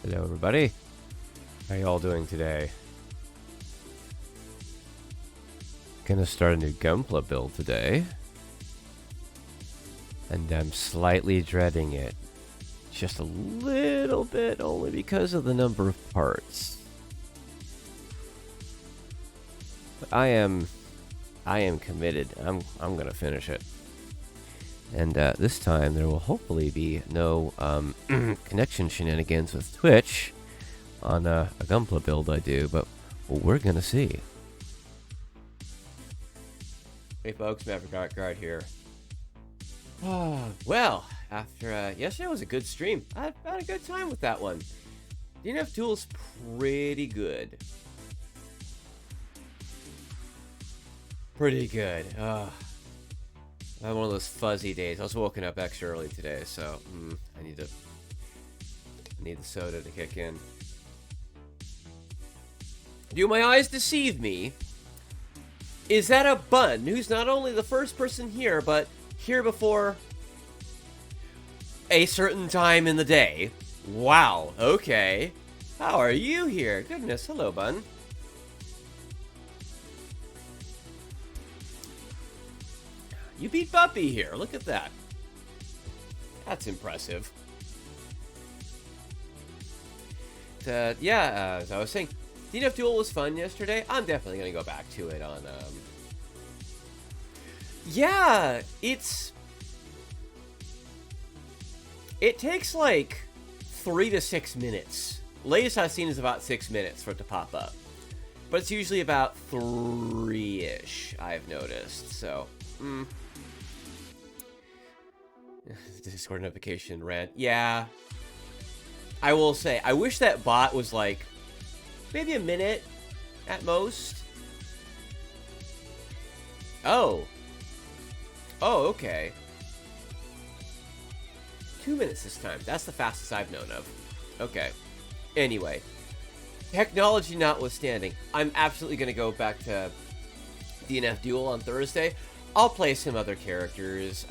Hello everybody. How y'all doing today? Gonna start a new Gunpla build today. And I'm slightly dreading it. Just a little bit, only because of the number of parts. But I am committed. I'm gonna finish it. And this time there will hopefully be no connection shenanigans with Twitch on a Gunpla build I do, but we're gonna see. Hey folks, Maverick Guard here. Well, after yesterday was a good stream. I had a good time with that one. DNF Duel's pretty good. Pretty good. I had one of those fuzzy days. I was woken up extra early today, so I need the soda to kick in. Do my eyes deceive me? Is that a bun who's not only the first person here, but here before a certain time in the day? Wow, okay. How are you here? Goodness, hello, bun. You beat Buppy here. Look at that. That's impressive. Yeah, as I was saying, DNF Duel was fun yesterday. I'm definitely going to go back to it on... Yeah, it takes like 3 to 6 minutes. Latest I've seen is about 6 minutes for it to pop up. But it's usually about 3-ish, I've noticed. So, Discord notification rant. Yeah. I will say, I wish that bot was like maybe a minute at most. Oh, okay. 2 minutes this time. That's the fastest I've known of. Okay. Anyway, technology notwithstanding, I'm absolutely going to go back to DNF Duel on Thursday. I'll play some other characters.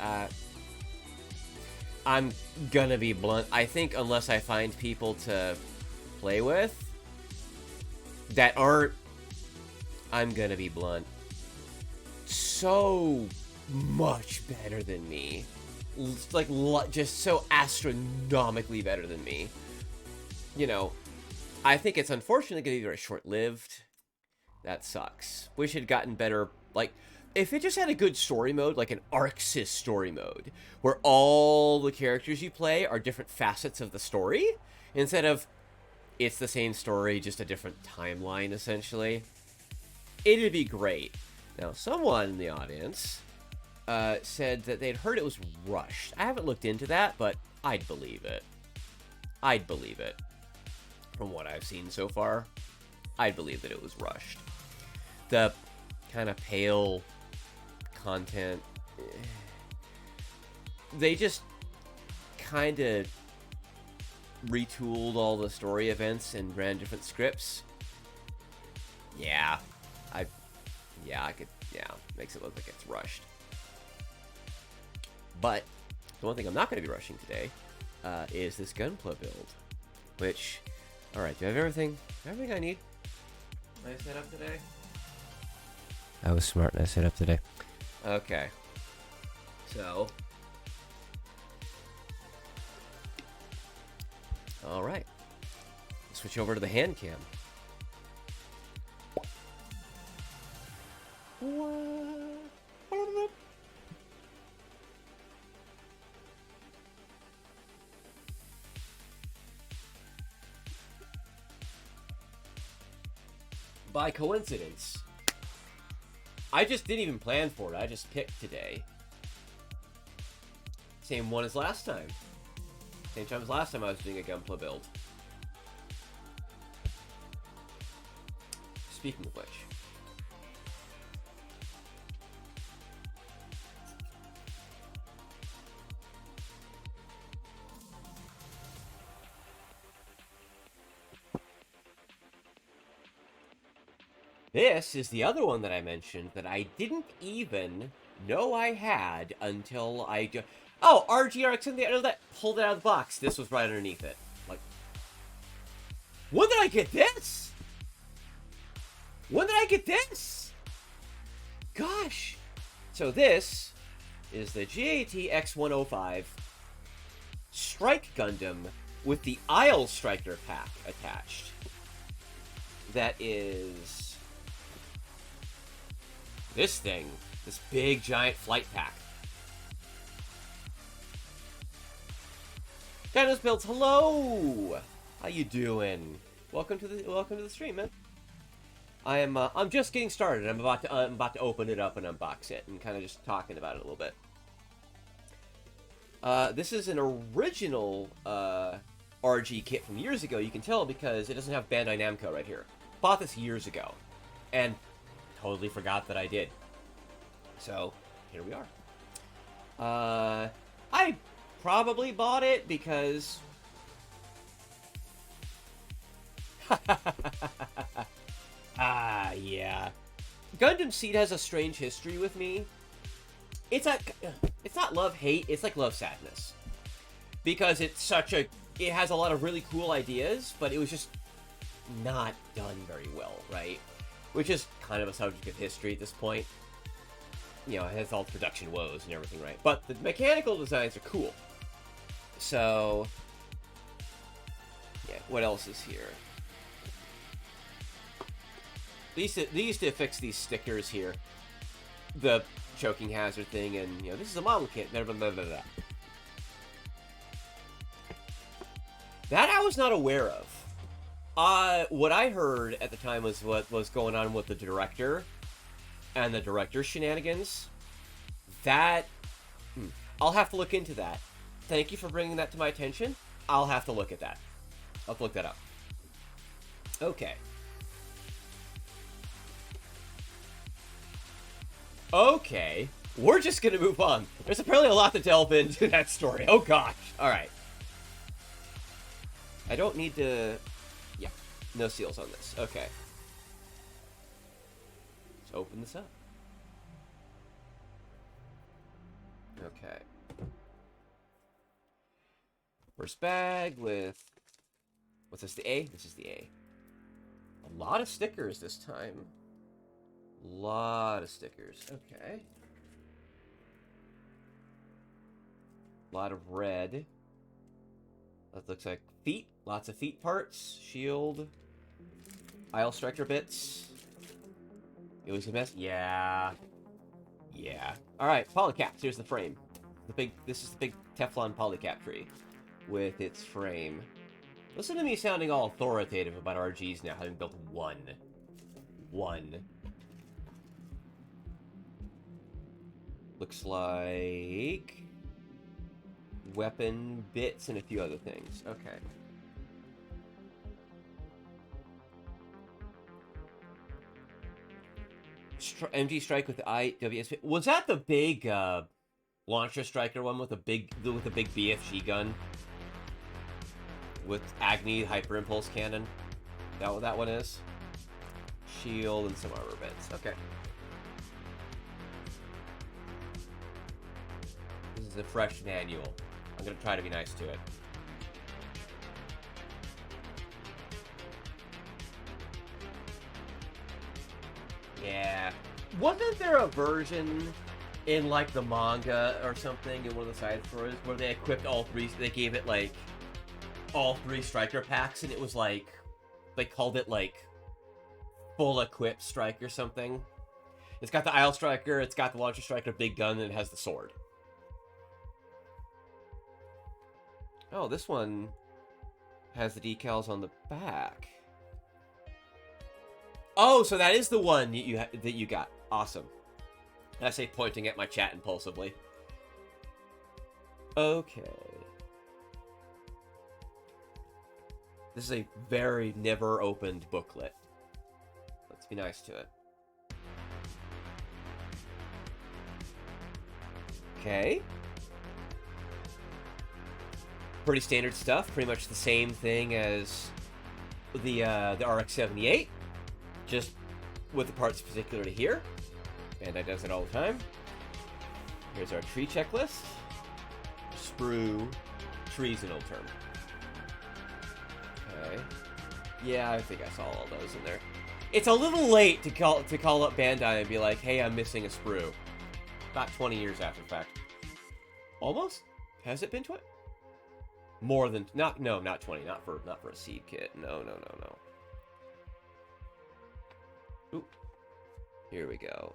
I'm gonna be blunt. I think unless I find people to play with that aren't, I'm gonna be blunt, so much better than me. Like, just so astronomically better than me. You know, I think it's unfortunately gonna be very short-lived. That sucks. Wish it had gotten better, like... If it just had a good story mode, like an Arxis story mode, where all the characters you play are different facets of the story, instead of it's the same story, just a different timeline, essentially, it'd be great. Now, someone in the audience said that they'd heard it was rushed. I haven't looked into that, but I'd believe it. I'd believe it. From what I've seen so far, I'd believe that it was rushed. The kind of pale... content, they just kind of retooled all the story events and ran different scripts. Makes it look like it's rushed. But the one thing I'm not going to be rushing today is this Gunpla build, which, all right, do I have everything I need? Am I set up today? I was smart and I set up today. Okay, so, all right, switch over to the hand cam. By coincidence, I just didn't even plan for it. I just picked today. Same one as last time. Same time as last time I was doing a Gunpla build. Speaking of which. This is the other one that I mentioned that I didn't even know I had until I... Oh, RGRX in the... That pulled it out of the box. This was right underneath it. Like... When did I get this? When did I get this? Gosh. So this is the GAT-X105 Strike Gundam with the Aile Striker pack attached. That is this thing. This big, giant flight pack. Channel's built. Hello. How you doing? Welcome to the stream, man. I'm just getting started. I'm about to open it up and unbox it and kind of just talking about it a little bit. This is an original RG kit from years ago. You can tell because it doesn't have Bandai Namco right here. Bought this years ago and totally forgot that I did. So here we are. I probably bought it because yeah. Gundam Seed has a strange history with me. It's not love-hate, it's like love-sadness. Because it has a lot of really cool ideas, but it was just not done very well, right? Which is kind of a subject of history at this point. You know, it has all production woes and everything, right? But the mechanical designs are cool. So, yeah, what else is here? These to fix these stickers here. The choking hazard thing, and, you know, this is a model kit. Blah, blah, blah, blah, blah. That I was not aware of. What I heard at the time was what was going on with the director and the director's shenanigans. That, I'll have to look into that. Thank you for bringing that to my attention. I'll have to look at that. I'll have to look that up. Okay. Okay. We're just gonna move on. There's apparently a lot to delve into that story. Oh gosh. Alright. I don't need to... Yeah. No seals on this. Okay. Let's open this up. Okay. First bag with... What's this? The A? This is the A. A lot of stickers this time. A lot of stickers. Okay. A lot of red. That looks like feet. Lots of feet parts. Shield. Aile Striker bits. It was a mess. Yeah. Yeah. Alright, polycaps. Here's the frame. This is the big Teflon polycap tree with its frame. Listen to me sounding all authoritative about RGs now, having built one. Looks like weapon bits and a few other things. Okay. MG Strike with the IWSP. Was that the big launcher striker one with the big BFG gun with Agni hyper impulse cannon? Is that what that one is? Shield and some armor bits. Okay. This is a fresh manual. I'm gonna try to be nice to it. Yeah. Wasn't there a version in, like, the manga or something in one of the side stories where they equipped all three, they gave it, like, all three striker packs, and it was, like, they called it, like, full equip strike or something? It's got the Aile Striker, it's got the launcher striker, big gun, and it has the sword. Oh, this one has the decals on the back. Oh, so that is the one that you got. Awesome. I say pointing at my chat impulsively. Okay. This is a very never opened booklet. Let's be nice to it. Okay. Pretty standard stuff. Pretty much the same thing as the RX-78. Just with the parts particular to here. Bandai does it all the time. Here's our tree checklist. Sprue. Tree's an old term. Okay. Yeah, I think I saw all those in there. It's a little late to call up Bandai and be like, hey, I'm missing a sprue. About 20 years after the fact. Almost? Has it been 20? More than not 20, not for a seed kit. No. Ooh. Here we go.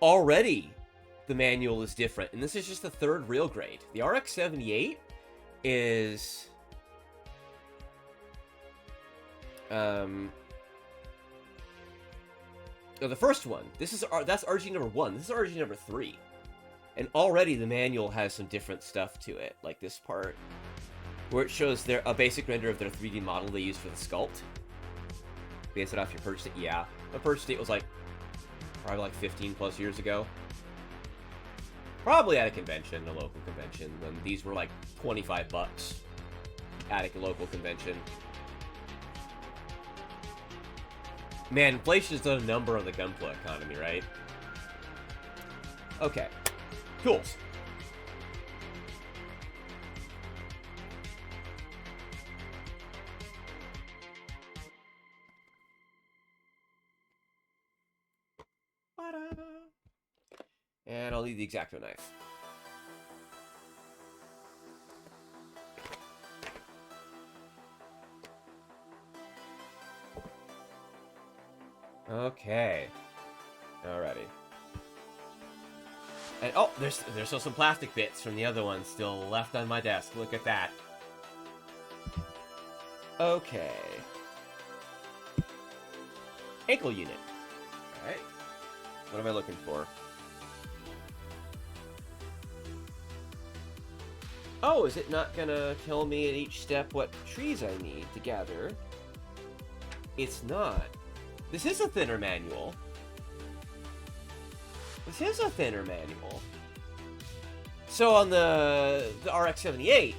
Already the manual is different, and this is just the third real grade. The RX-78 is the first one. That's RG number 1. This is RG number 3. And already the manual has some different stuff to it, like this part, where it shows a basic render of their 3D model they used for the sculpt. Base it off your purchase date. Yeah, my purchase date was probably like 15 plus years ago. Probably at a convention, a local convention, when these were like 25 bucks at a local convention. Man, inflation has done a number on the Gunpla economy, right? Okay. Tools. And I'll need the X-Acto knife. Okay. Alrighty. And oh, there's still some plastic bits from the other one still left on my desk. Look at that. Okay. Ankle unit. Alright. What am I looking for? Oh, is it not gonna tell me at each step what trees I need to gather? It's not. This is a thinner manual. This is a thinner manual. So on the RX-78,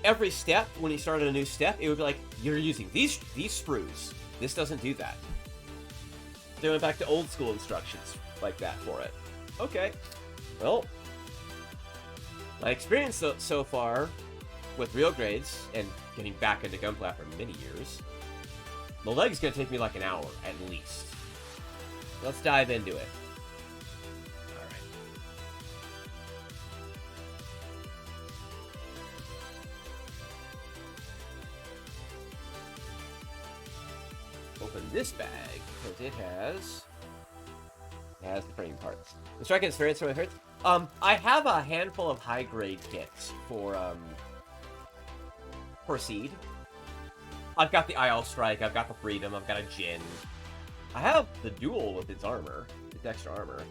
every step, when you started a new step, it would be like, you're using these sprues. This doesn't do that. They went back to old school instructions like that for it. Okay. Well, my experience so far with real grades and getting back into Gunpla for many years, the leg's gonna take me like an hour at least. Let's dive into it. Alright. Open this bag, because it has the frame parts. The strike experience from my hurts. I have a handful of high-grade kits for Seed. I've got the Aile Strike, I've got the Freedom, I've got a Jin. I have the Duel with its armor, its extra armor.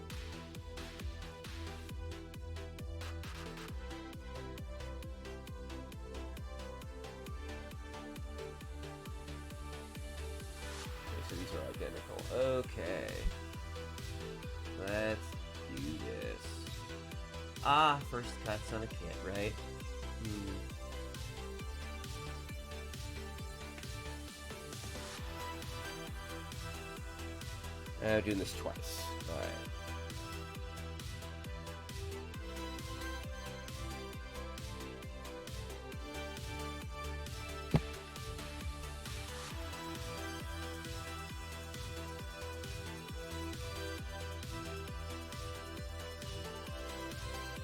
Okay, so these are identical. Okay. Let's do this. Ah, first cuts on a kit, right? Doing this twice. Alright.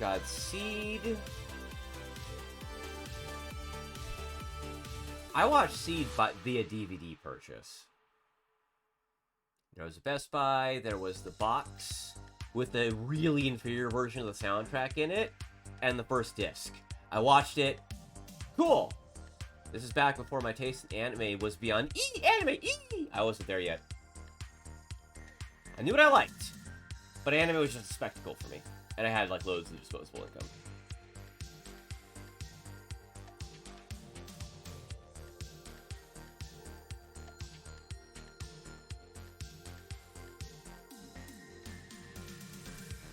Got Seed. I watched Seed via DVD purchase. There was a Best Buy, there was the box with the really inferior version of the soundtrack in it, and the first disc. I watched it. Cool! This is back before my taste in anime was beyond anime. I wasn't there yet. I knew what I liked, but anime was just a spectacle for me, and I had like loads of disposable income.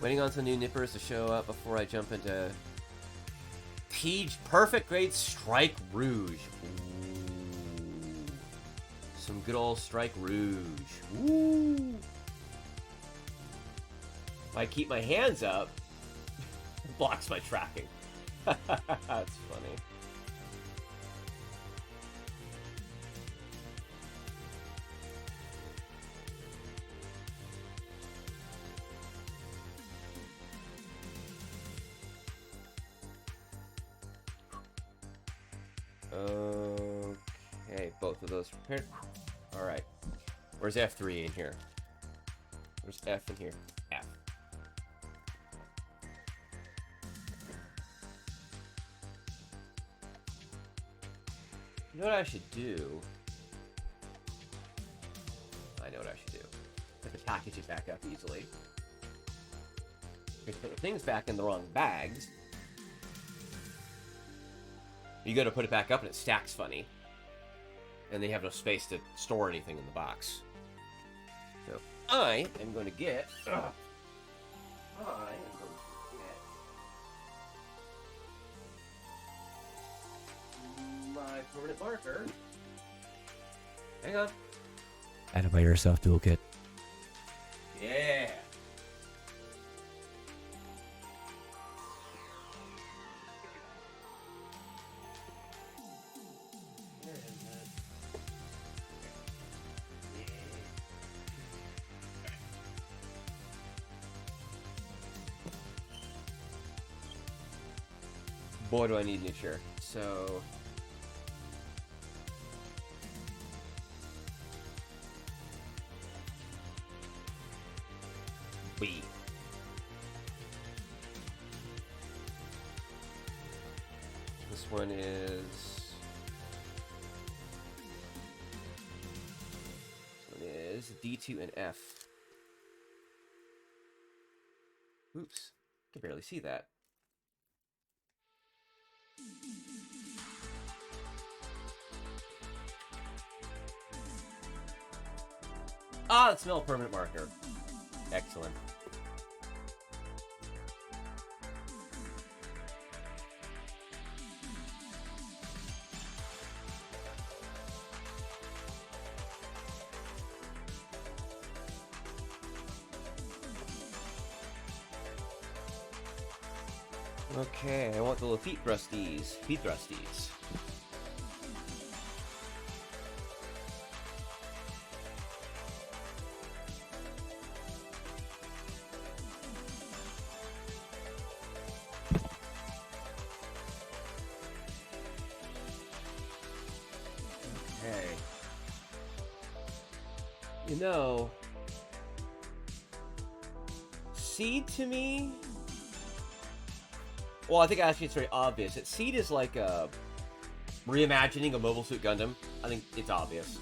Waiting on some new nippers to show up before I jump into Perfect Grade Strike Rouge. Ooh. Some good old Strike Rouge. Ooh. If I keep my hands up, it blocks my tracking. That's funny. Okay, both of those prepared. Alright. Where's F3 in here? Where's F in here? F. You know what I should do? I know what I should do. I can package it back up easily. Put the things back in the wrong bags. You gotta put it back up and it stacks funny. And they have no space to store anything in the box. So I am going to get... my permanent marker. Hang on. Add it by yourself, toolkit. Yeah. Boy, do I need a new chair. So... B. This one is... This one is D2 and F. Oops. I can barely see that. Ah, the smell permanent marker. Excellent. Okay, I want the little feet thrusties. Feet thrusties. Okay. You know, Seed to me... Well, I think actually it's very obvious. That Seed is like a reimagining of Mobile Suit Gundam. I think it's obvious.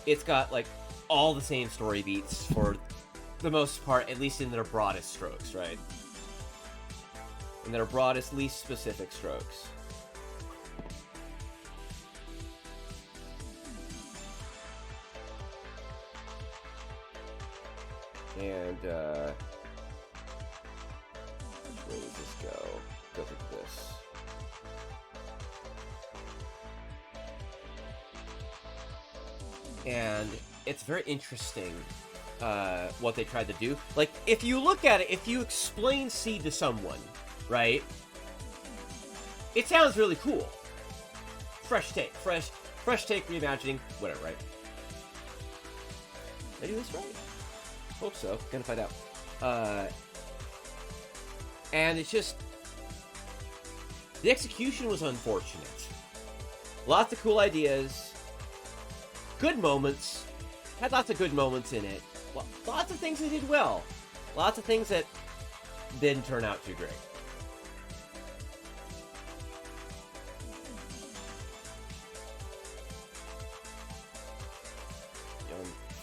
It's got like all the same story beats for the most part, at least in their broadest strokes, right? In their broadest, least specific strokes. And, where does this go? Goes with this. And it's very interesting what they tried to do. Like, if you look at it, if you explain Seed to someone, right? It sounds really cool. Fresh take, fresh take, reimagining, whatever, right? Did I do this right? Hope so. Gonna find out. And it's just... The execution was unfortunate. Lots of cool ideas. Good moments. Had lots of good moments in it. Lots of things they did well. Lots of things that didn't turn out too great.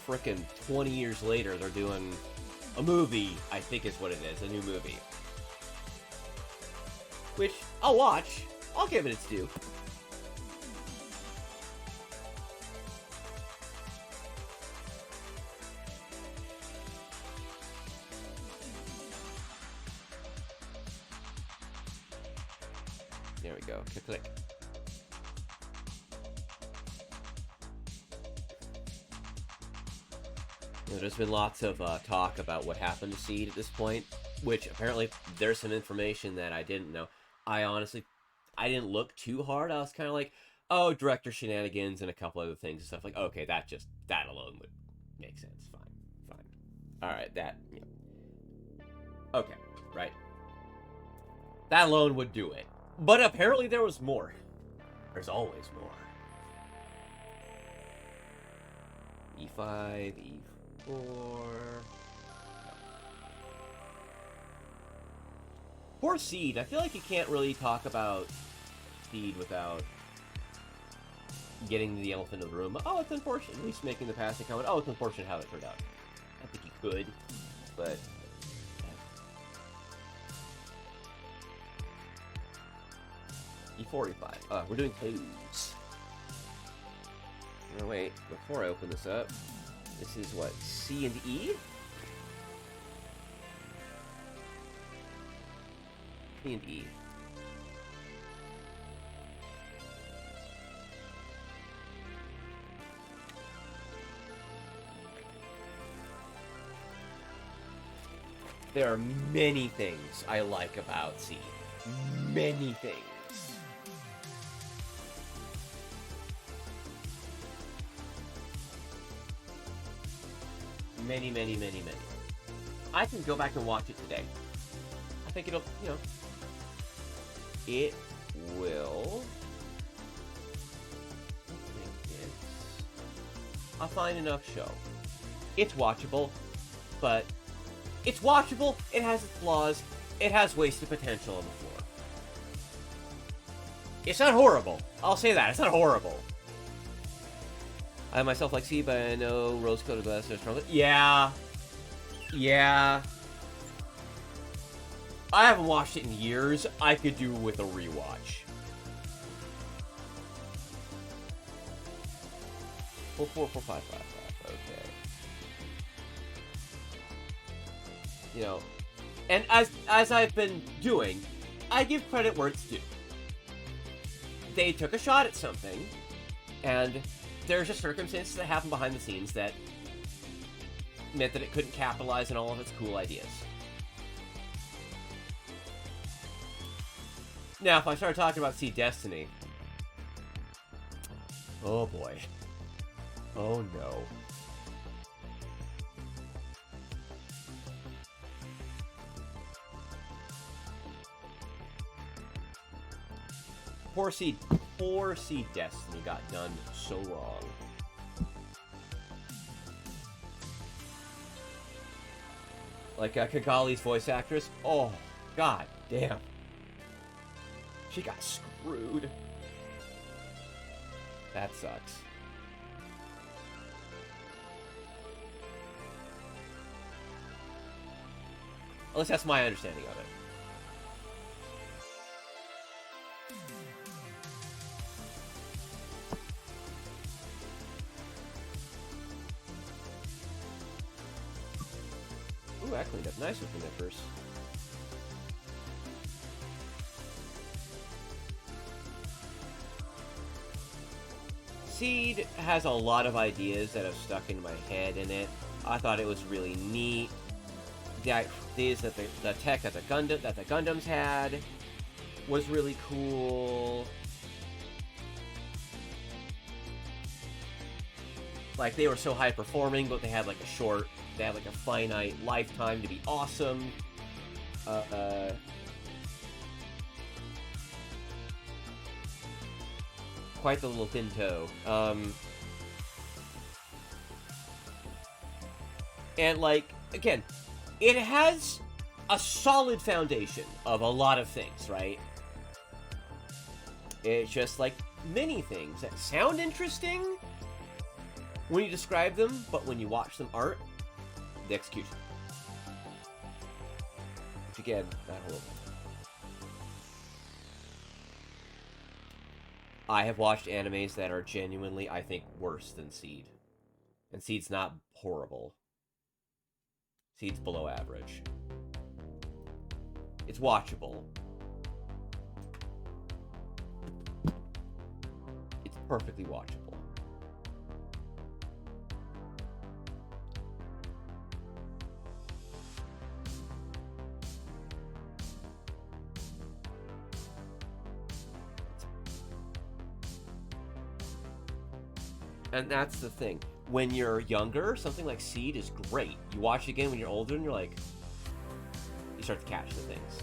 Frickin' 20 years later, they're doing a movie, I think is what it is, a new movie. Which, I'll watch. I'll give it its due. There we go. Click. You know, there's been lots of talk about what happened to Seed at this point, which apparently there's some information that I didn't know. I didn't look too hard. I was kind of like, oh, director shenanigans and a couple other things and stuff. Like, okay, that alone would make sense. Fine. All right, that, okay, right. That alone would do it. But apparently there was more. There's always more. E5, E4... Poor Seed. I feel like you can't really talk about Seed without getting the elephant in the room. Oh, it's unfortunate. At least making the passing comment. Oh, it's unfortunate how it turned out. I think you could, but... E45. We're doing clues. Oh, wait. Before I open this up, this is what? C and E? C and E. There are many things I like about C. Many things. Many, many, many, many. I can go back and watch it today. I think it'll, you know... It will... I think it's a fine enough show. It's watchable, but... It's watchable, it has its flaws, it has wasted potential on the floor. It's not horrible. I'll say that, it's not horrible. I myself like C, but I know rose-colored glasses are stronger. Yeah. Yeah. I haven't watched it in years. I could do with a rewatch. 44455. Okay. You know, and as I've been doing, I give credit where it's due. They took a shot at something, and there's just circumstances that happen behind the scenes that meant that it couldn't capitalize on all of its cool ideas. Now, if I start talking about Sea Destiny... Oh boy. Oh no. Poor Sea Destiny got done so wrong. Like Kigali's voice actress. Oh, god damn. She got screwed. That sucks. At least that's my understanding of it. Ooh, I cleaned up nice with the nippers. Seed has a lot of ideas that have stuck in my head in it. I thought it was really neat. The ideas that the tech that the Gundams had was really cool. Like, they were so high performing, but they had like a finite lifetime to be awesome. Quite the little thin toe. And like, again, it has a solid foundation of a lot of things, right? It's just like many things that sound interesting when you describe them, but when you watch them aren't. The execution. Which again, not horrible. I have watched animes that are genuinely, I think, worse than Seed. And Seed's not horrible. Seed's below average. It's watchable. It's perfectly watchable. And that's the thing. When you're younger, something like Seed is great. You watch it again when you're older and you're like... You start to catch the things.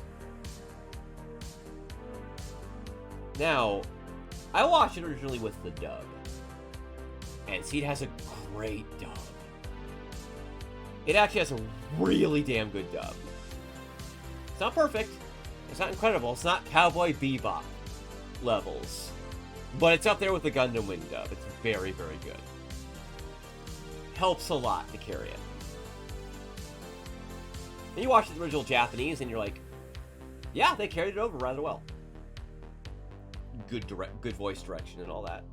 Now, I watched it originally with the dub, and Seed has a great dub. It actually has a really damn good dub. It's not perfect. It's not incredible. It's not Cowboy Bebop levels. But it's up there with the Gundam Wing dub. It's very, very good. Helps a lot to carry it. And you watch the original Japanese, and you're like, yeah, they carried it over rather well. Good voice direction and all that.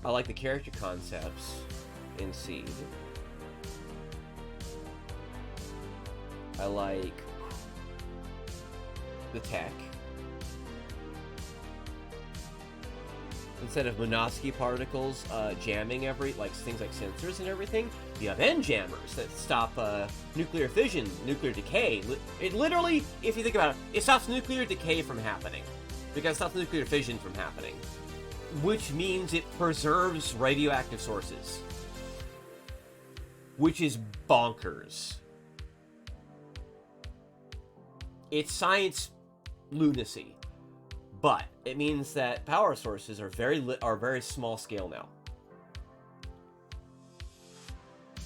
I like the character concepts in Seed. I like the tech. Instead of Minovsky particles jamming things like sensors and everything, you have end jammers that stop nuclear fission, nuclear decay. It literally, if you think about it, it stops nuclear decay from happening. Because it stops nuclear fission from happening. Which means it preserves radioactive sources. Which is bonkers. It's science lunacy. But it means that power sources are very small scale now.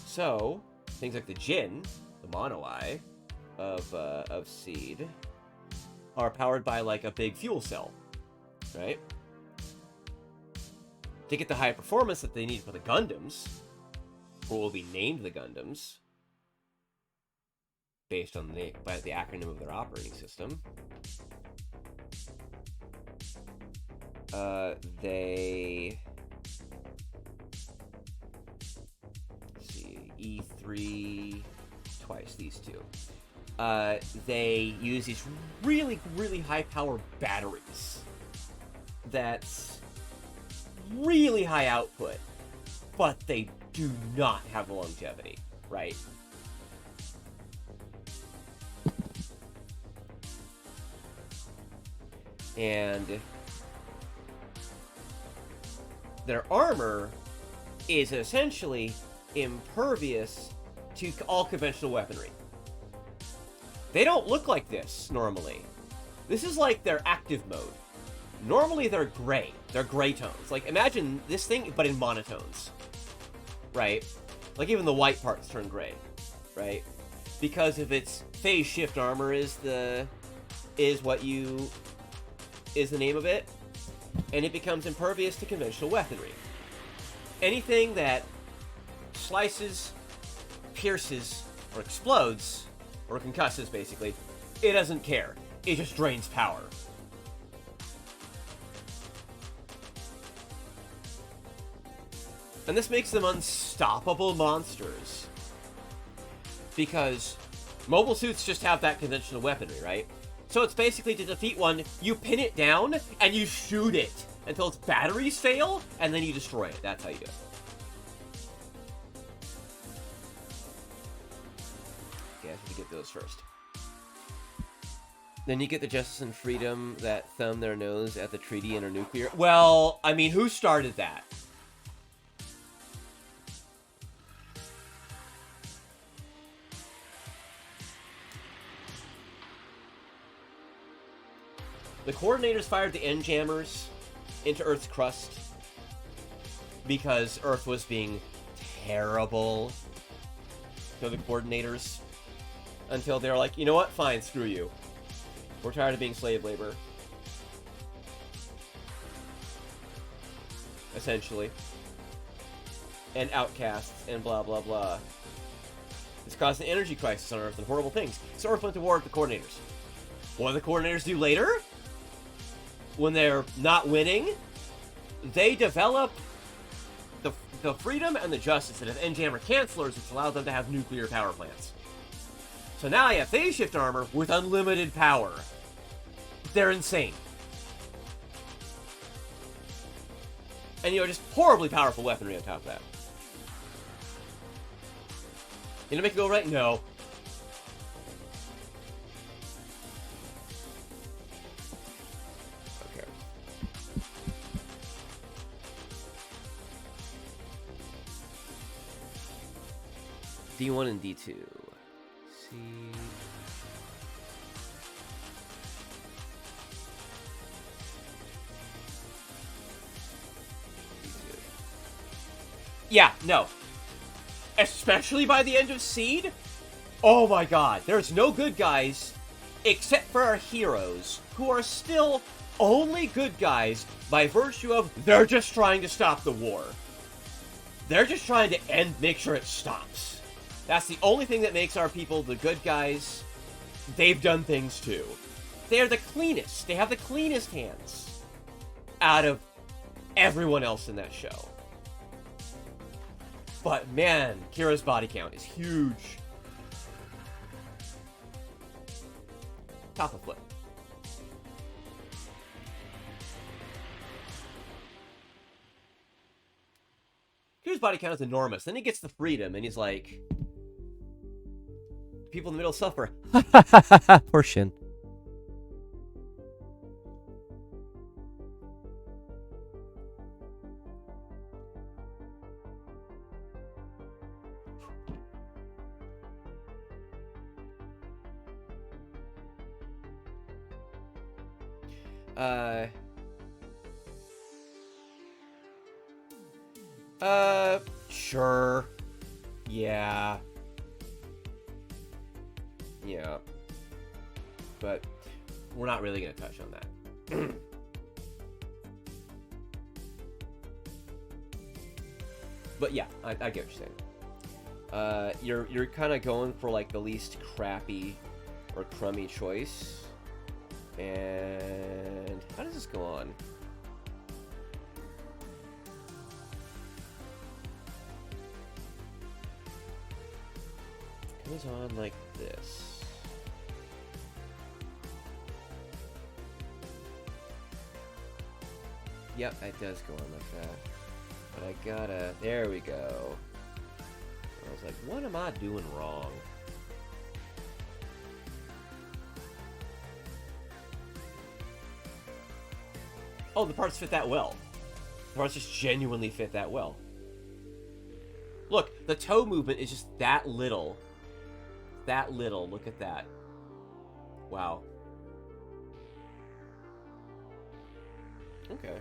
So, things like the Jin, the Mono Eye of Seed, are powered by like a big fuel cell, right? To get the high performance that they need for the Gundams, or will be named the Gundams, based on the acronym of their operating system. They... Let's see, E3... Twice, these two. They use these really, really high-power batteries. That's really high output, but they do not have the longevity, right? And their armor is essentially impervious to all conventional weaponry. They don't look like this normally. This is like their active mode. Normally they're gray. They're gray tones. Like, imagine this thing, but in monotones. Right? Like, even the white parts turn gray. Right? Because of its phase shift armor is the name of it. And it becomes impervious to conventional weaponry. Anything that slices, pierces, or explodes, or concusses, basically, it doesn't care. It just drains power. And this makes them unstoppable monsters. Because mobile suits just have that conventional weaponry, right? So it's basically, to defeat one, you pin it down, and you shoot it until its batteries fail, and then you destroy it. That's how you do it. Okay, I have to get those first. Then you get the Justice and Freedom that thumb their nose at the treaty and are nuclear. Well, I mean, who started that? The coordinators fired the end jammers into Earth's crust because Earth was being terrible to the coordinators until they were like, you know what? Fine, screw you. We're tired of being slave labor. Essentially. And outcasts and blah, blah, blah. This caused an energy crisis on Earth and horrible things. So Earth went to war with the coordinators. What do the coordinators do later? When they're not winning, they develop the freedom and the justice that have end-jammer cancelers, which allow them to have nuclear power plants. So now I have phase shift armor with unlimited power. They're insane. And, just horribly powerful weaponry on top of that. You gonna make it go right? No. Okay. D1 and D2. See. Yeah, no. Especially by the end of Seed? Oh my god, there's no good guys except for our heroes, who are still only good guys by virtue of they're just trying to stop the war. They're just trying to make sure it stops. That's the only thing that makes our people the good guys. They've done things too. They're the cleanest. They have the cleanest hands out of everyone else in that show. But man, Kira's body count is huge. Top of flip. Kira's body count is enormous. Then he gets the freedom, and he's like, people in the middle suffer. Poor Shin. Sure. Yeah. Yeah. But we're not really going to touch on that. But yeah, I get what you're saying. You're kind of going for like the least crappy or crummy choice. And how does this go on? It goes on like this. Yep, it does go on like that. But I gotta... There we go. I was like, what am I doing wrong? Oh, the parts fit that well. The parts just genuinely fit that well. Look, the toe movement is just that little. That little. Look at that. Wow. Okay.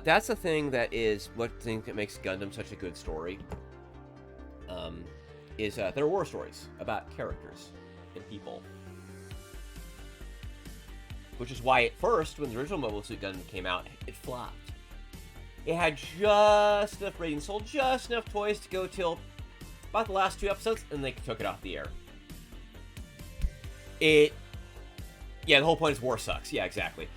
That's the thing that is what I think that makes Gundam such a good story. Is there are war stories about characters and people. Which is why at first, when the original Mobile Suit Gundam came out, it flopped. It had just enough ratings, sold just enough toys to go till about the last 2 episodes, and they took it off the air. Yeah, the whole point is war sucks. Yeah, exactly.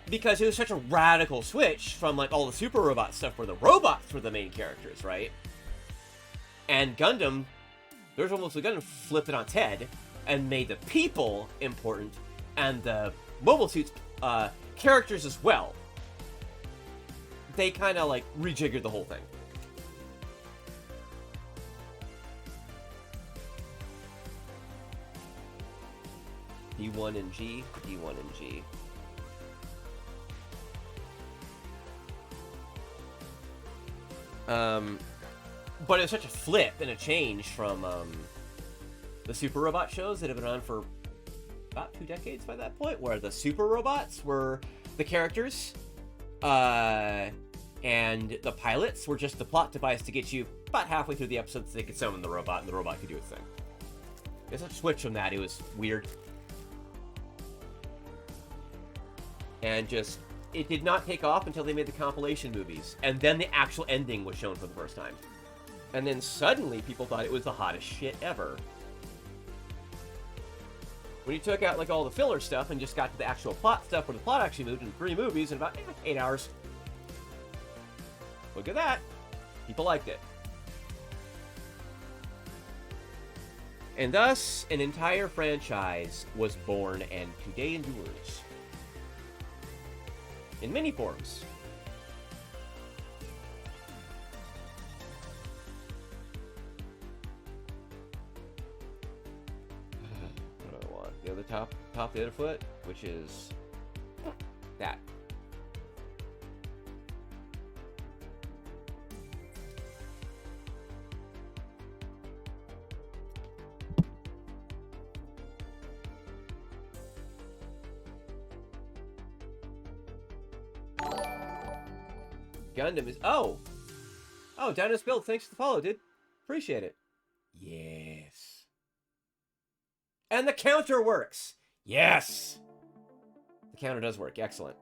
Because it was such a radical switch from like all the super robot stuff where the robots were the main characters, right? And Gundam, the original Mobile Suit Gundam flipped it on its head and made the people important. And the Mobile Suits characters as well. They kind of like rejiggered the whole thing. D1 and G, D1 and G. But it was such a flip and a change from the Super Robot shows that have been on for about 2 decades by that point, where the super robots were the characters, and the pilots were just the plot device to get you about halfway through the episode so they could summon the robot, and the robot could do its thing. There's a switch from that. It was weird. And just, it did not take off until they made the compilation movies, and then the actual ending was shown for the first time. And then suddenly people thought it was the hottest shit ever. When you took out like all the filler stuff and just got to the actual plot stuff where the plot actually moved in 3 movies in about 8 hours. Look at that. People liked it. And thus, an entire franchise was born and today endures. In many forms. the other top the other foot, which is that. Gundam is Dinos Build, thanks for the follow, dude. Appreciate it. Yes. And the counter works. Yes. The counter does work. Excellent.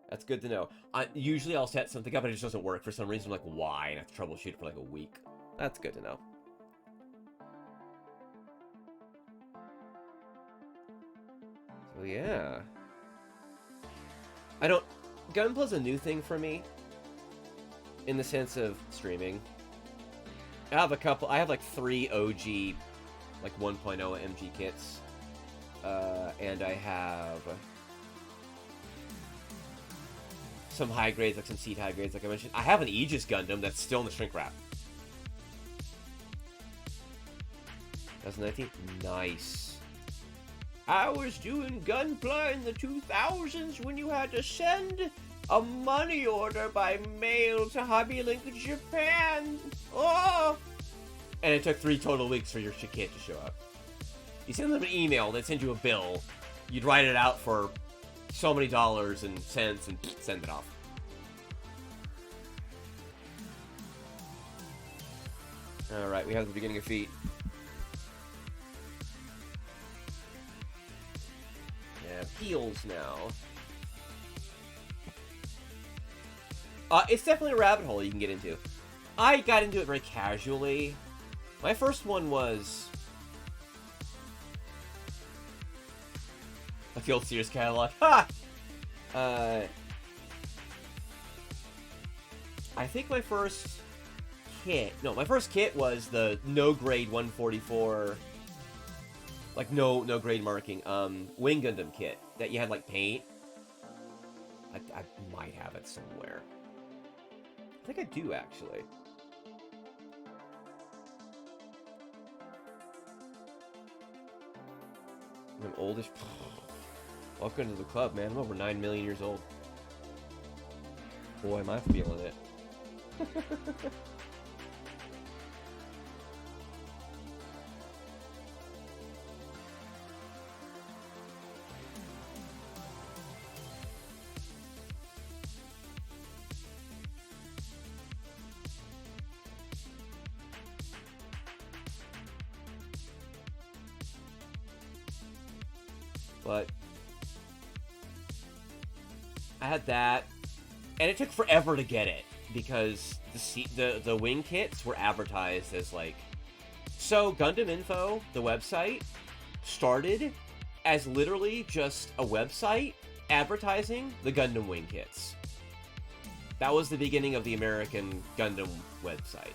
That's good to know. Usually I'll set something up and it just doesn't work for some reason. I'm like, why? And I have to troubleshoot it for like a week. That's good to know. So yeah. Gunpla's a new thing for me. In the sense of streaming. I have like 3 OG, like 1.0 MG kits. And I have some high grades, like some seed high grades, like I mentioned. I have an Aegis Gundam that's still in the shrink wrap. 2019? Nice. I was doing Gunpla in the 2000s when you had to send a money order by mail to Hobby Link Japan. Oh! And it took 3 total weeks for your kit to show up. You send them an email, they'd send you a bill. You'd write it out for so many dollars and cents and send it off. Alright, we have the beginning of feet. Yeah, heels now. It's definitely a rabbit hole you can get into. I got into it very casually. My first one was a Field Series catalog. Ha! I think my first kit was the no grade 144, like no grade marking, Wing Gundam kit that you had like paint. I might have it somewhere. I think I do, actually. I'm oldish. Welcome to the club, man. I'm over 9 million years old. Boy, am I feeling it. But I had that, and it took forever to get it because the wing kits were advertised as like, so Gundam Info, the website, started as literally just a website advertising the Gundam wing kits. That was the beginning of the American Gundam website.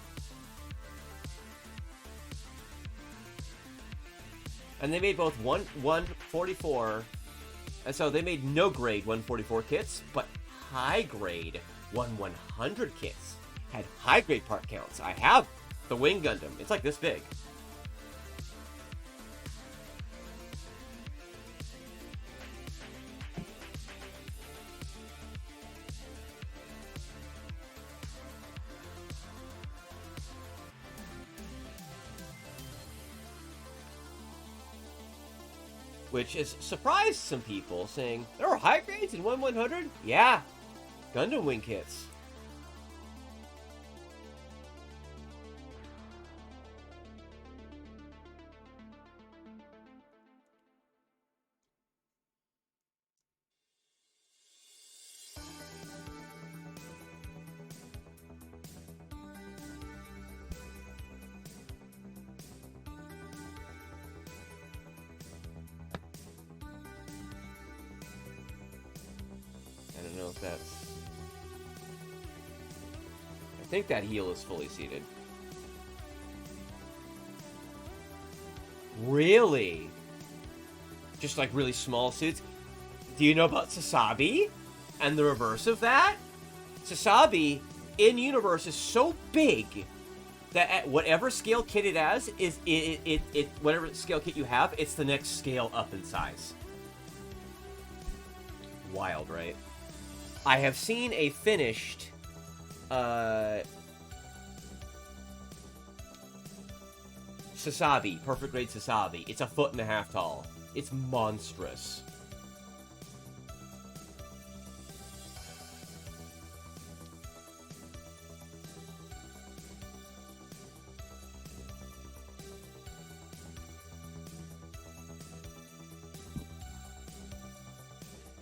And they made both 144, and so they made no grade 144 kits, but high grade 100 kits. Had high grade part counts. I have the Wing Gundam. It's like this big. Which has surprised some people, saying, there are high grades in 100? Yeah, Gundam wing kits. I think that heel is fully seated. Really? Just like really small suits? Do you know about Sasabi? And the reverse of that? Sasabi, in universe, is so big that at whatever scale kit it has is it whatever scale kit you have, it's the next scale up in size. Wild, right? I have seen a finished Sasabi, perfect grade Sasabi. It's 1.5 feet tall. It's monstrous.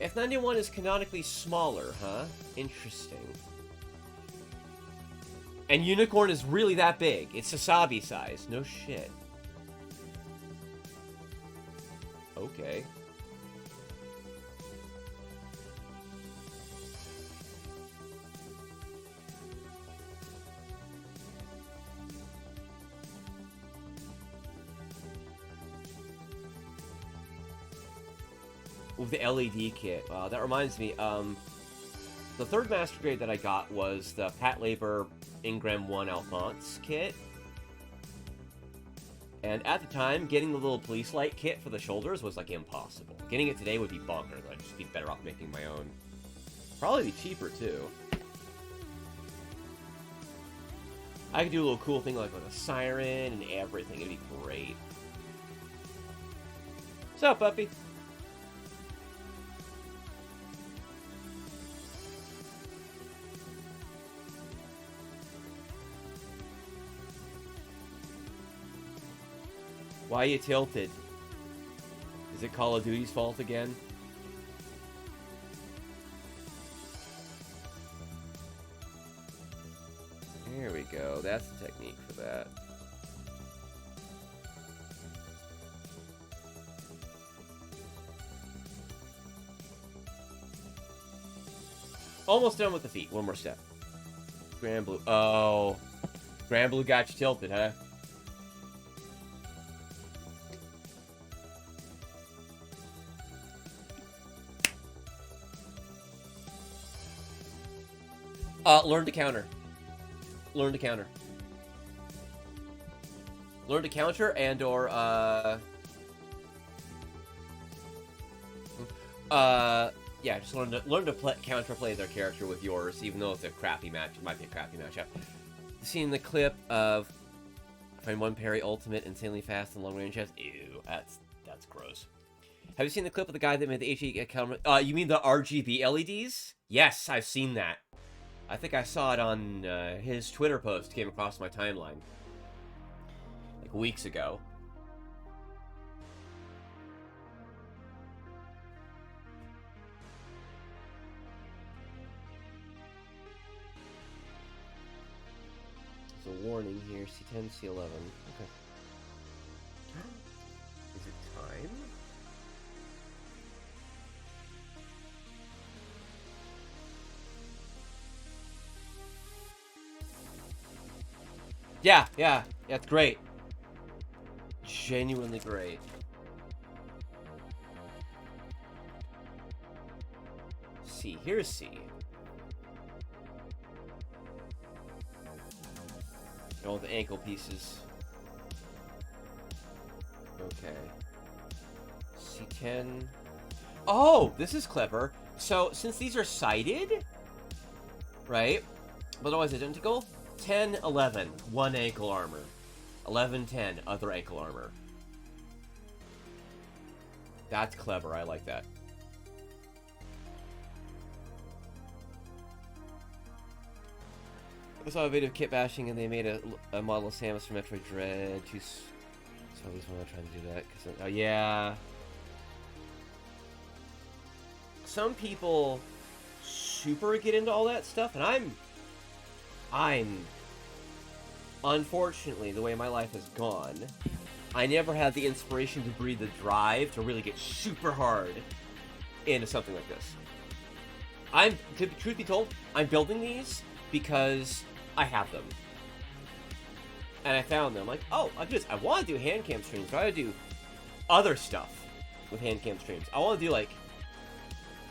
F91 is canonically smaller, huh? Interesting. And Unicorn is really that big. It's Sasabi size. No shit. Okay. With the LED kit. Wow, that reminds me, the third master grade that I got was the Pat Labor Ingram 1 Alphonse kit. And at the time, getting the little police light kit for the shoulders was, like, impossible. Getting it today would be bonkers. I'd just be better off making my own. Probably be cheaper, too. I could do a little cool thing, like, with a siren and everything. It'd be great. What's up, puppy? Why you tilted? Is it Call of Duty's fault again? There we go. That's the technique for that. Almost done with the feet. One more step. Grand Blue. Oh. Grand Blue got you tilted, huh? Learn to counter. Learn to counter. Learn to counter and or, yeah, just learn to counterplay their character with yours, even though it's a crappy match. It might be a crappy matchup. Seen the clip of find one parry ultimate insanely fast and long range hits? Ew, that's gross. Have you seen the clip of the guy that made the HE camera? You mean the RGB LEDs? Yes, I've seen that. I think I saw it on his Twitter post, came across my timeline. Like weeks ago. There's a warning here, C10, C11. Okay. Is it time? Yeah, it's great. Genuinely great. C, here's C. All the ankle pieces. Okay. C10. Oh, this is clever. So, since these are sided, right, but otherwise identical, 10, 11, one ankle armor. 11, 10, other ankle armor. That's clever, I like that. I saw a video of kit bashing and they made a model of Samus from Metroid Dread. So at least we're not trying to do that. Oh, yeah. Some people super get into all that stuff, and I'm unfortunately, the way my life has gone, I never had the inspiration to breathe the drive to really get super hard into something like this. Truth be told, I'm building these because I have them. And I found them, like, oh, I want to do hand cam streams, but I want to do other stuff with hand cam streams. I want to do, like,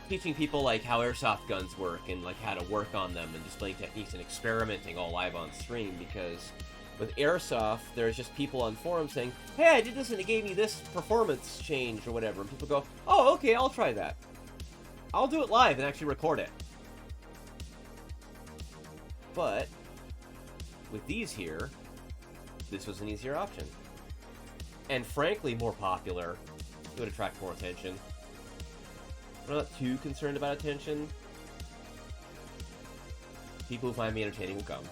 teaching people, like, how airsoft guns work and, like, how to work on them and displaying techniques and experimenting all live on stream, because With Airsoft, there's just people on forums saying, hey, I did this and it gave me this performance change or whatever. And people go, oh, okay, I'll try that. I'll do it live and actually record it. But with these here, this was an easier option. And frankly, more popular. It would attract more attention. I'm not too concerned about attention. People who find me entertaining will come.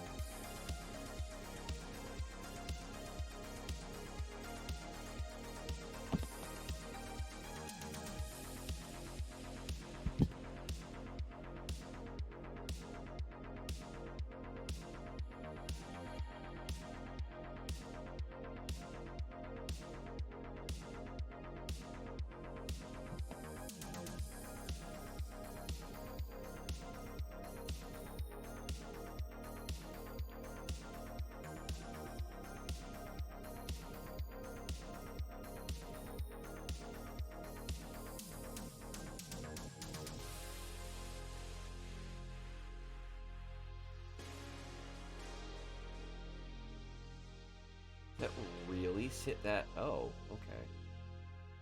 That really sit that... Oh, okay.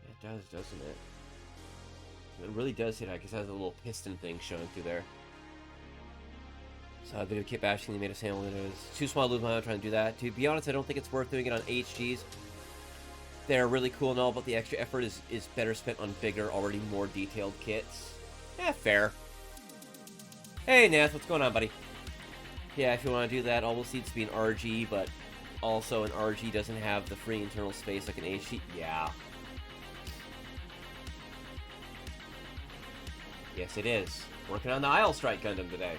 Yeah, it does, doesn't it? It really does hit. I guess it has a little piston thing showing through there. So video kit bashing, they made a sample. It's too small to lose my mind trying to do that. To be honest, I don't think it's worth doing it on HGs. They're really cool and all, but the extra effort is better spent on bigger, already more detailed kits. Yeah, fair. Hey, Nath, what's going on, buddy? Yeah, if you want to do that, almost needs to be an RG, but also an RG doesn't have the free internal space like an HG. Yeah. Yes, it is. Working on the Aile Strike Gundam today.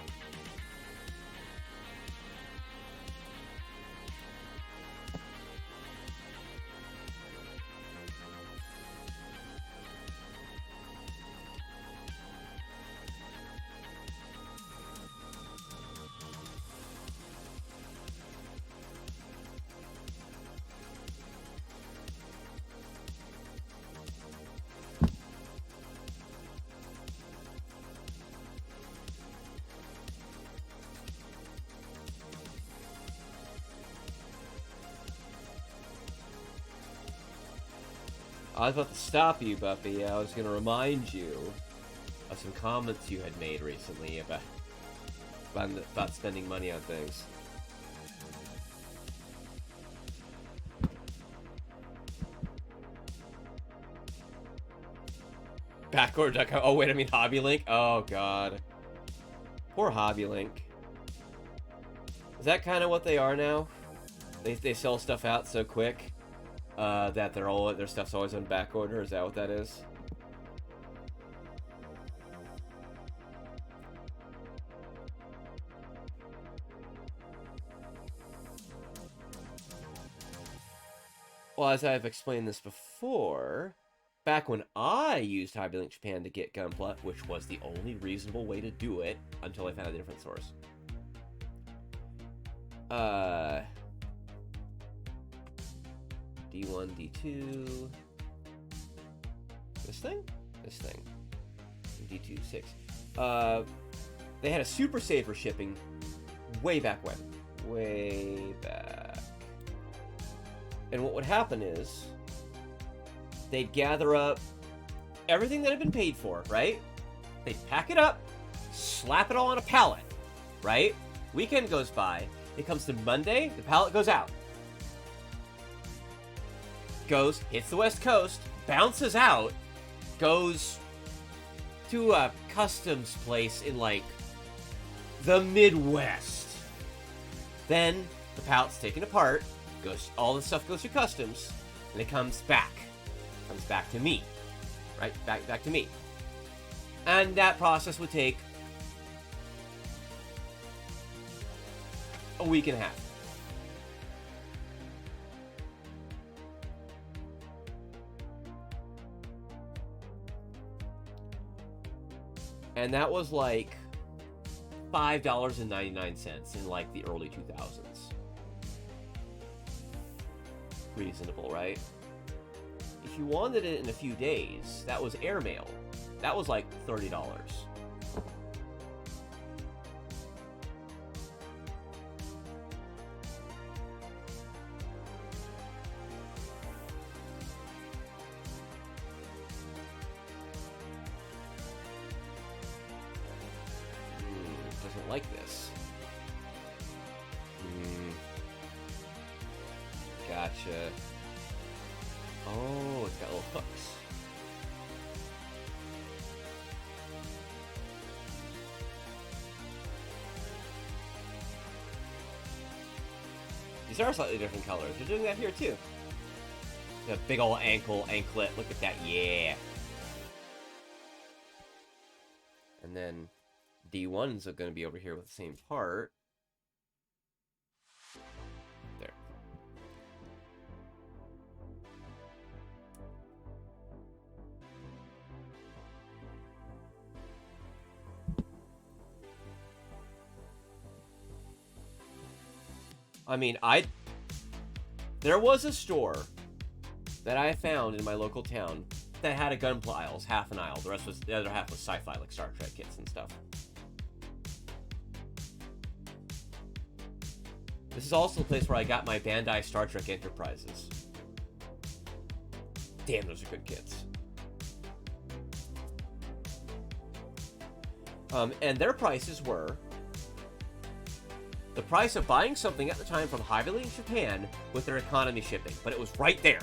I was about to stop you, Buffy. I was going to remind you of some comments you had made recently about spending money on things. Backward.com. Oh, wait, I mean Hobby Link? Oh, God. Poor Hobby Link. Is that kind of what they are now? They sell stuff out so quick that their stuff's always on back order? Is that what that is? Well, as I've explained this before, back when I used Hobby Link Japan to get Gunpla, which was the only reasonable way to do it until I found a different source. D1, D2. This thing? This thing. D2, 6. They had a super save for shipping way back when. Way back. And what would happen is they'd gather up everything that had been paid for, right? They'd pack it up, slap it all on a pallet, right? Weekend goes by. It comes to Monday, the pallet goes out. Hits the West Coast, bounces out, goes to a customs place in, like, the Midwest. Then, the pallet's taken apart, all the stuff goes through customs, and it comes back. Comes back to me. Right? Back to me. And that process would take a week and a half. And that was like $5.99 in like the early 2000s. Reasonable, right? If you wanted it in a few days, that was airmail. That was like $30. like this. Gotcha. Oh, it's got little hooks. These are slightly different colors. They're doing that here too. The big old anklet. Look at that, yeah. And then D1s are going to be over here with the same part. There. I mean, there was a store that I found in my local town that had a Gunpla aisle, half an aisle. The other half was sci-fi, like Star Trek kits and stuff. This is also the place where I got my Bandai Star Trek Enterprises. Damn, those are good kits. And their prices were the price of buying something at the time from Highly in Japan with their economy shipping, but it was right there.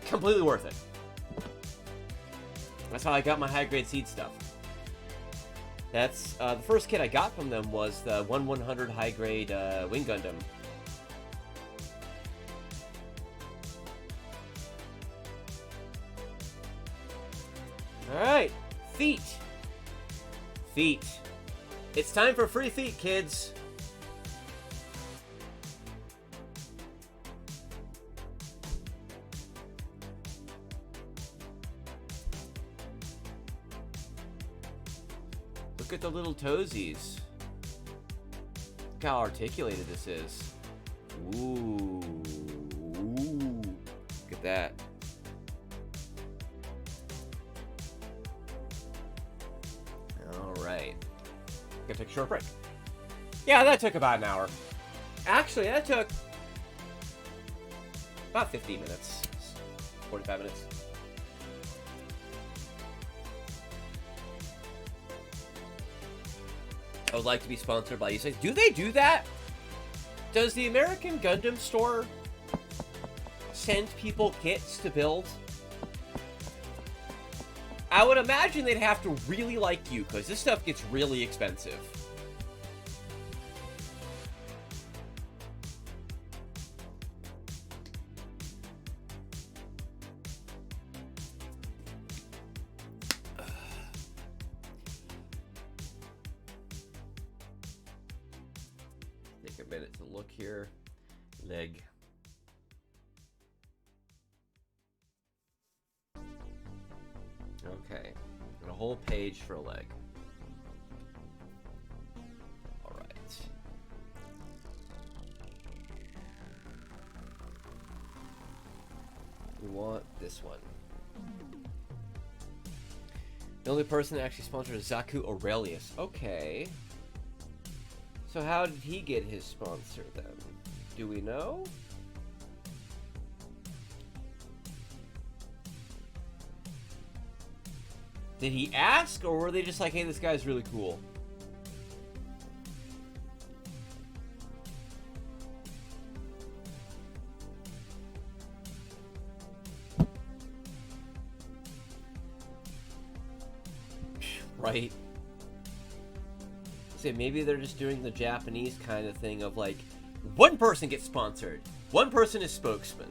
Completely worth it. That's how I got my high-grade seed stuff. That's the first kit I got from them was the 1/100 high-grade Wing Gundam. All right, feet. Feet. It's time for free feet, kids. Look at the little toesies. Look how articulated this is. Ooh. Ooh. Look at that. Alright. Gonna take a short break. Yeah, that took about an hour. Actually, that took about 15 minutes. 45 minutes. I would like to be sponsored by you. Say, do they do that? Does the American Gundam store send people kits to build? I would imagine they'd have to really like you, because this stuff gets really expensive. Take a minute to look here. Leg. Okay, got a whole page for a leg. All right. We want this one. The only person that actually sponsored is Zaku Aurelius. Okay. So how did he get his sponsor then? Do we know? Did he ask, or were they just like, hey, this guy's really cool? Right? So maybe they're just doing the Japanese kind of thing of like, one person gets sponsored, one person is spokesman,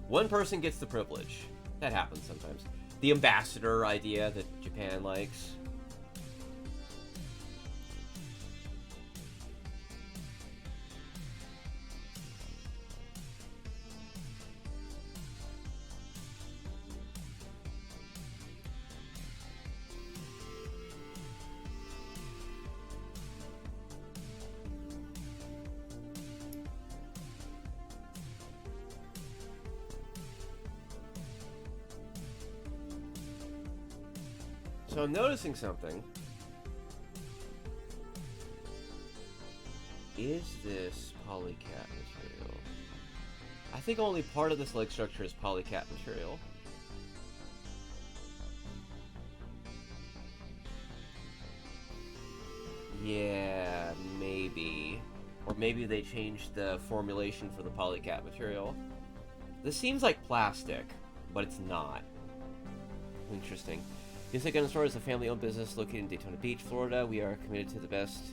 one person gets the privilege. That happens sometimes. The ambassador idea that Japan likes. So I'm noticing something. Is this polycat material? I think only part of this leg structure is polycat material. Yeah. maybe. Or maybe they changed the formulation for the polycat material. This seems like plastic, but it's not. Interesting. Inside Gundam Store is a family-owned business located in Daytona Beach, Florida. We are committed to the best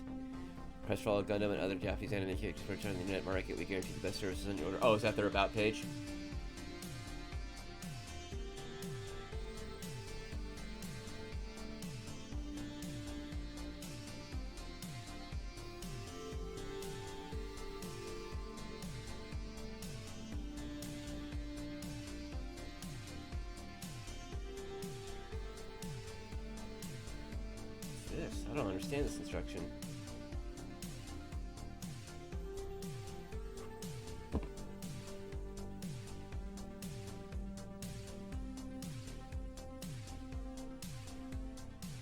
press for all Gundam and other Japanese anime experts on the internet market. We guarantee the best services on your order. Oh, is that their about page? I don't understand this instruction.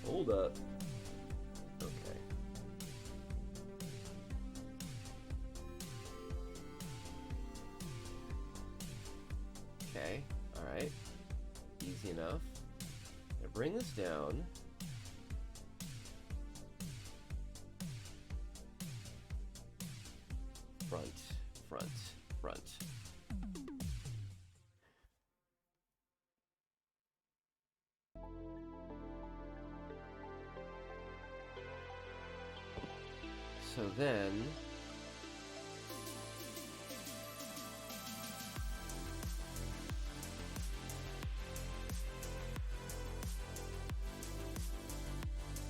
Hold up. Okay. Okay. Alright. Easy enough. Now bring this down. Front. So then...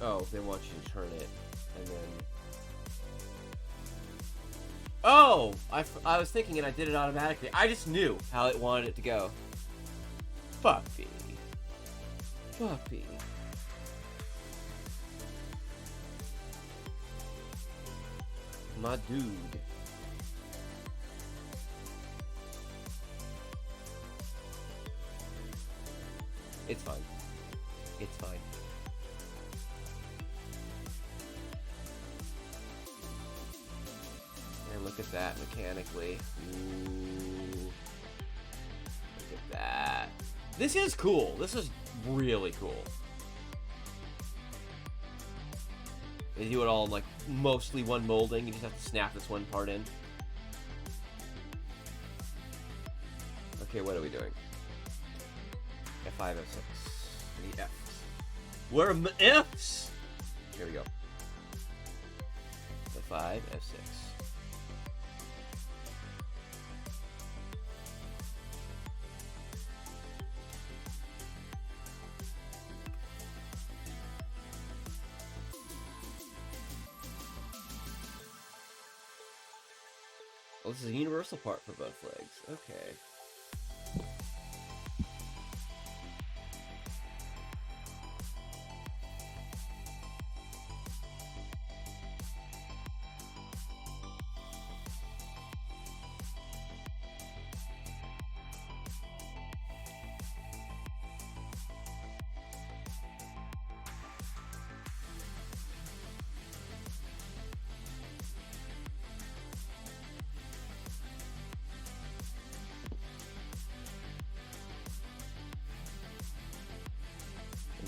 Oh, they want you to turn it, and then... Oh! I was thinking and I did it automatically. I just knew how it wanted it to go. Puppy. My dude. It's fine. It's fine. And look at that mechanically. Ooh. Look at that. This is cool. This is really cool. They do it all in like mostly one molding. You just have to snap this one part in. Okay, what are we doing? F5, F6. I need Fs. Where are my Fs? Here we go. F5, F6. Oh, this is a universal part for both legs. Okay.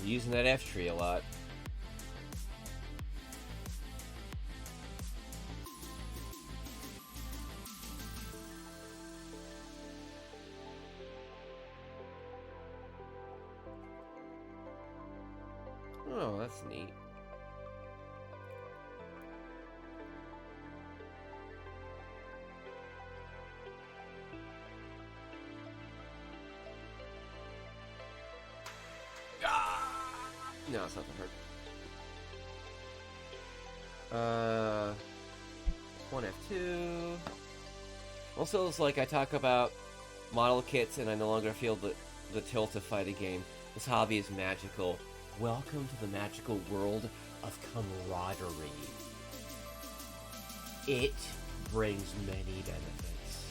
Using that F tree a lot. Oh, that's neat. No, it's not that hard. F1, F2. Also, it's like I talk about model kits and I no longer feel the tilt to fight a game. This hobby is magical. Welcome to the magical world of camaraderie. It brings many benefits.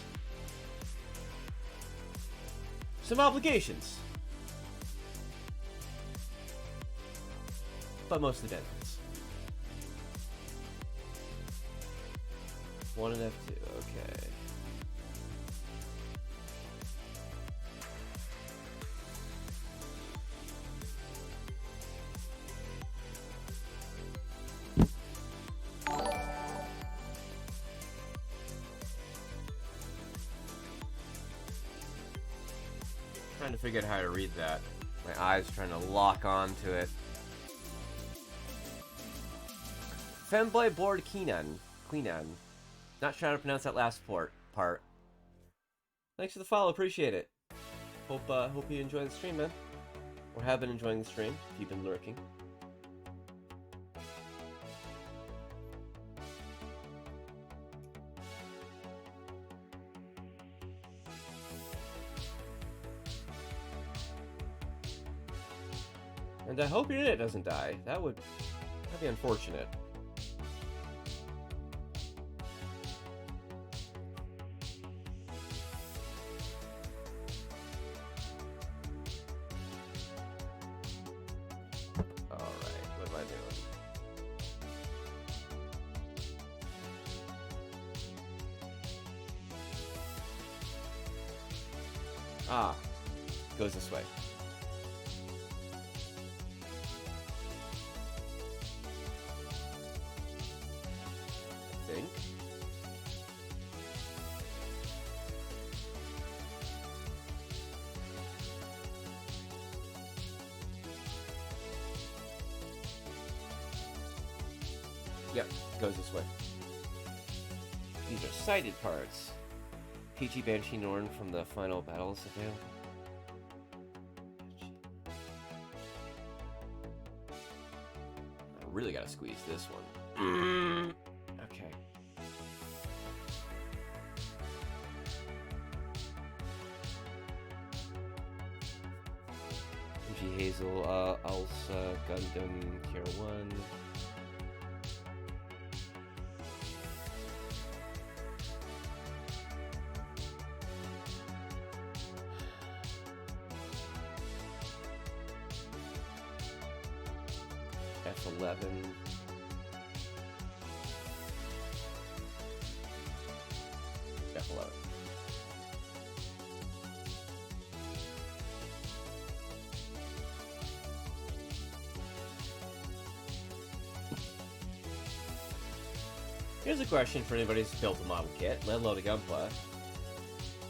Some obligations. But mostly benefits. 1 and F2, okay. trying to figure out how to read that. My eyes trying to lock on to it. Femboy board Queenan. Not sure how to pronounce that last part. Thanks for the follow, appreciate it. Hope you enjoy the stream, man. Or have been enjoying the stream, if you've been lurking. And I hope your internet doesn't die. That'd be unfortunate. Alright, what am I doing? Ah, goes this way. Yep, goes this way. These are sighted parts. Peachy Banshee Norn from the final battles available. I really gotta squeeze this one. Okay. G Hazel, Elsa, Gundam, Tier 1. F11. F11. Here's a question for anybody who's built a model kit, let alone a Gunpla.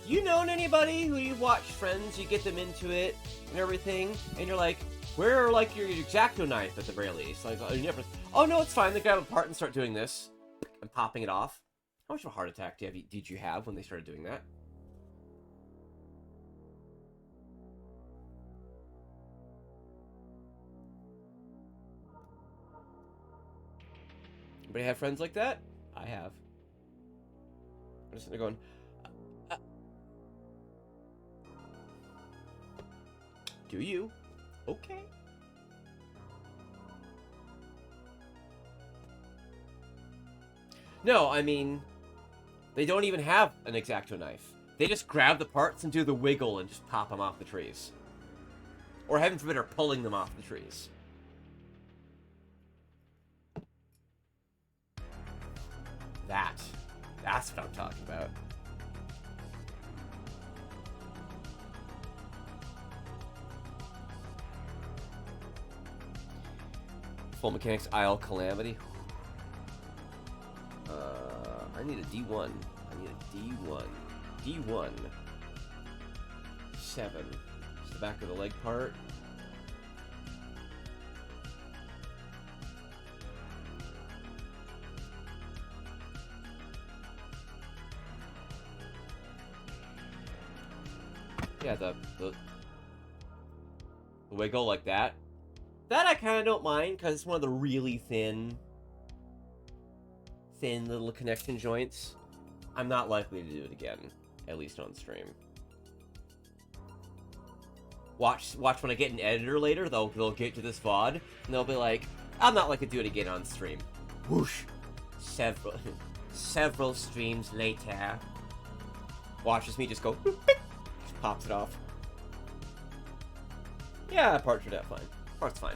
You known anybody who you watch Friends, you get them into it and everything, and you're like, where are, like, your X-Acto knife at the very least? Like, you never... Oh, no, it's fine. They grab it apart and start doing this. And popping it off. How much of a heart attack did you have when they started doing that? Anybody have friends like that? I have. I'm just sitting there going... Do you? Okay. No, I mean, they don't even have an X-Acto knife. They just grab the parts and do the wiggle and just pop them off the trees. Or heaven forbid, are pulling them off the trees. That's what I'm talking about. Full Mechanics Aile Calamity. I need a D1. I need a D1. D1. 7. It's the back of the leg part. Yeah, the wiggle like that. That I kind of don't mind, because it's one of the really thin little connection joints. I'm not likely to do it again, at least on stream. Watch when I get an editor later, they'll get to this VOD, and they'll be like, I'm not likely to do it again on stream. Whoosh! Several streams later. Watches me just go, boop, boop, just pops it off. Yeah, part turned out fine. Part's fine.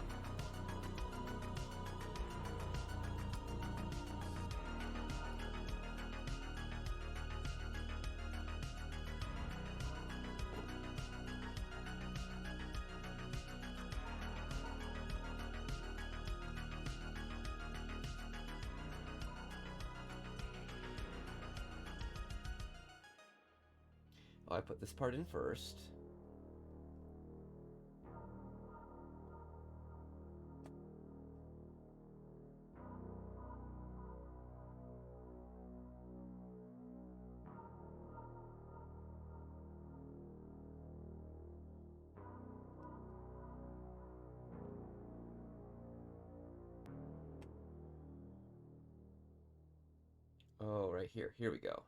I put this part in first. Oh, right here. Here we go.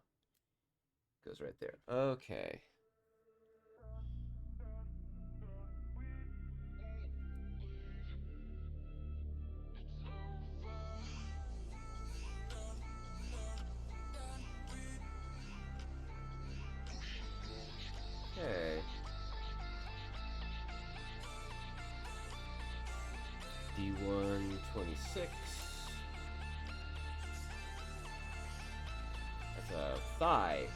Goes right there. Okay. Okay. D126. That's a thigh.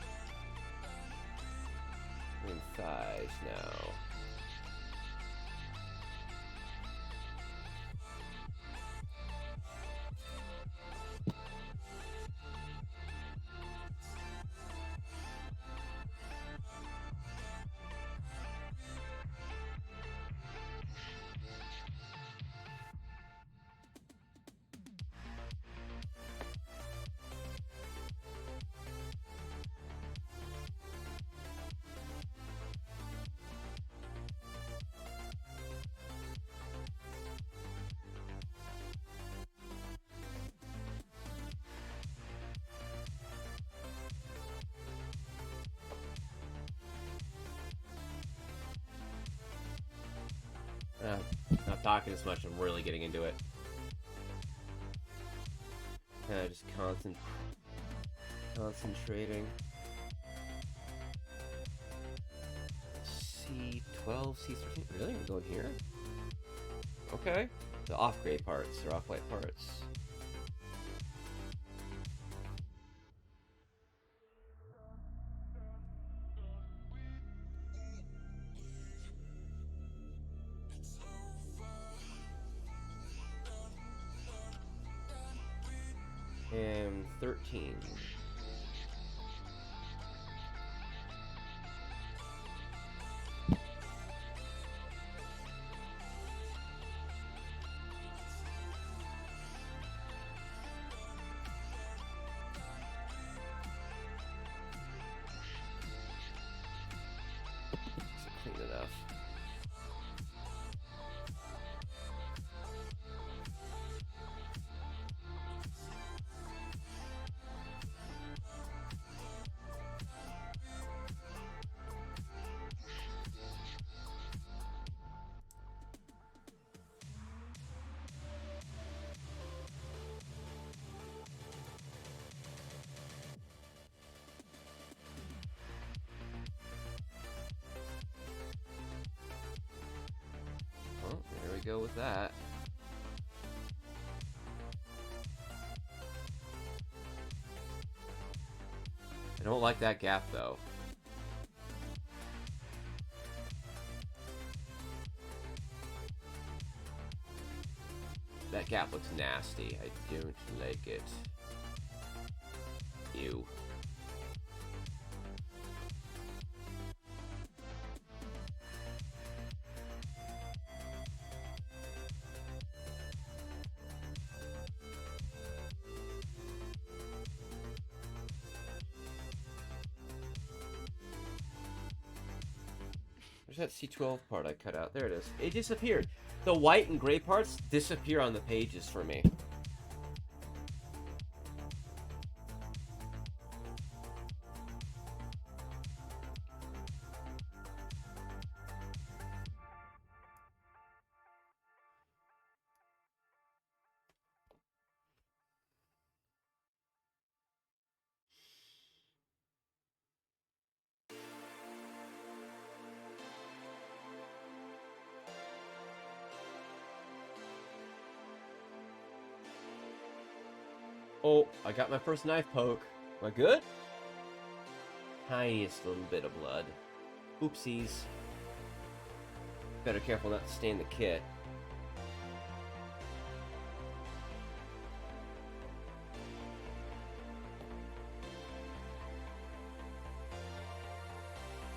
We're in thighs now. Not talking as much, I'm really getting into it. Just concentrating. C12, C13. Really? We're going here? Okay. The off-gray parts, or off-white parts. And 13. Clean enough. Well, there we go with that. I don't like that gap, though. That gap looks nasty. I don't like it. Ew. There's that C12 part I cut out. There it is. It disappeared. The white and gray parts disappear on the pages for me. Oh, I got my first knife poke. Am I good? Tiniest little bit of blood. Oopsies. Better careful not to stain the kit.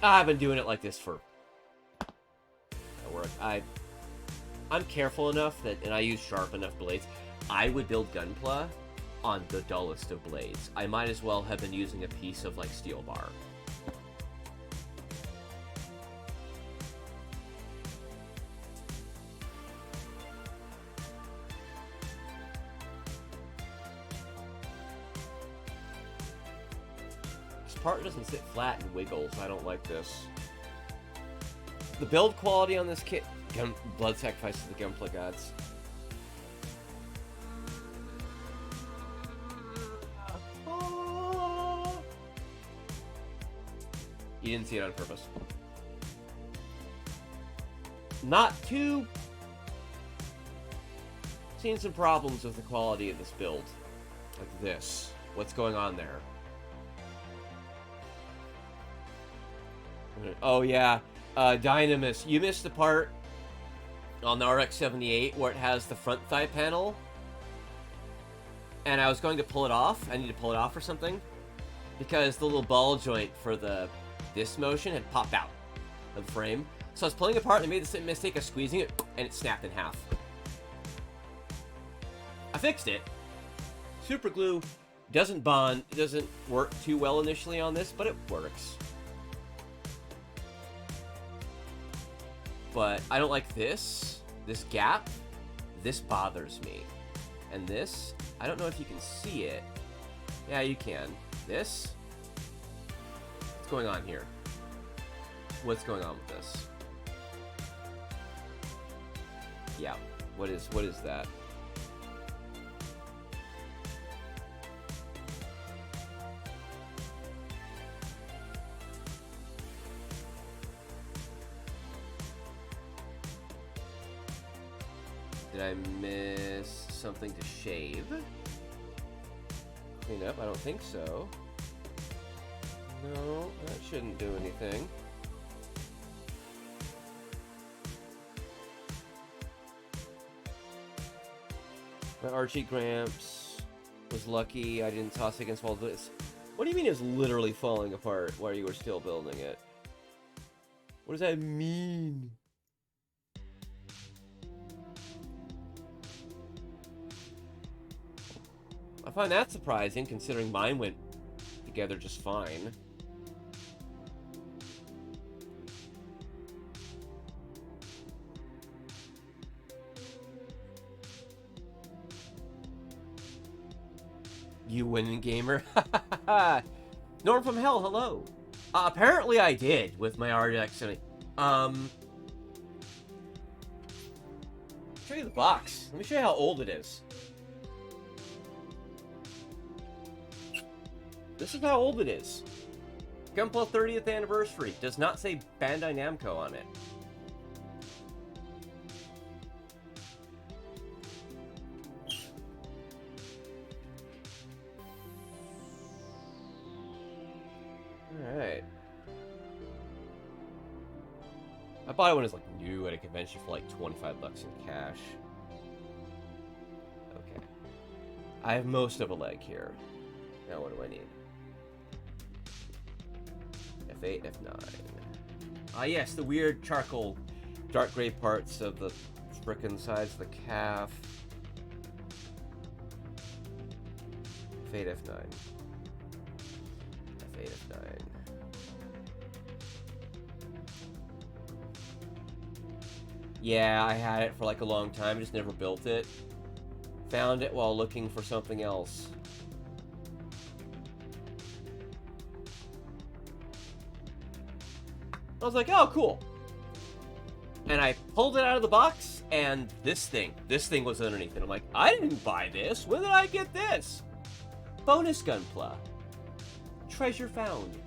I've been doing it like this for at work. I'm careful enough that, and I use sharp enough blades. I would build Gunpla on the dullest of blades. I might as well have been using a piece of like steel bar. part doesn't sit flat and wiggles. I don't like this. The build quality on this kit... Blood sacrifice to the Gunpla gods. You didn't see it on purpose. Not too... Seeing some problems with the quality of this build. Like this. What's going on there? Oh yeah, Dynamis, you missed the part on the RX-78 where it has the front thigh panel. And I was going to pull it off. I need to pull it off or something. Because the little ball joint for this motion had popped out of the frame. So I was pulling it apart and I made the mistake of squeezing it, and it snapped in half. I fixed it. Super glue doesn't bond, it doesn't work too well initially on this, but it works. But I don't like this gap. This bothers me. And this, I don't know if you can see it. Yeah, you can. This? What's going on here? What's going on with this? Yeah, what is that? Did I miss something to shave? Clean up? I don't think so. No, that shouldn't do anything. My Archie Gramps was lucky I didn't toss it against walls. What do you mean it's literally falling apart while you were still building it? What does that mean? I find that surprising, considering mine went together just fine. You winning gamer? Norm from Hell, hello. Apparently I did with my RX-70. Show you the box. Let me show you how old it is. This is how old it is. Gunpla 30th anniversary. Does not say Bandai Namco on it. Alright. I bought it when it was like new at a convention for like 25 bucks in cash. Okay. I have most of a leg here. Now what do I need? F8, F9. Ah yes, the weird charcoal dark gray parts of the frickin' sides of the calf. F8, F9. F8, F9. Yeah, I had it for like a long time, just never built it. Found it while looking for something else. I was like, oh, cool. And I pulled it out of the box, and this thing was underneath it. I'm like, I didn't buy this. When did I get this? Bonus Gunpla. Treasure found.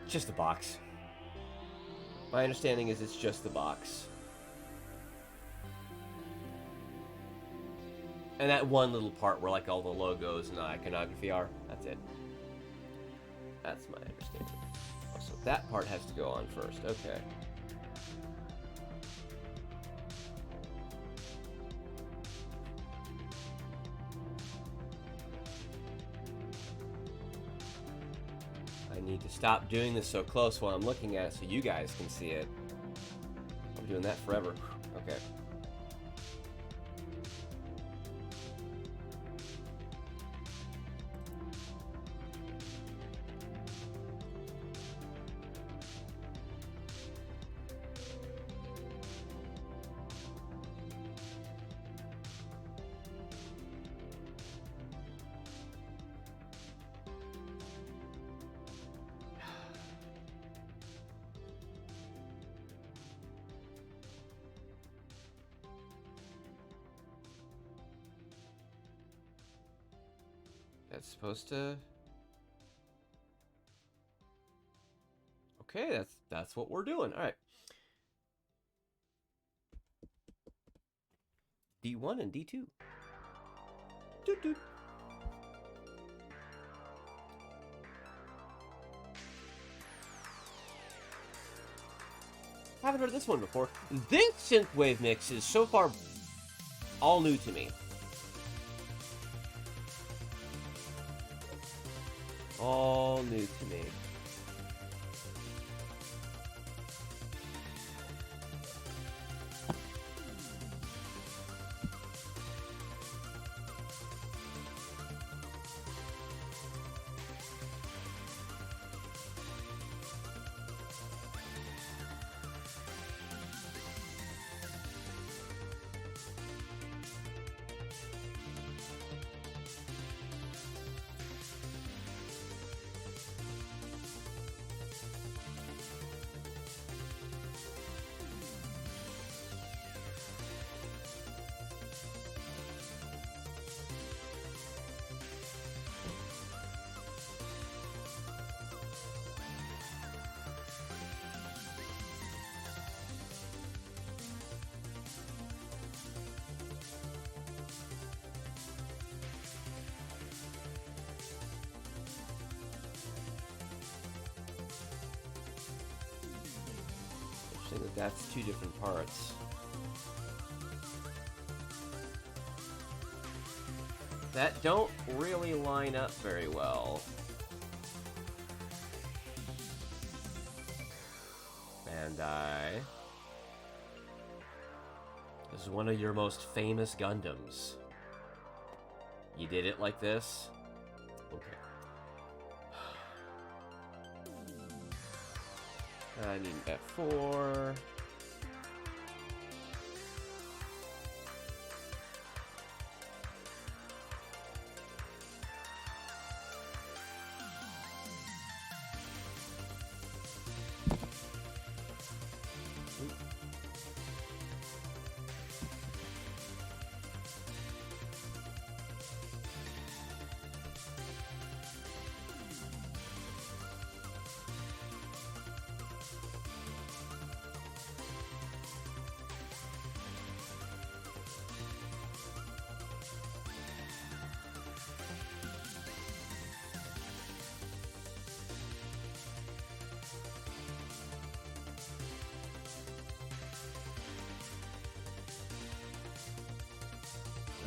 Just the box. My understanding is it's just the box. And that one little part where like all the logos and the iconography are, that's it. That's my understanding. Oh, so that part has to go on first, okay. I need to stop doing this so close while I'm looking at it so you guys can see it. I'm doing that forever. Okay. That's supposed to... Okay, that's what we're doing. All right. D1 and D2. Doot, doot. Haven't heard this one before. This synthwave mix is so far all new to me. All new to me. Interesting that that's two different parts. That don't really line up very well. Bandai. This is one of your most famous Gundams. You did it like this? Okay. I need F4.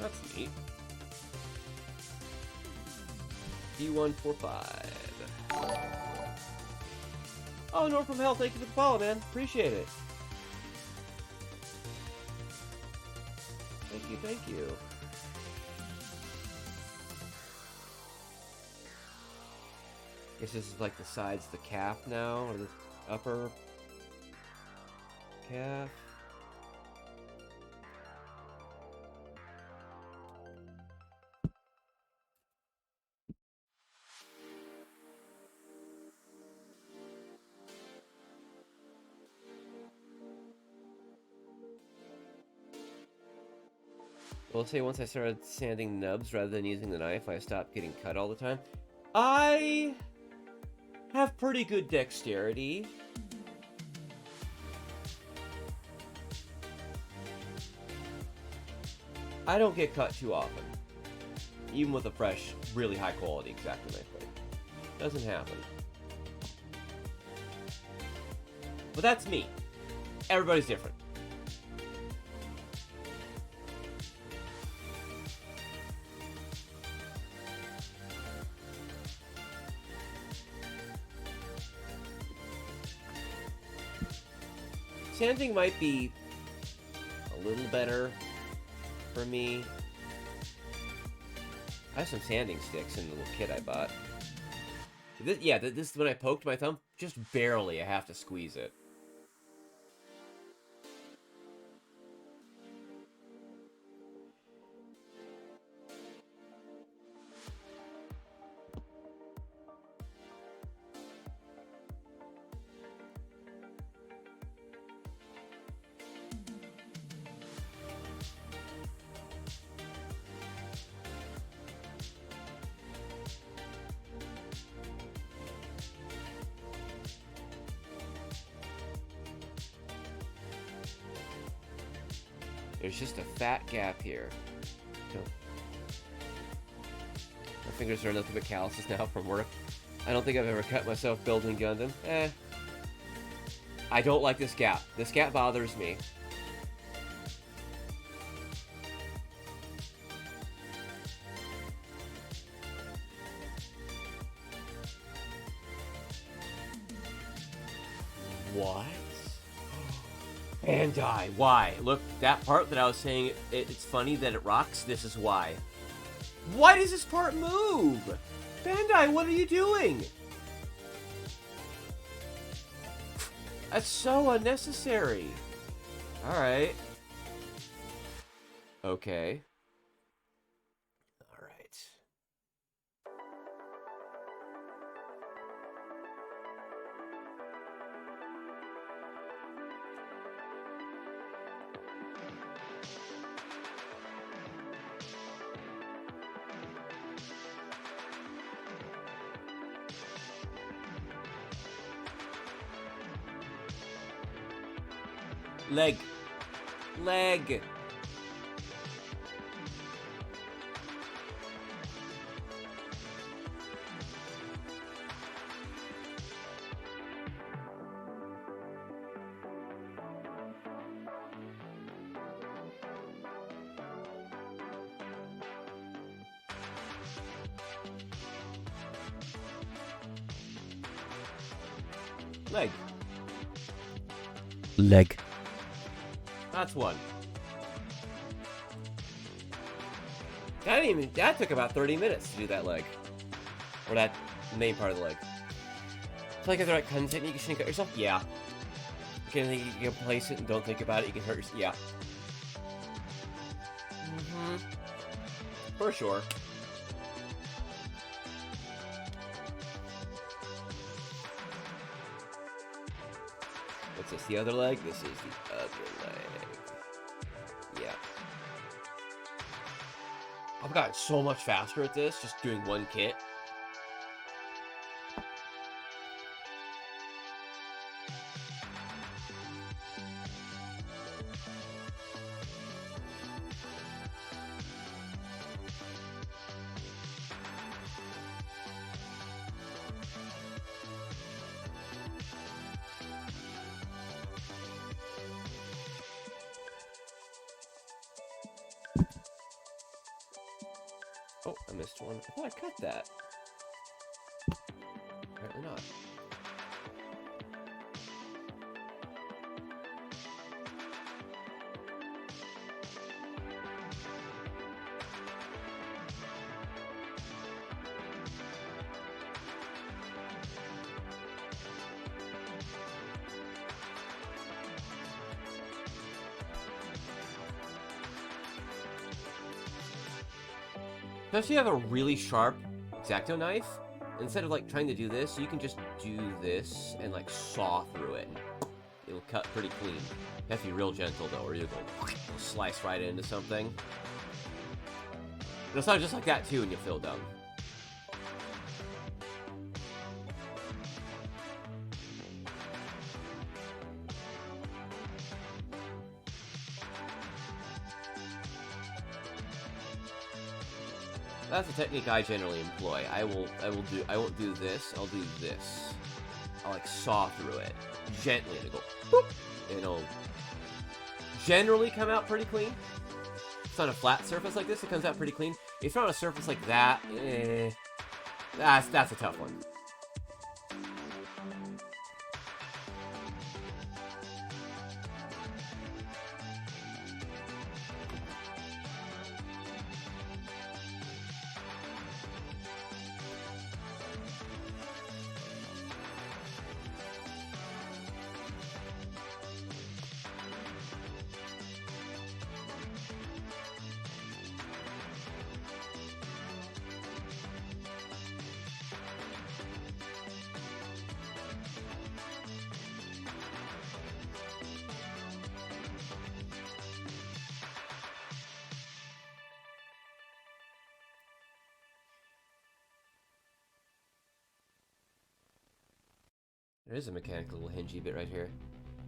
That's neat. D145. Oh, North from Hell, thank you for the follow, man. Appreciate it. Thank you, thank you. Guess this is like the sides of the calf now, or the upper calf. Well, say once I started sanding nubs rather than using the knife, I stopped getting cut all the time. I have pretty good dexterity. I don't get cut too often. Even with a fresh, really high quality X-Acto knife blade. Doesn't happen. But that's me. Everybody's different. Sanding might be a little better for me. I have some sanding sticks in the little kit I bought. This when I poked my thumb, just barely. I have to squeeze it. There's just a fat gap here. My fingers are nothing but calluses now from work. I don't think I've ever cut myself building Gundam. I don't like this gap. This gap bothers me. What? Bandai, why? Look, that part that I was saying, it's funny that it rocks, this is why. Why does this part move? Bandai, what are you doing? That's so unnecessary. Alright. Okay. Alright. Leg. Leg. Leg. Leg. That's one. That took about 30 minutes to do that leg. Or that main part of the leg. I feel like if the right cutting technique, you shouldn't cut yourself. Yeah. You can place it and don't think about it, you can hurt yourself. Yeah. For sure. What's this? The other leg? This is the other leg. Yeah. I've gotten so much faster at this, just doing one kit. Oh, I missed one. I thought I cut that. Apparently not. Especially if you have a really sharp X-Acto knife, instead of like trying to do this, you can just do this and like saw through it. It'll cut pretty clean. You have to be real gentle though, or you'll slice right into something. It'll sound just like that too when you feel done. That's a technique I generally employ. I won't do this, I'll do this. I'll like saw through it gently and it'll go boop, and it'll generally come out pretty clean. If it's on a flat surface like this, it comes out pretty clean. If it's on a surface like that, that's a tough one. There is a mechanical little hingey bit right here.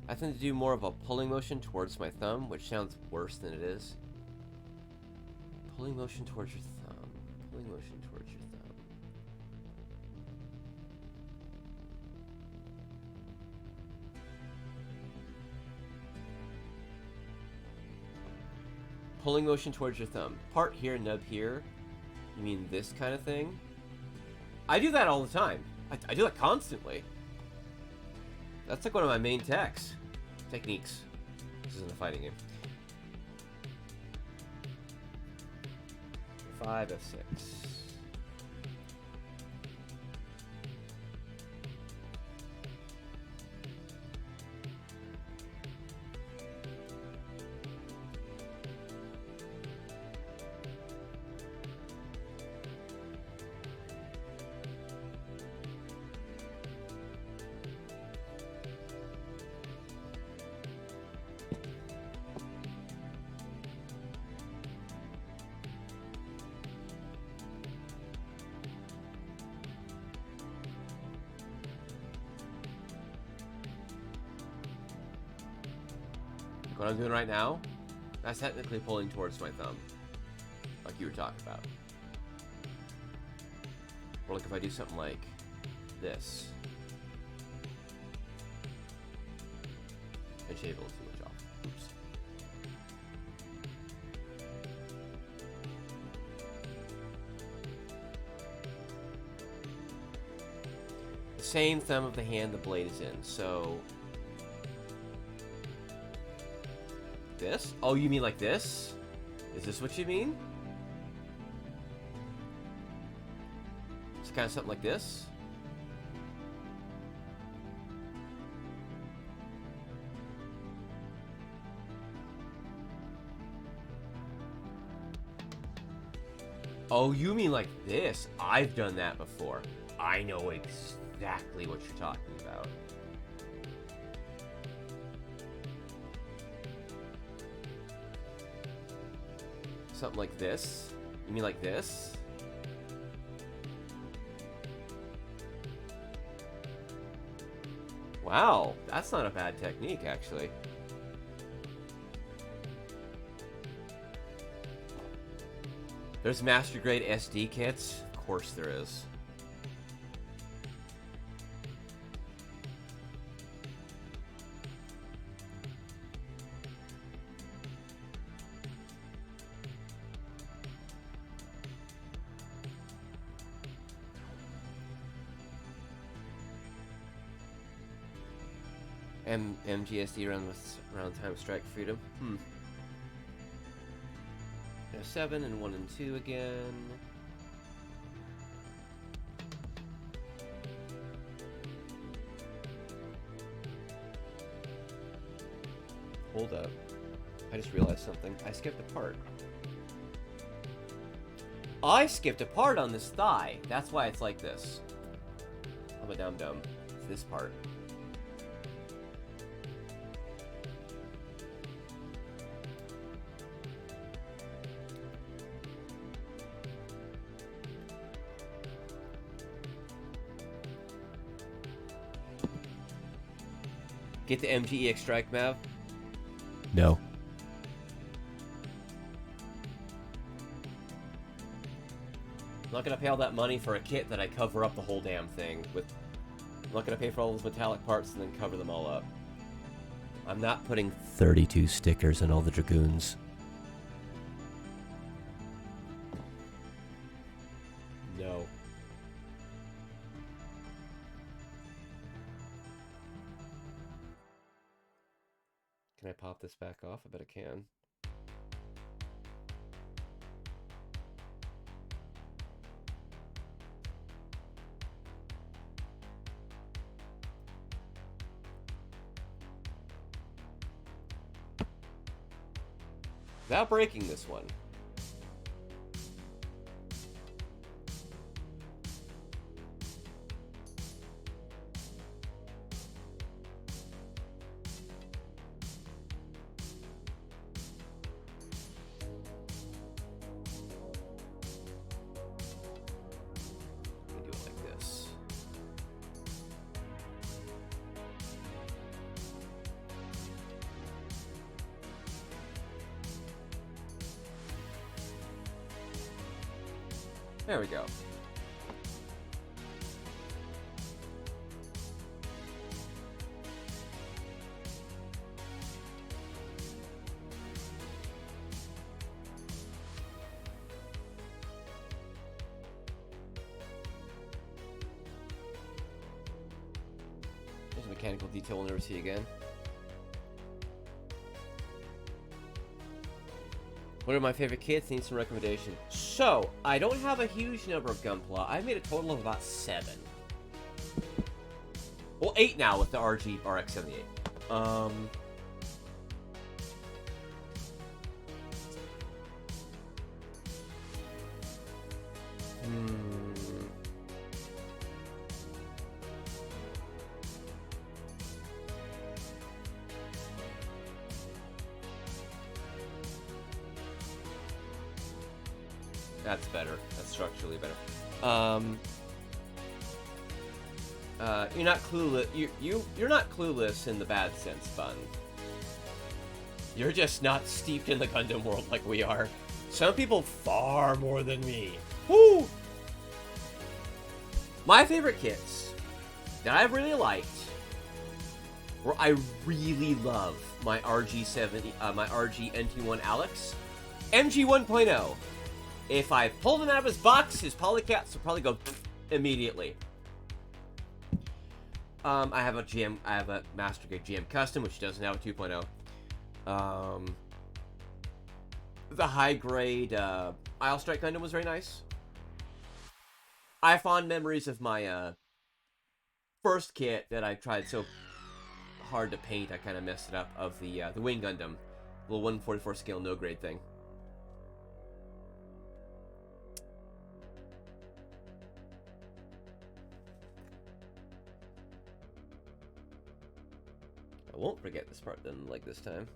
I tend to do more of a pulling motion towards my thumb, which sounds worse than it is. Pulling motion towards your thumb. Pulling motion towards your thumb. Pulling motion towards your thumb. Part here, nub here. You mean this kind of thing? I do that all the time. I do that constantly. That's like one of my main techniques. This isn't a fighting game. 5 F6. What I'm doing right now, that's technically pulling towards my thumb, like you were talking about. Or like if I do something like this, and shave a little too much off. Oops. The same thumb of the hand the blade is in, so... This? Oh, you mean like this? Is this what you mean? It's kind of something like this? Oh, you mean like this? I've done that before. I know exactly what you're talking about. Something like this? You mean like this? Wow, that's not a bad technique, actually. There's master grade SD kits? Of course there is. MGSD around time of strike freedom. F7 and 1 and 2 again. Hold up. I just realized something. I skipped a part. I skipped a part on this thigh. That's why it's like this. I'm a dum-dum. It's this part. Get the MGEX Strike Mav? No. I'm not gonna pay all that money for a kit that I cover up the whole damn thing with. I'm not gonna pay for all those metallic parts and then cover them all up. I'm not putting 32 stickers and all the Dragoons. No. Can I pop this back off? I bet I can. Without breaking this one. Let me do it like this. There we go. There's a mechanical detail we'll never see again. What are my favorite kits? Need some recommendation. So, I don't have a huge number of Gunpla. I made a total of about 7. Well, 8 now with the RG RX-78. That's better. That's structurally better. You're not clueless. You're not clueless in the bad sense, Bun. You're just not steeped in the Gundam world like we are. Some people far more than me. Woo! My favorite kits that I really liked, where I really love my RG-70, my RG NT1 Alex, MG 1.0. If I pulled him out of his box, his polycats would probably go immediately. I have a Master Grade GM Custom, which doesn't have a 2.0. The high grade Aile Strike Gundam was very nice. I have fond memories of my first kit that I tried so hard to paint, I kind of messed it up, of the Wing Gundam, little 1/44 scale no grade thing. I won't forget this part then, like this time.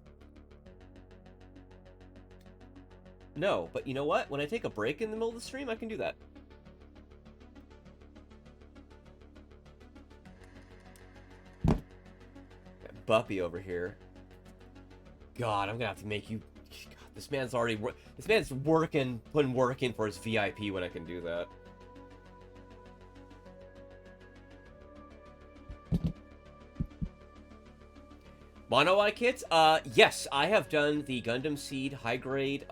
No, but you know what? When I take a break in the middle of the stream, I can do that. Got Buppy over here. God, I'm gonna have to make you... God, this man's already... This man's putting work in for his VIP when I can do that. Mono Eye kits? Yes, I have done the Gundam Seed high grade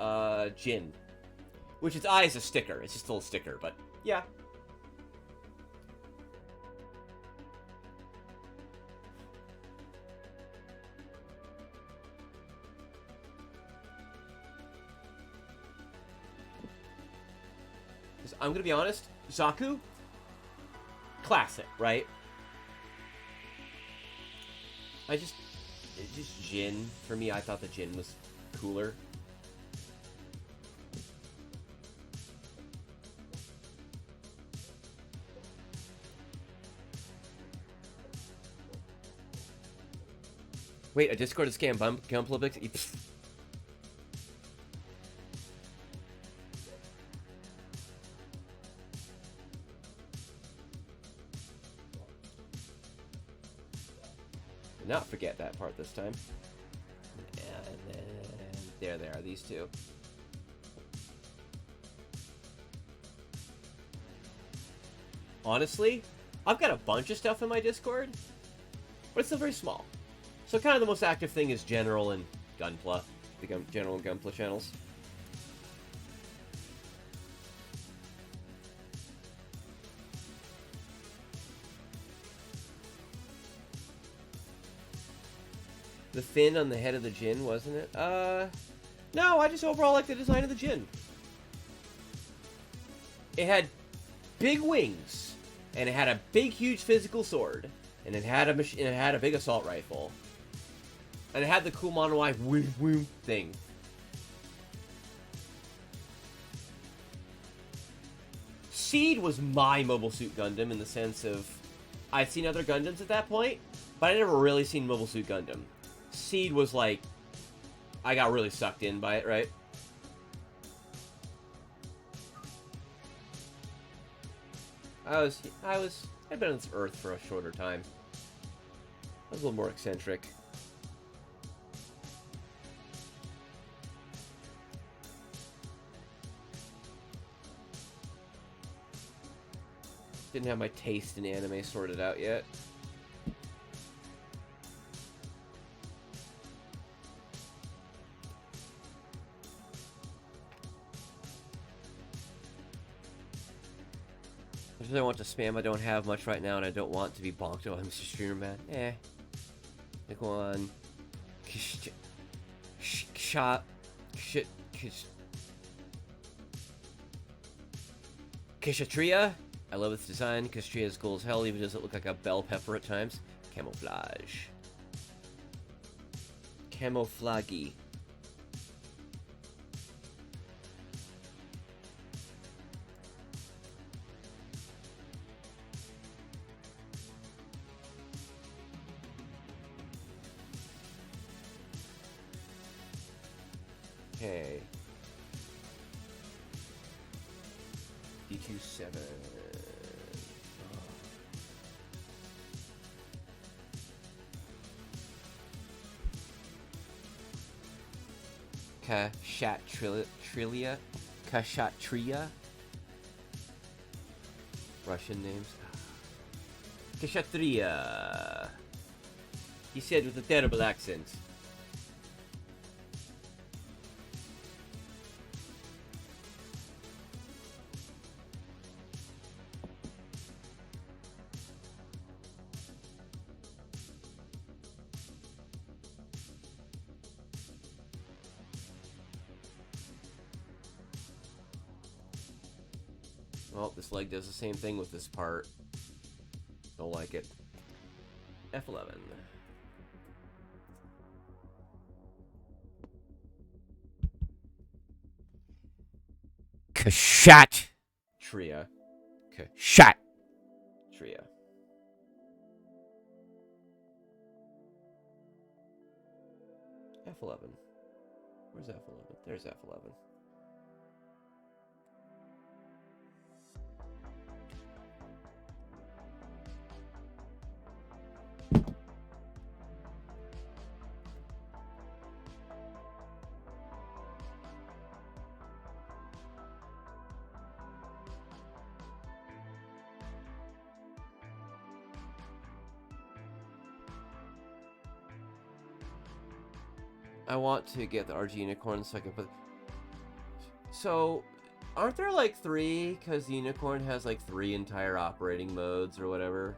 Jin. Which its eye is a sticker. It's just a little sticker, but yeah. I'm gonna be honest, Zaku, classic, right? Just Jin. For me, I thought the Jin was cooler. Wait, a Discord to scam Gunpla pics? Not forget that part this time. And then there they are, these two. Honestly, I've got a bunch of stuff in my Discord, but it's still very small. So kind of the most active thing is General and Gunpla, the General and Gunpla channels. The fin on the head of the Jin, wasn't it? No, I just overall like the design of the Jin. It had big wings, and it had a big, huge physical sword, and it had a big assault rifle, and it had the cool mono eye woo thing. Seed was my Mobile Suit Gundam in the sense of I'd seen other Gundams at that point, but I never really seen Mobile Suit Gundam. Seed was like, I got really sucked in by it, right? I'd been on this earth for a shorter time. I was a little more eccentric. Didn't have my taste in anime sorted out yet. I really want to spam. I don't have much right now, and I don't want to be bonked on Mr. Streamer Man. Pick one. Shot. Kishatria. I love its design. Kishatria is cool as hell, even does it look like a bell pepper at times. Camouflage. Camouflaggy. Okay. D27. Kashatria. Kashatria. Russian names. Kashatria. He said with a terrible accent. Well, this leg does the same thing with this part. Don't like it. F11. Kashat. Tria. Shot. Tria. F11. Where's F11? There's F11. I want to get the RG Unicorn so I can put... So, aren't there like 3? Because the Unicorn has like 3 entire operating modes or whatever.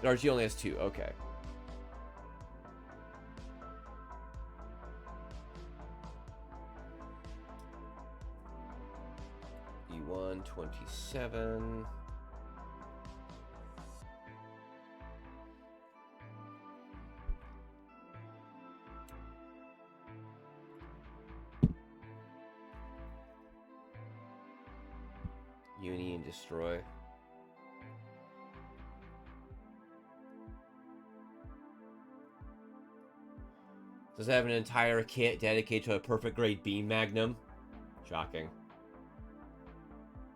The RG only has 2, okay. E127. Uni and destroy. Does it have an entire kit dedicated to a perfect grade beam magnum? Shocking.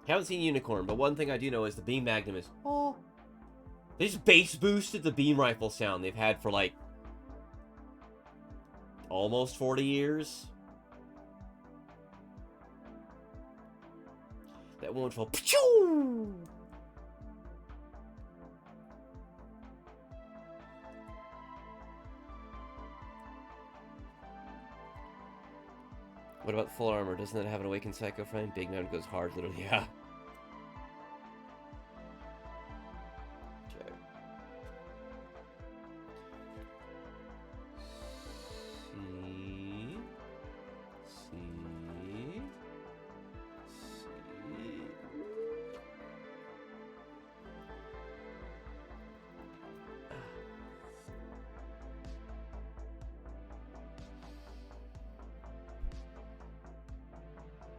Haven't seen Unicorn, but one thing I do know is the beam magnum is... Oh. They just bass boosted the beam rifle sound they've had for like... almost 40 years. That wonderful... Pachoo! What about full armor? Doesn't that have an awakened psycho frame? Big man goes hard, literally. Yeah. Okay.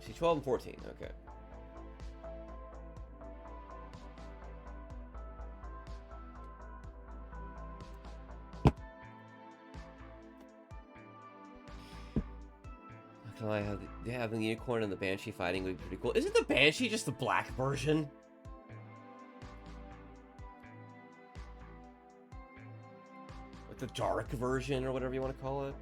See, 12 and 14, okay. Not gonna lie, having the Unicorn and the Banshee fighting would be pretty cool. Isn't the Banshee just the black version? the dark version or whatever you want to call it.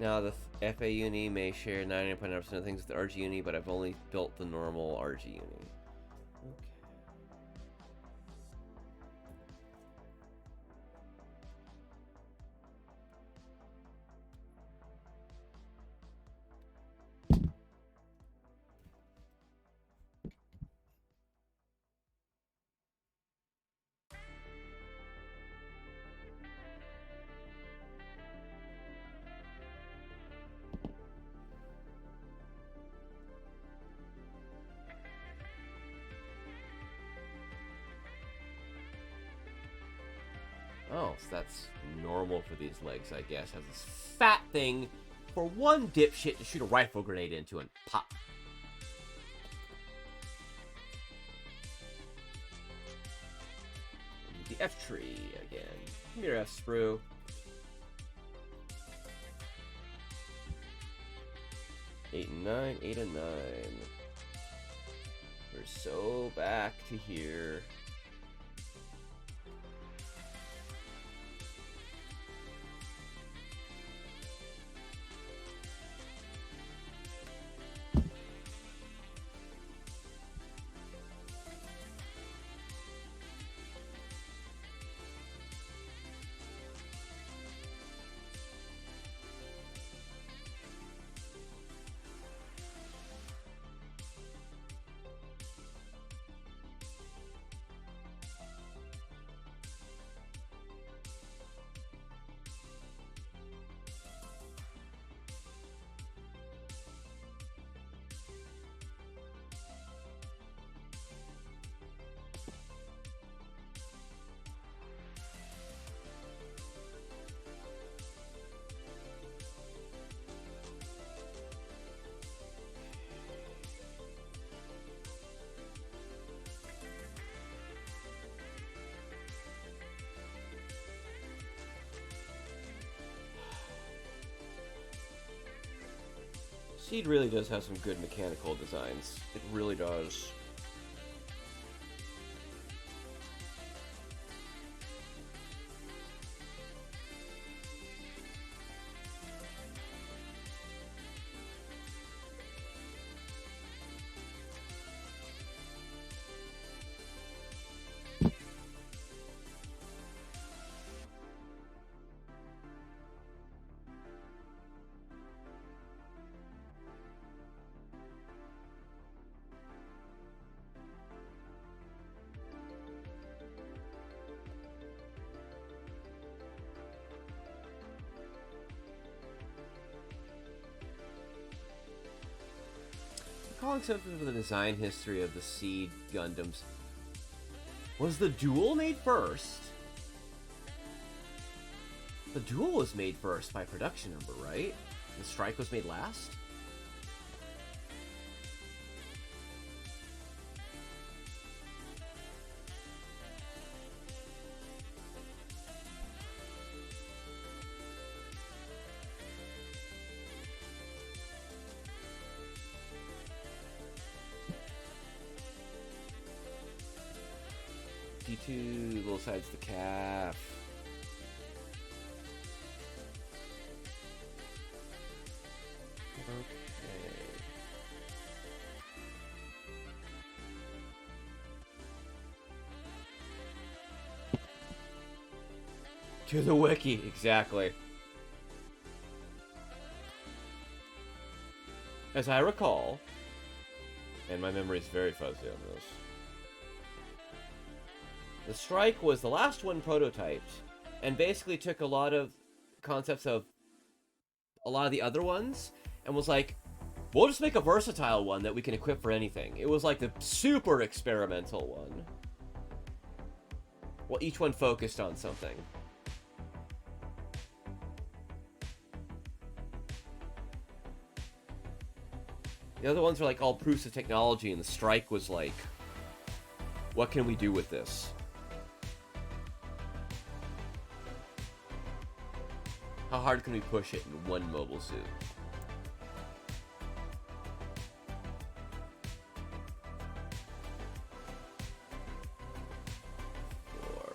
Now, the FA uni may share 99.9% of things with the RG uni, but I've only built the normal RG uni. Okay. Oh, so that's normal for these legs, I guess. Has this fat thing for one dipshit to shoot a rifle grenade into and pop. The F tree again. Come here, F sprue. Eight and nine, 8 and 9. We're so back to here. Seed really does have some good mechanical designs. It really does. Calling something for the design history of the Seed Gundams. Was the Duel made first? The Duel was made first by production number, right? The Strike was made last? D2, little sides the calf. Okay. To the wiki, exactly. As I recall, and my memory is very fuzzy on this, the Strike was the last one prototyped, and basically took a lot of concepts of a lot of the other ones, and was like, we'll just make a versatile one that we can equip for anything. It was like the super experimental one. Well, each one focused on something. The other ones are like all proofs of technology, and the Strike was like What can we do with this? How hard can we push it in one mobile suit? Four.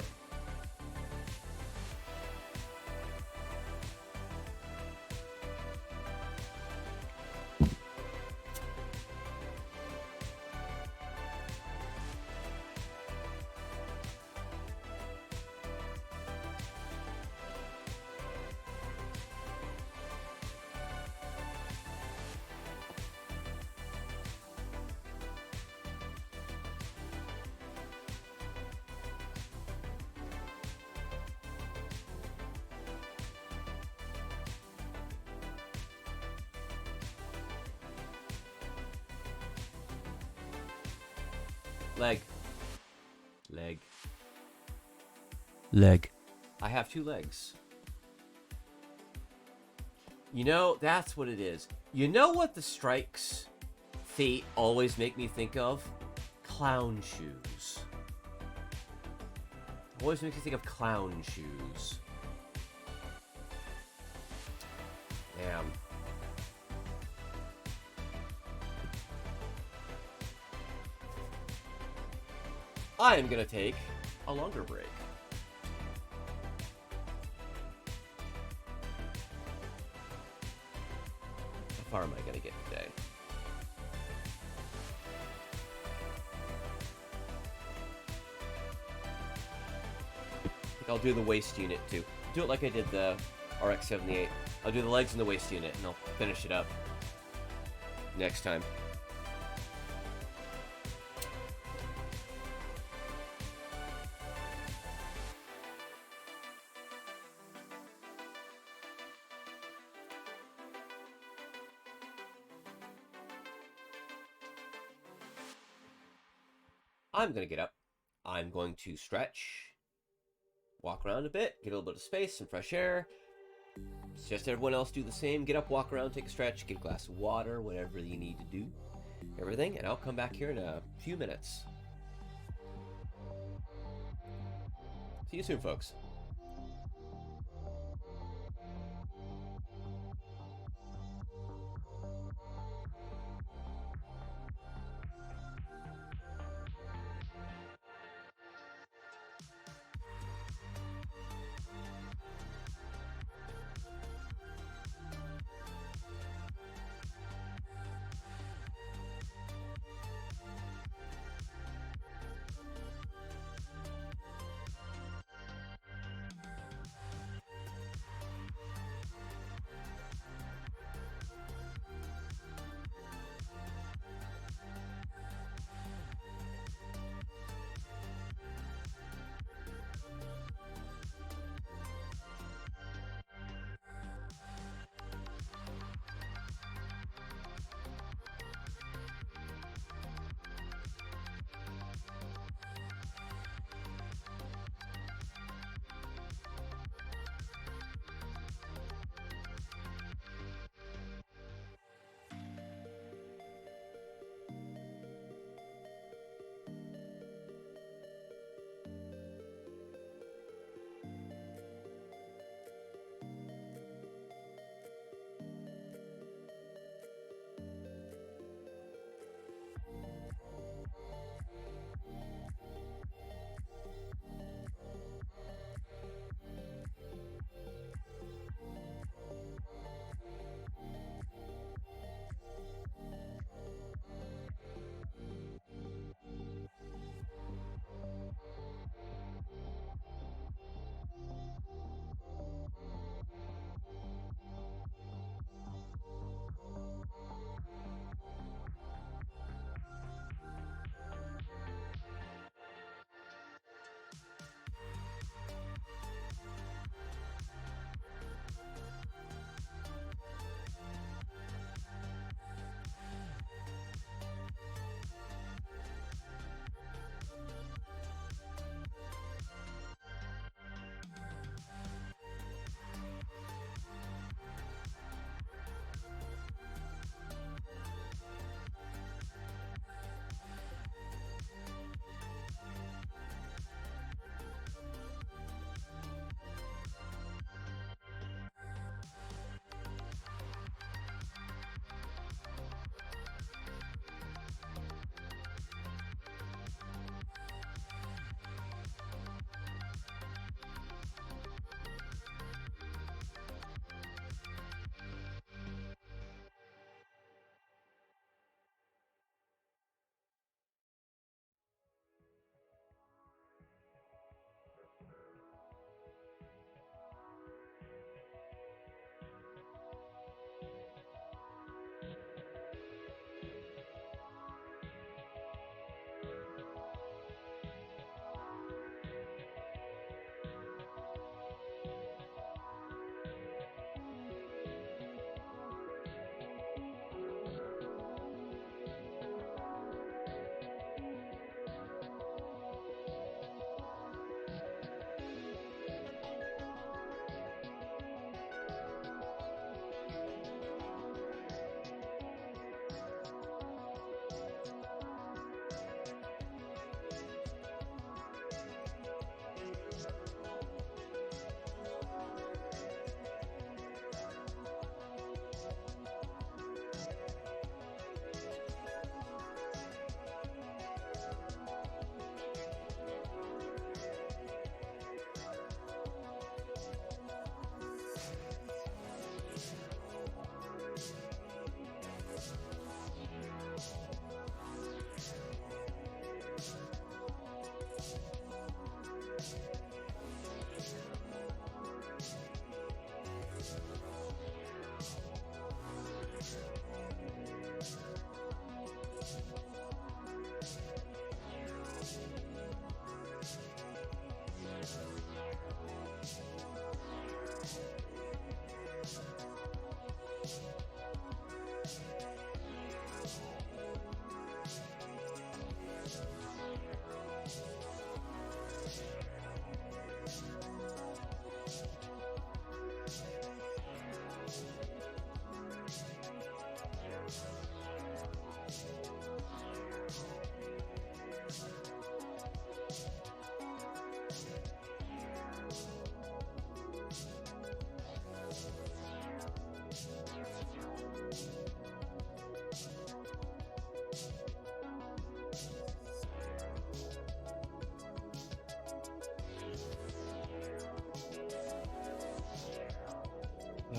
Leg. Leg. Leg. I have 2 legs. You know, that's what it is. You know what the strikes fate always make me think of? Clown shoes. Always makes me think of clown shoes. Damn. I am gonna take a longer break. How far am I gonna get today? I think I'll do the waist unit too. Do it like I did the RX-78. I'll do the legs and the waist unit, and I'll finish it up next time. I'm going to get up. I'm going to stretch, walk around a bit, get a little bit of space, some fresh air. Suggest everyone else do the same. Get up, walk around, take a stretch, get a glass of water, whatever you need to do. Everything, and I'll come back here in a few minutes. See you soon, folks.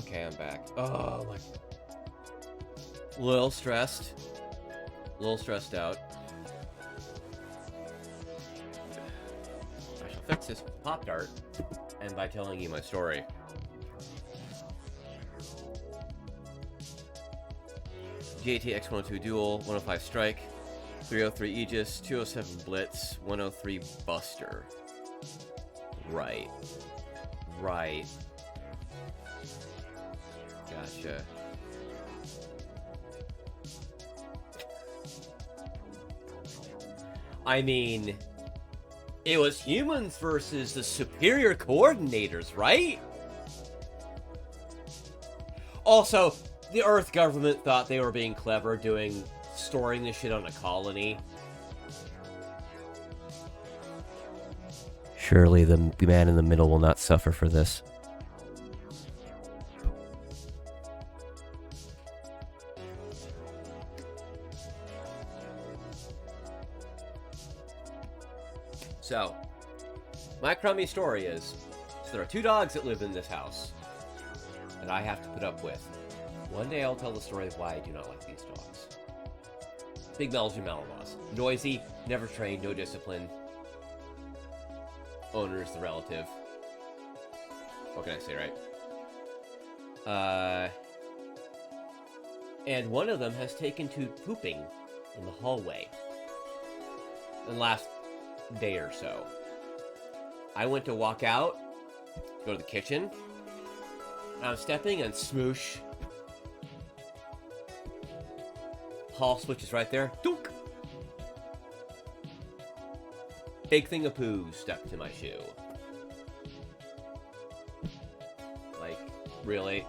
Okay, I'm back. Oh my. A little stressed. A little stressed out. I shall fix this Pop-Tart, and by telling you my story. GAT-X102 Duel, 105 Strike, 303 Aegis, 207 Blitz, 103 Buster. Right. Right. Gotcha. I mean, it was humans versus the superior coordinators, right? Also, the Earth government thought they were being clever storing this shit on a colony. Surely the man in the middle will not suffer for this. So, my crummy story is, there are 2 dogs that live in this house that I have to put up with. One day I'll tell the story of why I do not like these dogs. Big Belgian Malinois. Noisy, never trained, no discipline. Owner is the relative. What can I say, right? And one of them has taken to pooping in the hallway in the last day or so. I went to walk out, go to the kitchen, and I'm stepping and smoosh. Hall switch is right there. Dunk! Big thing of poo stuck to my shoe. Like, really?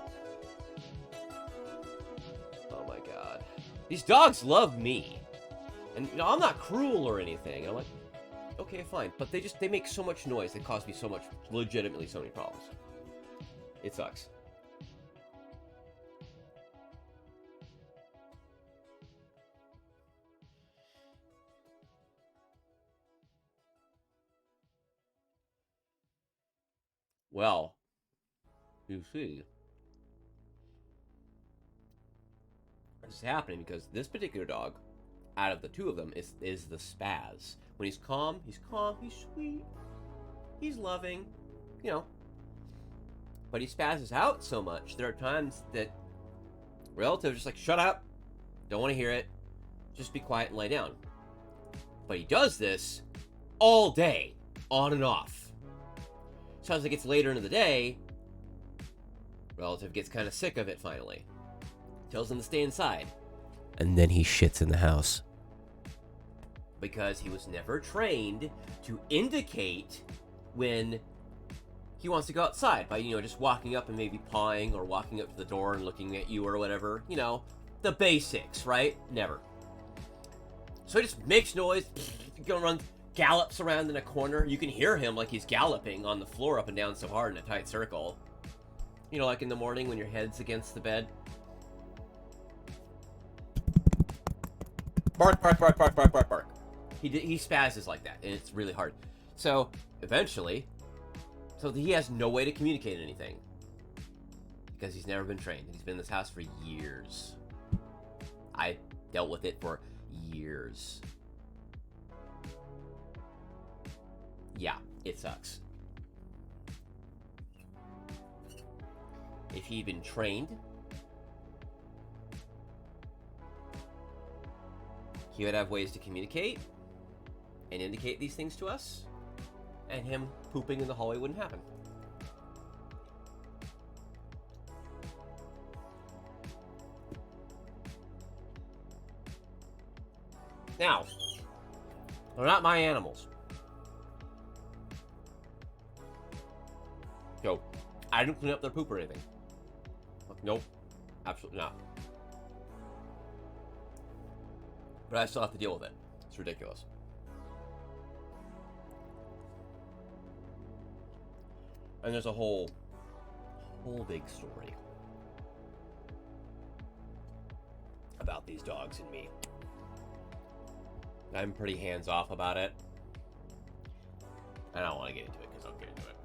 Oh my god. These dogs love me. And, you know, I'm not cruel or anything. I'm like, okay, fine. But they make so much noise. They cause me legitimately so many problems. It sucks. Well, you see, this is happening because this particular dog, out of the 2 of them, is the spaz. When he's calm, he's sweet, he's loving, you know. But he spazzes out so much, there are times that relatives are just like, shut up, don't want to hear it, just be quiet and lay down. But he does this all day, on and off. So as it gets later into the day, relative gets kind of sick of it finally. Tells him to stay inside. And then he shits in the house. Because he was never trained to indicate when he wants to go outside by, you know, just walking up and maybe pawing or walking up to the door and looking at you or whatever. You know, the basics, right? Never. So he just makes noise, gallops around in a corner. You can hear him like he's galloping on the floor up and down so hard in a tight circle. You know, like in the morning when your head's against the bed. Bark, bark, bark, bark, bark, bark, bark. He spazzes like that, and it's really hard. So, eventually, he has no way to communicate anything. Because he's never been trained. He's been in this house for years. I dealt with it for years. Yeah, it sucks. If he'd been trained, he would have ways to communicate and indicate these things to us, and him pooping in the hallway wouldn't happen. Now, they're not my animals. So, I didn't clean up their poop or anything. Like, nope. Absolutely not. But I still have to deal with it. It's ridiculous. And there's a whole big story about these dogs and me. I'm pretty hands-off about it. I don't want to get into it because I'll get into it.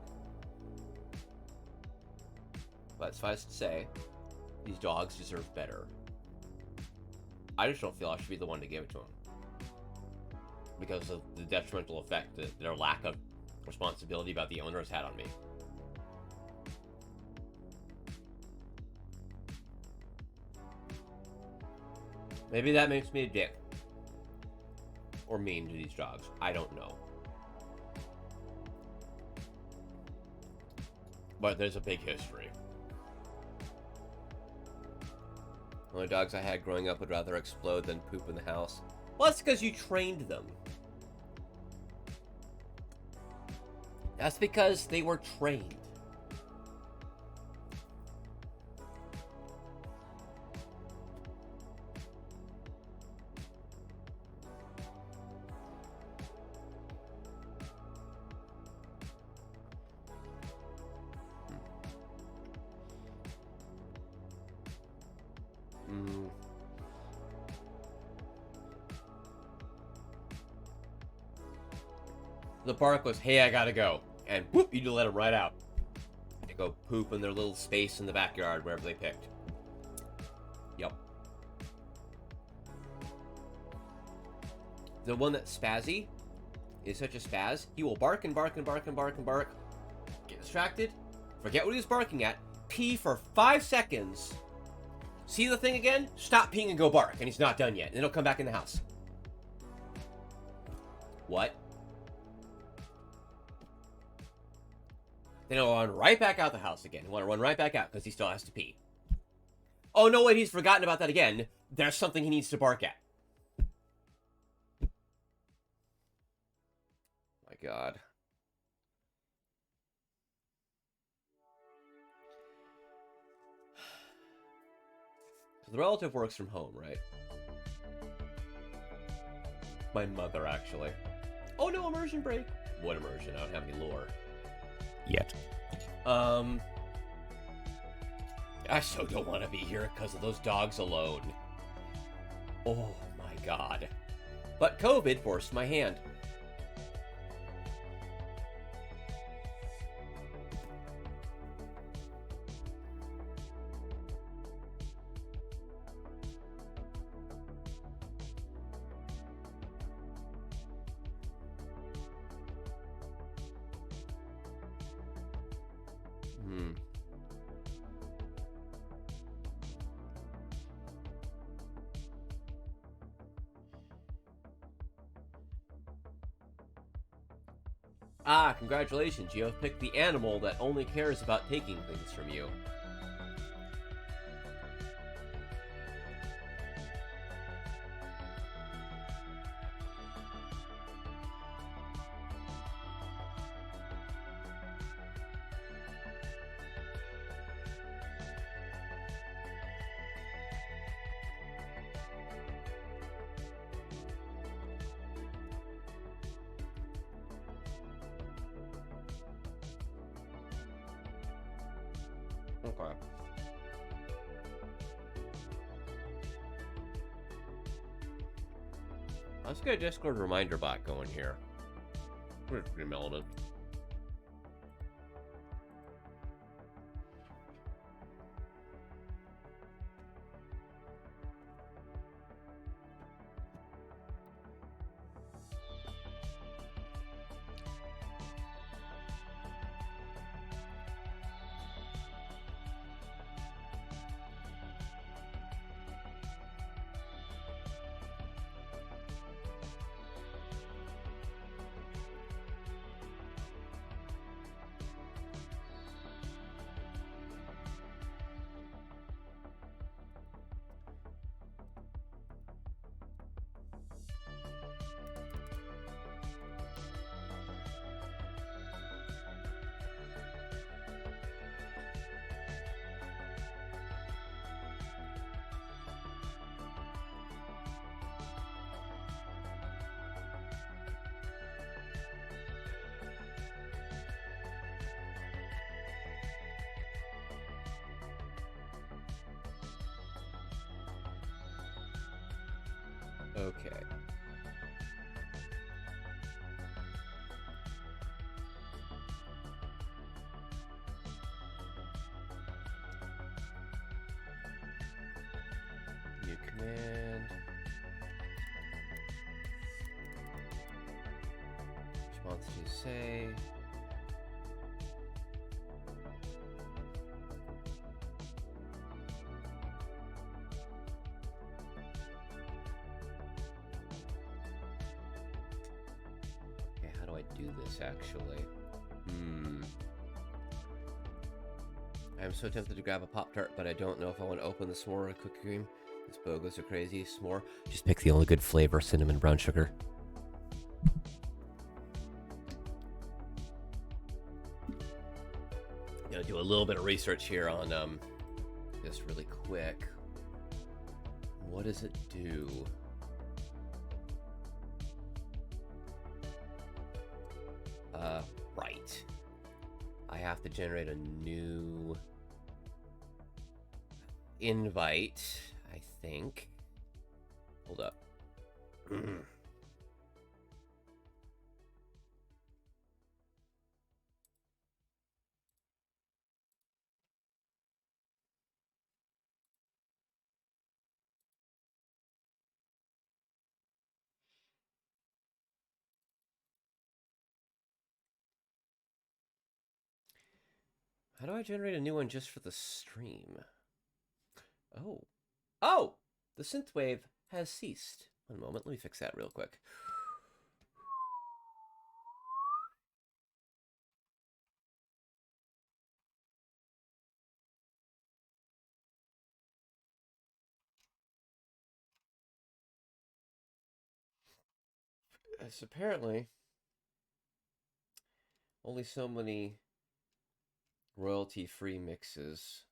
But suffice to say, these dogs deserve better. I just don't feel I should be the one to give it to them. Because of the detrimental effect that their lack of responsibility about the owner has had on me. Maybe that makes me a dick. Or mean to these dogs. I don't know. But there's a big history. The only dogs I had growing up would rather explode than poop in the house. Well, that's because you trained them. That's because they were trained. The bark was, hey, I gotta go. And whoop, you just let them right out. They go poop in their little space in the backyard, wherever they picked. Yep. The one that's spazzy is such a spaz, he will bark and bark and bark and bark and bark, get distracted, forget what he was barking at, pee for 5 seconds, see the thing again, stop peeing and go bark, and he's not done yet, and then he'll come back in the house. What? Then he'll run right back out the house again. He'll want to run right back out because he still has to pee. Oh, no, wait, he's forgotten about that again. There's something he needs to bark at. My God. So the relative works from home, right? My mother, actually. Oh, no, immersion break. What immersion? I don't have any lore. Yet. I so don't want to be here because of those dogs alone. Oh my God. But COVID forced my hand. Ah, congratulations, you have picked the animal that only cares about taking things from you. Okay. Let's get a Discord reminder bot going here. Pretty melted. Okay. command. Response to say. Okay, how do I do this actually? I'm so tempted to grab a Pop-Tart, but I don't know if I want to open the s'more or cookie cream. This bogus or crazy s'more. Just pick the only good flavor, cinnamon brown sugar. Gonna do a little bit of research here on just really quick. What does it do? Right. I have to generate a new invite, I think. Hold up. How do I generate a new one just for the stream? Oh. Oh! The synthwave has ceased. One moment, let me fix that real quick. It's apparently only so many royalty-free mixes.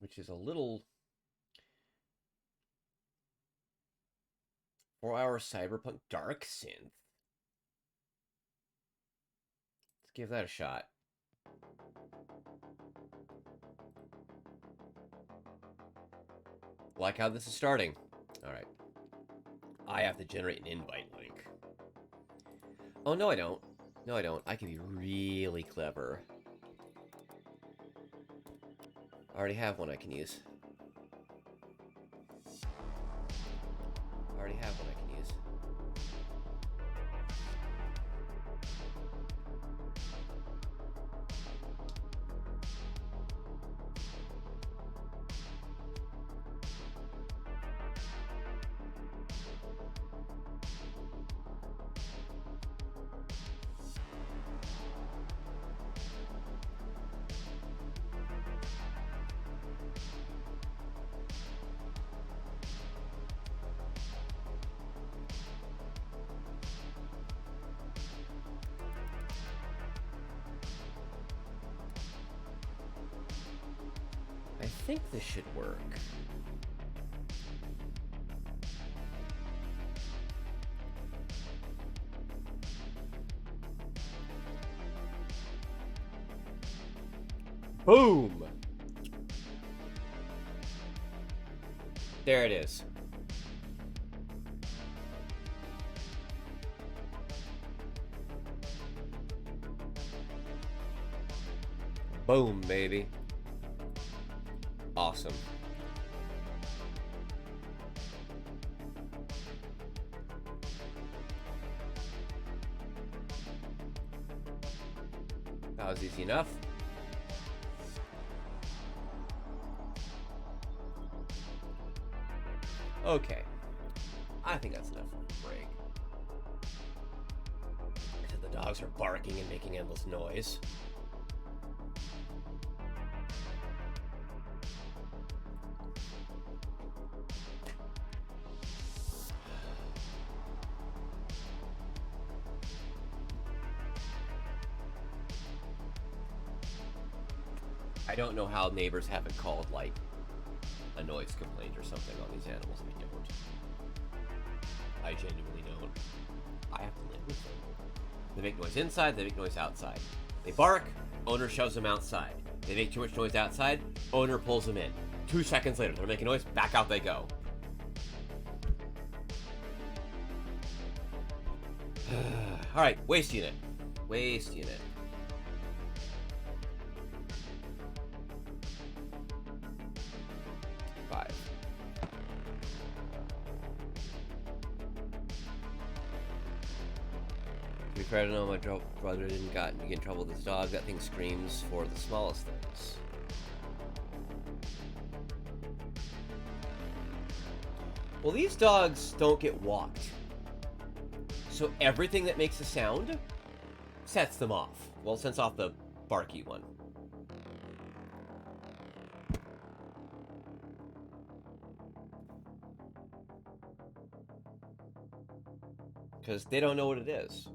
Which is a little 4-hour cyberpunk dark synth. Let's give that a shot. Like how this is starting. Alright. I have to generate an invite link. Oh, no I don't. No I don't. I can be really clever. I already have one I can use. I already have one I can use. I think this should work. Boom! There it is. Boom, baby. Awesome. That was easy enough. Okay. I think that's enough for a break. The dogs are barking and making endless noise. I don't know how neighbors haven't called, like, a noise complaint or something on these animals. I don't. I genuinely don't. I have to live with them. They make noise inside, they make noise outside. They bark, owner shoves them outside. They make too much noise outside, owner pulls them in. 2 seconds later, they're making noise, back out they go. Alright, waste unit. Waste unit. GAT-X105. To be fair, I don't know, my brother didn't get in trouble with his dog. That thing screams for the smallest things. Well, these dogs don't get walked. So everything that makes a sound sets them off. Well, sends off the barky one. Because they don't know what it is.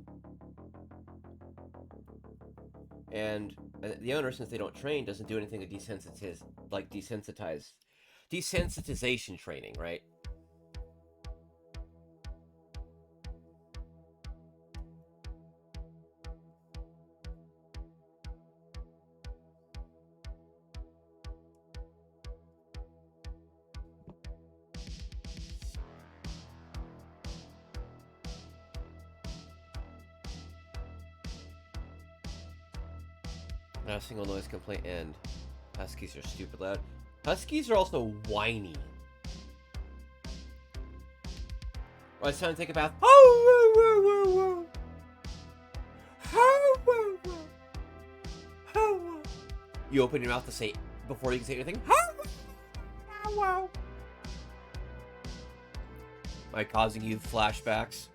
And the owner, since they don't train, doesn't do anything to desensitization training, right? Not a single noise complaint, and Huskies are stupid loud. Huskies are also whiny. Well, it's time to take a bath. You open your mouth to say, before you can say anything. Am I causing you flashbacks?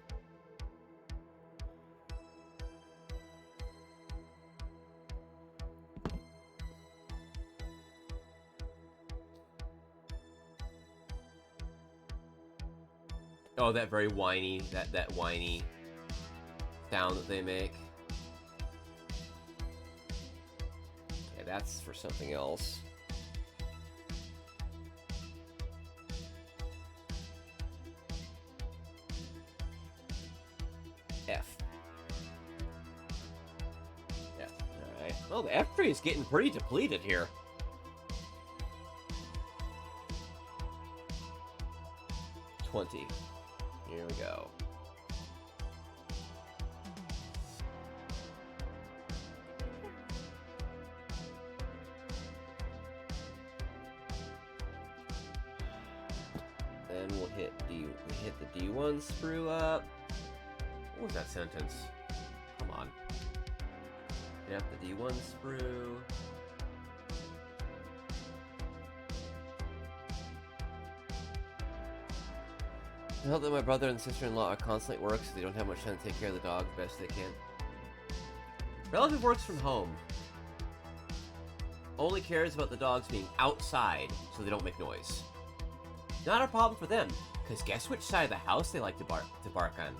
Oh, that very whiny, that whiny sound that they make. Okay, that's for something else. F. F. Alright. Well, the F tree is getting pretty depleted here. $20. Here we go. Then we'll hit the D1 sprue up. What was that sentence? Come on. Yep, the D1 sprue. I hope that my brother and sister-in-law are constantly at work, so they don't have much time to take care of the dog the best they can. Relative works from home. Only cares about the dogs being outside, so they don't make noise. Not a problem for them, because guess which side of the house they like to bark on?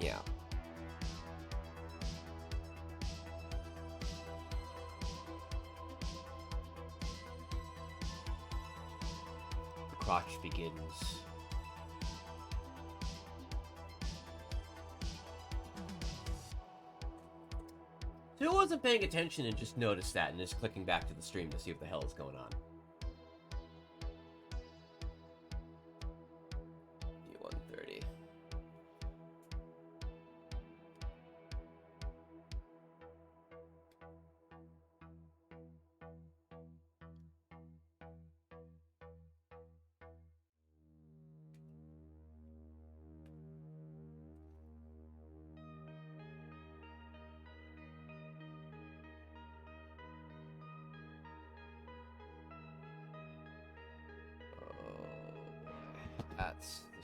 Yeah. Crotch begins. So who wasn't paying attention and just noticed that and is clicking back to the stream to see what the hell is going on? D130.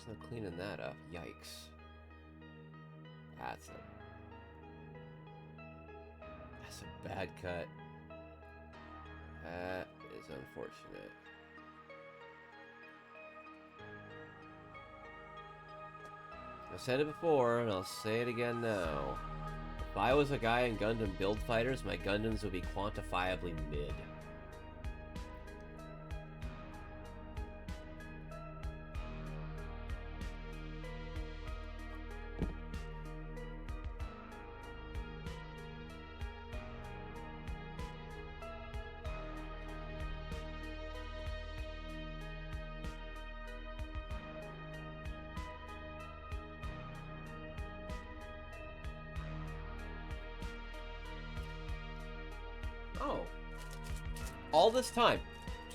There's no cleaning that up. Yikes. That's a bad cut. That is unfortunate. I said it before, and I'll say it again now. If I was a guy in Gundam Build Fighters, my Gundams would be quantifiably mid. Oh. All this time.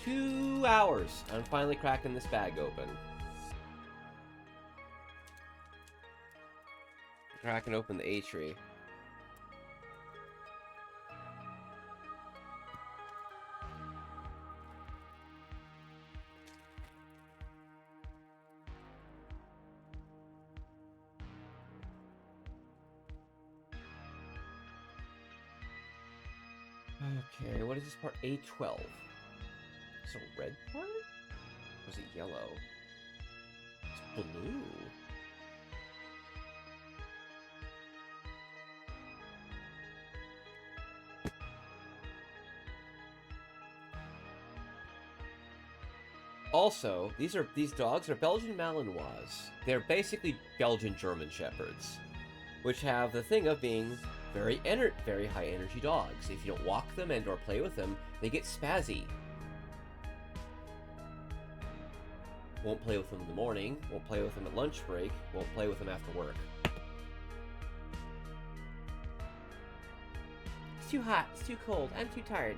2 hours. I'm finally cracking this bag open. Cracking open the A-tree. Okay, what is this part? A12. Is it a red part? Or is it yellow? It's blue. Also, these dogs are Belgian Malinois. They're basically Belgian German Shepherds, which have the thing of being very high energy dogs. If you don't walk them and or play with them, they get spazzy. Won't play with them in the morning, won't play with them at lunch break, won't play with them after work. It's too hot, it's too cold, I'm too tired.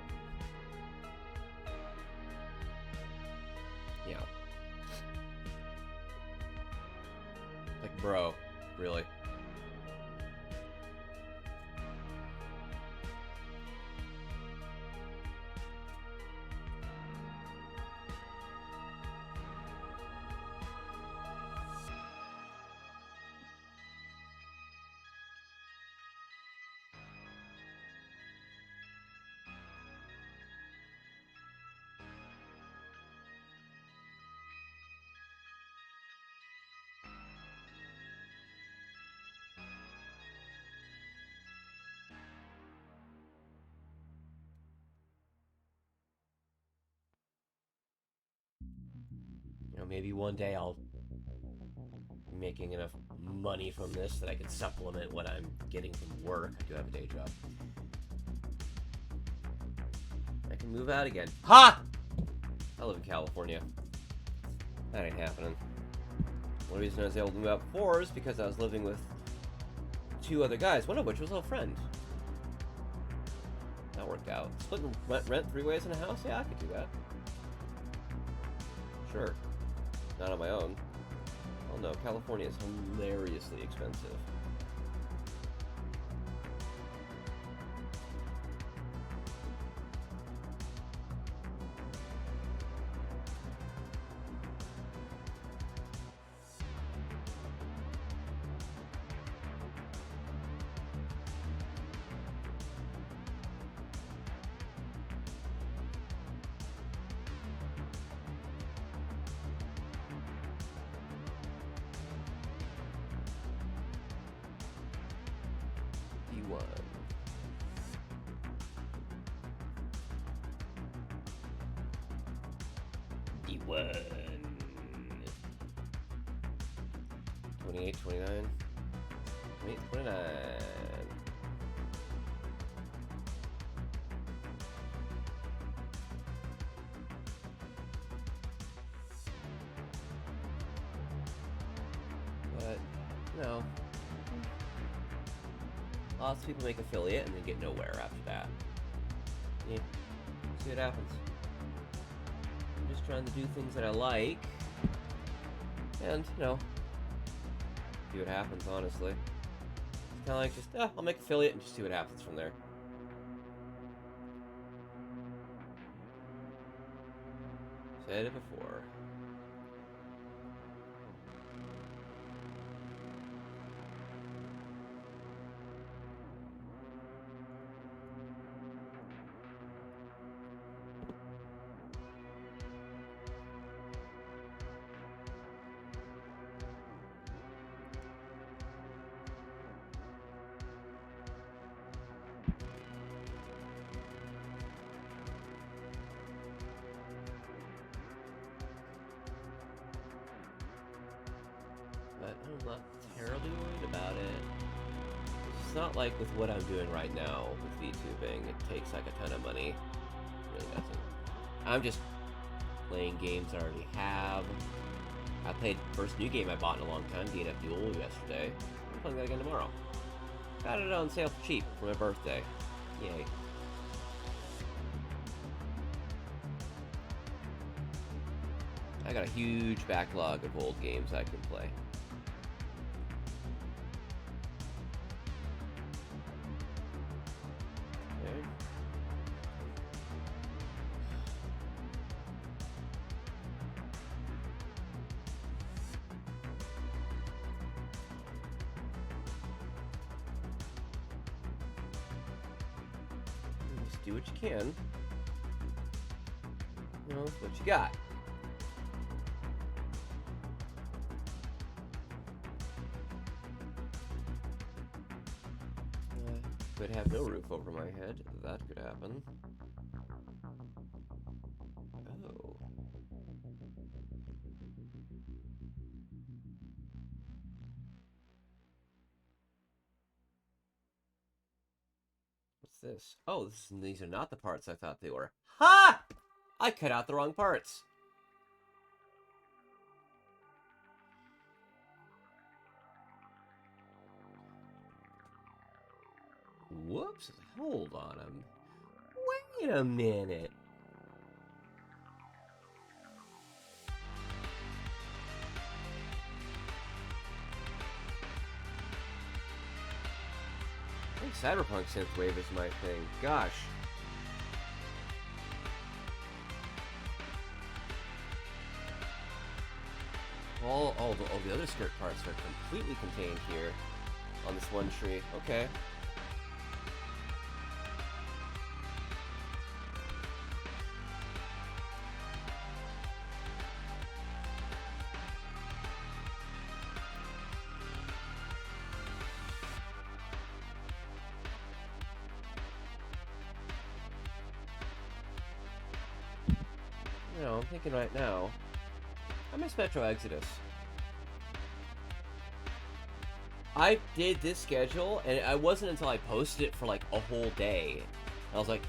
Yeah. Like, bro, really? You know, maybe one day I'll be making enough money from this that I can supplement what I'm getting from work. I do have a day job. I can move out again. Ha! I live in California. That ain't happening. One reason I was able to move out before is because I was living with 2 other guys, one of which was a friend. That worked out. Splitting rent 3 ways in a house? Yeah, I could do that. Sure. Not on my own. Oh no, California is hilariously expensive. D1. 28, 29. 28, 29. But, no. Lots of people make affiliate and then get nowhere after that. Yeah. See what happens. I'm just trying to do things that I like. And, you know, see what happens, honestly. It's kind of like just, I'll make affiliate and just see what happens from there. Said it before. But I'm not terribly worried about it. It's not like with what I'm doing right now with VTubing, it takes like a ton of money. It really doesn't. I'm just playing games I already have. I played the first new game I bought in a long time, GAT-X Duel, yesterday. I'm playing that again tomorrow. Got it on sale for cheap for my birthday. Yay. I got a huge backlog of old games I can play. Okay. Just do what you can. You know, what you got. Could have no roof over my head. That could happen. Oh. What's this? Oh, these are not the parts I thought they were. Ha! I cut out the wrong parts. Whoops. Hold on wait a minute. I think Cyberpunk Synthwave is my thing. Gosh. All the other skirt parts are completely contained here on this one tree. Okay. You know, I'm thinking right now, I miss Metro Exodus. I did this schedule, and it wasn't until I posted it for like a whole day. I was like,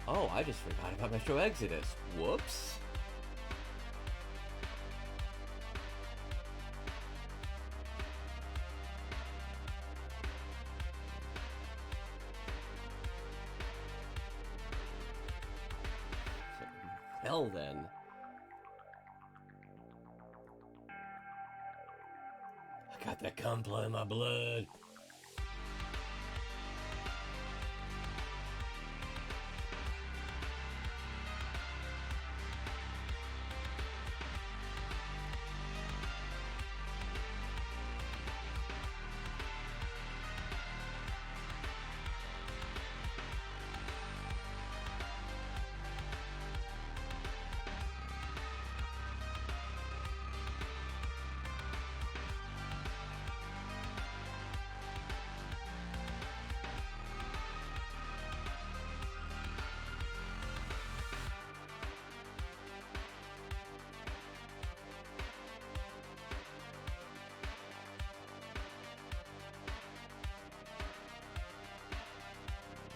oh, I just forgot about Metro Exodus. Whoops. Well then. I got that Gunpla in my blood.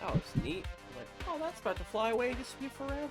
Oh, it's neat. I'm like, oh, that's about to fly away and disappear forever.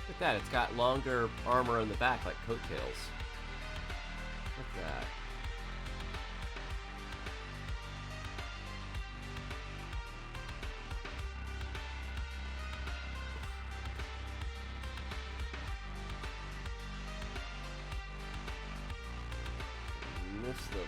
Look at that, it's got longer armor on the back like coattails. Look at that. And this little...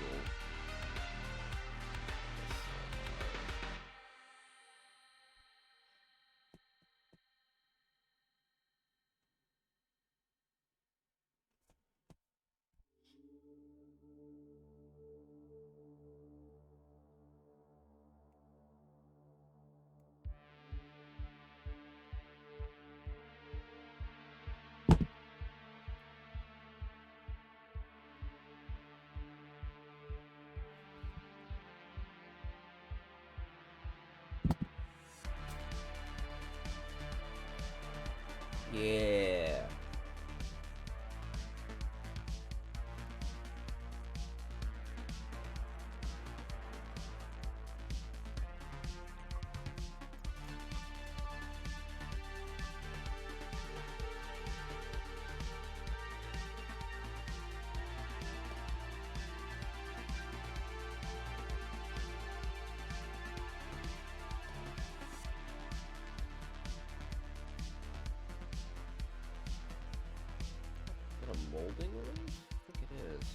Yeah. Is that a molding release? I think it is.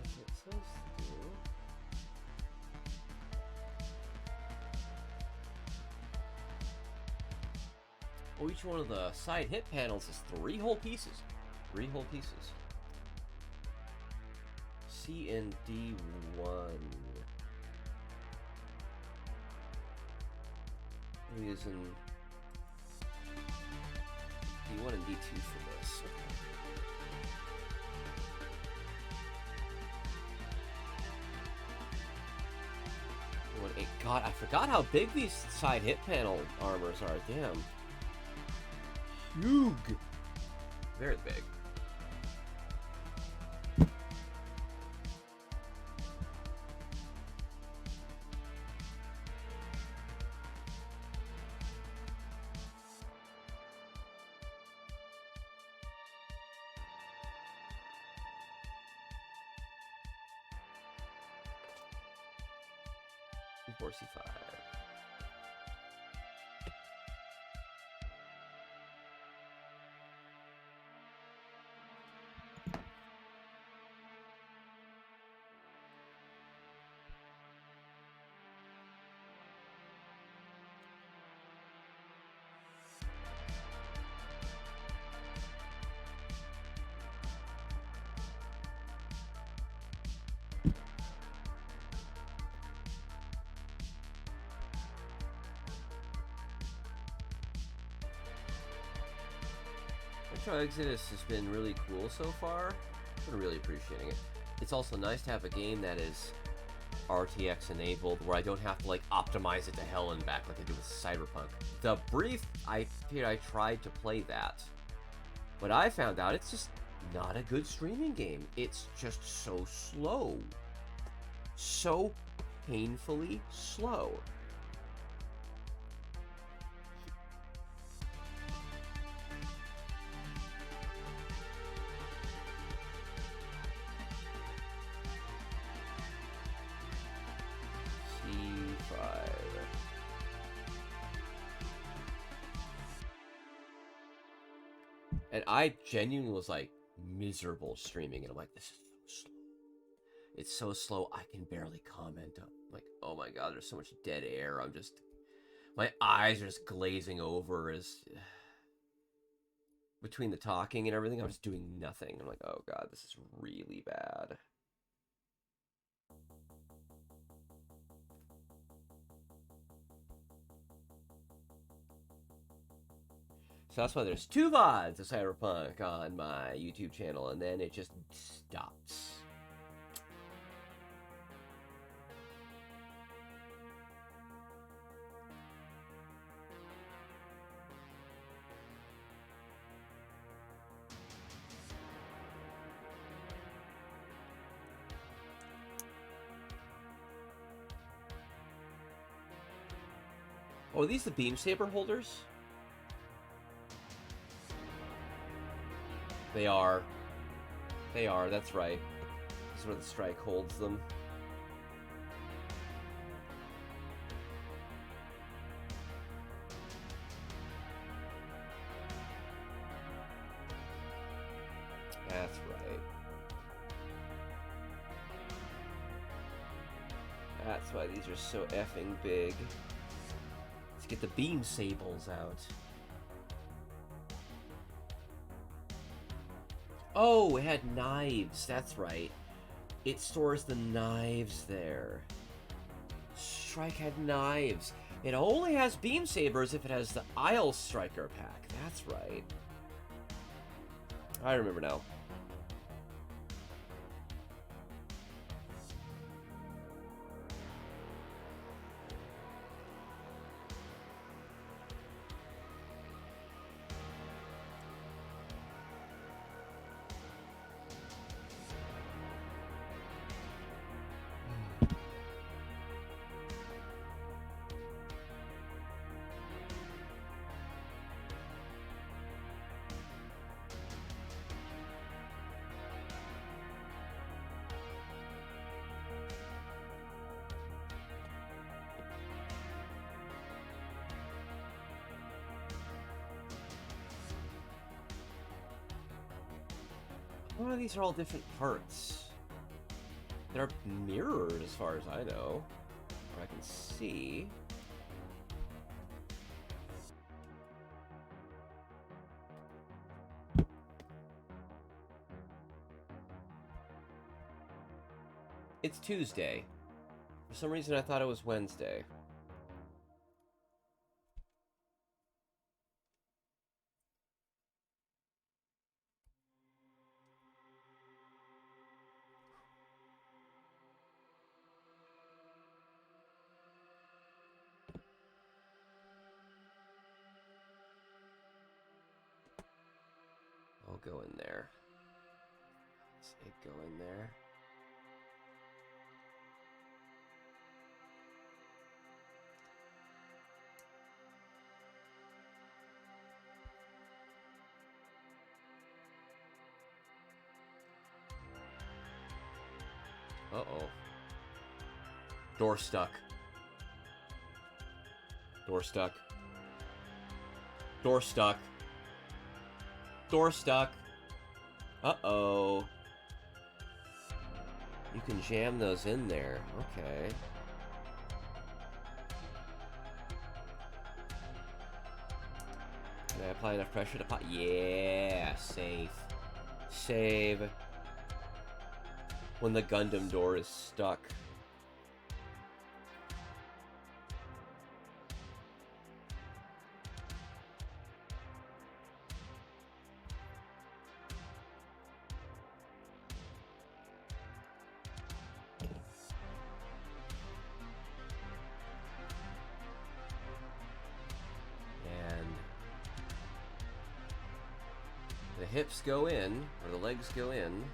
That's what it's supposed to do. Oh, each one of the side hip panels is 3 whole pieces. 3 whole pieces. C and D1. I'm using D1 and D2 for this. God, I forgot how big these side hip panel armors are. Damn. Huge. Very big. C4, C5. Metro Exodus has been really cool so far. I've been really appreciating it. It's also nice to have a game that is RTX enabled, where I don't have to like optimize it to hell and back like I do with Cyberpunk. The brief I tried to play that, but I found out it's just not a good streaming game. It's just so slow. So painfully slow. And I genuinely was like miserable streaming, and I'm like, this is so slow. It's so slow, I can barely comment. I'm like, oh my god, there's so much dead air. I'm just, my eyes are just glazing over as between the talking and everything. I'm just doing nothing. I'm like, oh god, this is really bad. So that's why there's 2 VODs of Cyberpunk on my YouTube channel, and then it just stops. Oh, are these the beam saber holders? They are. They are, that's right. This is where the strike holds them. That's right. That's why these are so effing big. Let's get the beam sables out. Oh, it had knives. That's right. It stores the knives there. Strike had knives. It only has beam sabers if it has the Aile Striker pack. That's right. I remember now. Oh, these are all different parts. They're mirrored as far as I know. Or I can see. It's Tuesday. For some reason I thought it was Wednesday. I'll go in there. Say go in there. Uh-oh. Door stuck. Door stuck. Door stuck. Door stuck. Uh-oh. You can jam those in there. Okay. Can I apply enough pressure to pop? Yeah, safe. Save. When the Gundam door is stuck. The hips go in, or the legs go in.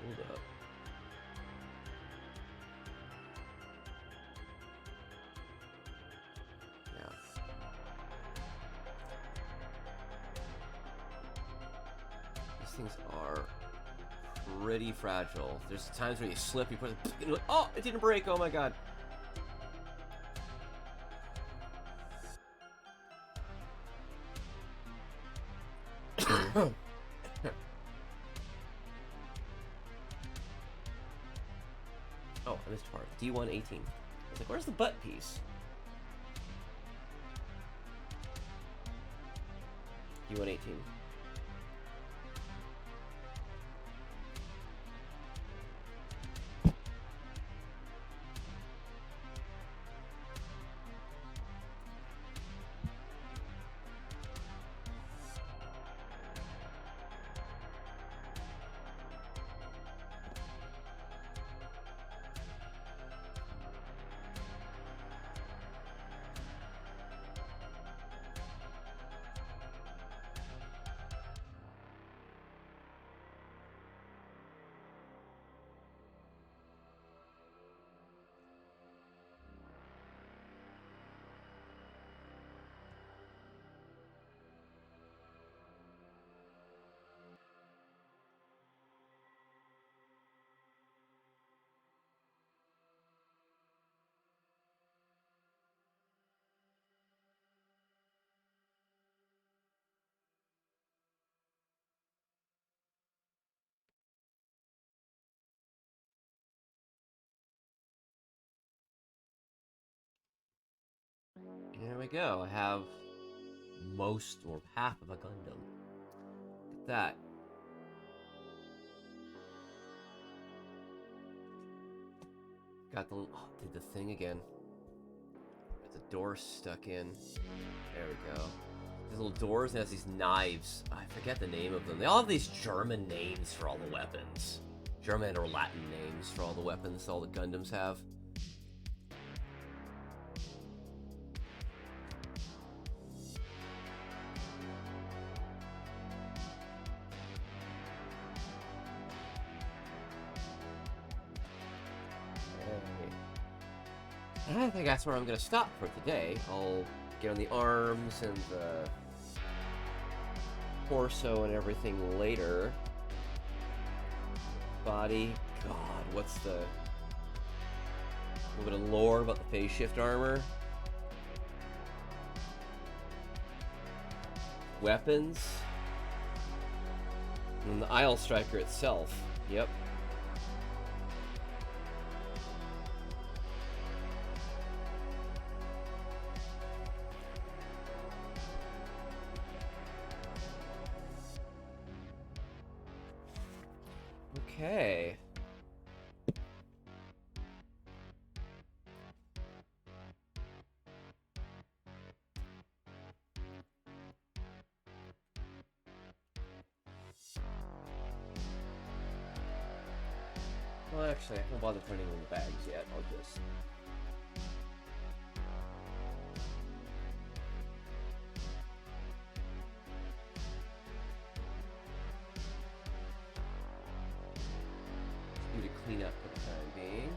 Hold up. Yeah. These things are pretty fragile. There's times where you slip, you put it, oh, it didn't break. Oh my god. Oh, I missed part. D118. I was like, where's the butt piece? D118. There we go. I have most or half of a Gundam. Look at that. got the... Oh, did the thing again. Got the door stuck in. There we go. These little doors, and it has these knives. I forget the name of them. They all have these German names for all the weapons. German or Latin names for all the weapons all the Gundams have. I think that's where I'm going to stop for today. I'll get on the arms and the torso and everything later. Body. God, what's the... A little bit of lore about the phase shift armor. Weapons. And the Aile Striker itself. Yep. Okay. Well, actually, I won't bother putting them in the bags yet. I'll just... to clean up for the time being.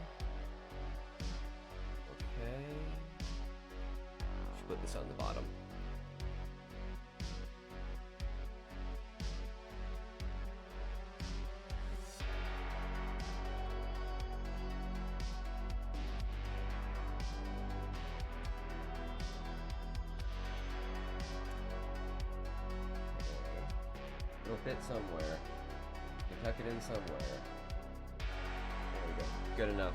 Okay. Should put this on the bottom. It'll fit somewhere. You tuck it in somewhere. There we go. Good enough.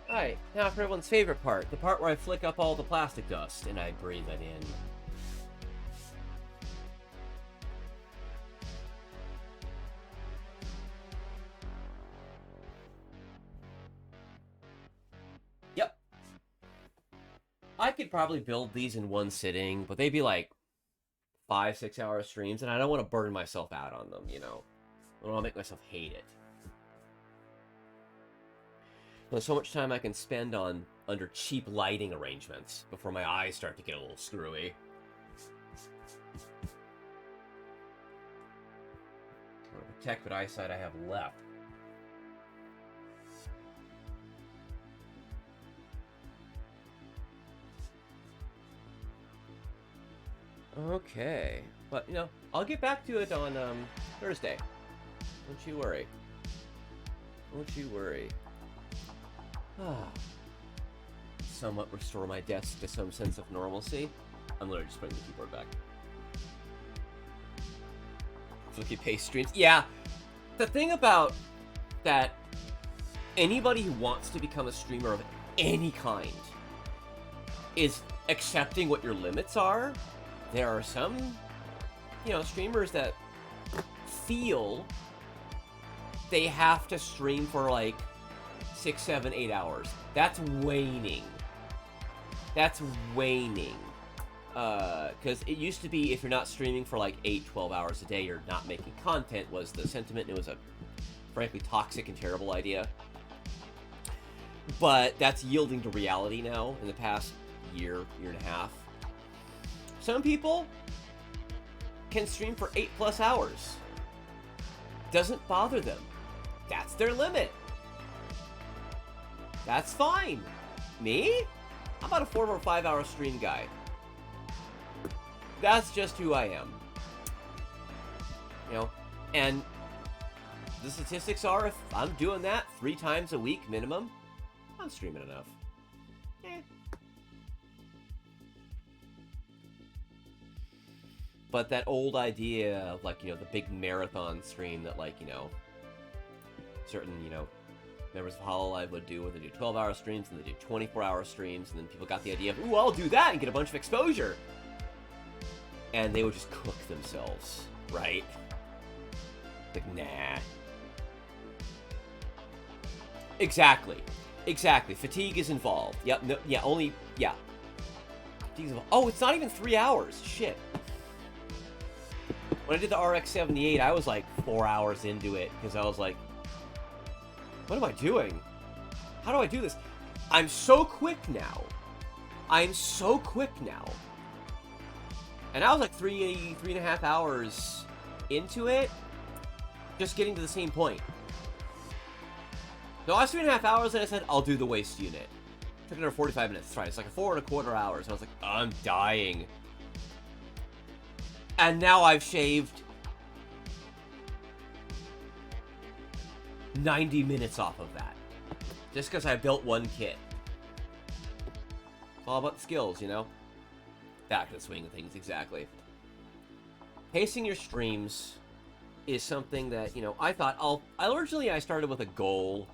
Alright, now for everyone's favorite part. The part where I flick up all the plastic dust and I breathe it in. Yep. I could probably build these in one sitting, but they'd be like 5-6 hour streams, and I don't want to burn myself out on them, you know? I don't want to make myself hate it. There's so much time I can spend on under cheap lighting arrangements before my eyes start to get a little screwy. I want to protect what eyesight I have left. Okay, but you know, I'll get back to it on Thursday. Don't you worry. Don't you worry. Somewhat restore my desk to some sense of normalcy. I'm literally just putting the keyboard back. Flicky paste streams. Yeah, the thing about that, anybody who wants to become a streamer of any kind is accepting what your limits are. There are some, you know, streamers that feel they have to stream for like 6, 7, 8 hours. That's waning. That's waning. Because it used to be if you're not streaming for like 8, 12 hours a day, you're not making content was the sentiment. It was a frankly toxic and terrible idea. But that's yielding to reality now in the past year, year and a half. Some people can stream for 8+ hours. Doesn't bother them. That's their limit. That's fine. Me? I'm about a 4 or 5 hour stream guy. That's just who I am. You know, and the statistics are, if I'm doing that 3 times a week minimum, I'm streaming enough. Eh. But that old idea of, like, you know, the big marathon stream that, like, you know, certain, you know, members of Hololive would do, where they do 12-hour streams and they do 24-hour streams, and then people got the idea of, ooh, I'll do that and get a bunch of exposure. And they would just cook themselves, right? Like, nah. Exactly. Exactly. Fatigue is involved. Yep, no, yeah, only, yeah. Fatigue's involved. Oh, it's not even 3 hours. Shit. When I did the RX-78, I was like 4 hours into it, because I was like, what am I doing? How do I do this? I'm so quick now. I'm so quick now. And I was like 3.5 hours into it, just getting to the same point. No, I was 3.5 hours, and I said, I'll do the waist unit. It took another 45 minutes to try. It's like 4.25 hours. And I was like, I'm dying. And now I've shaved 90 minutes off of that. Just because I built one kit. All about the skills, you know? Back to the swing of things, exactly. Pacing your streams is something that, you know, I thought, originally I started with a goal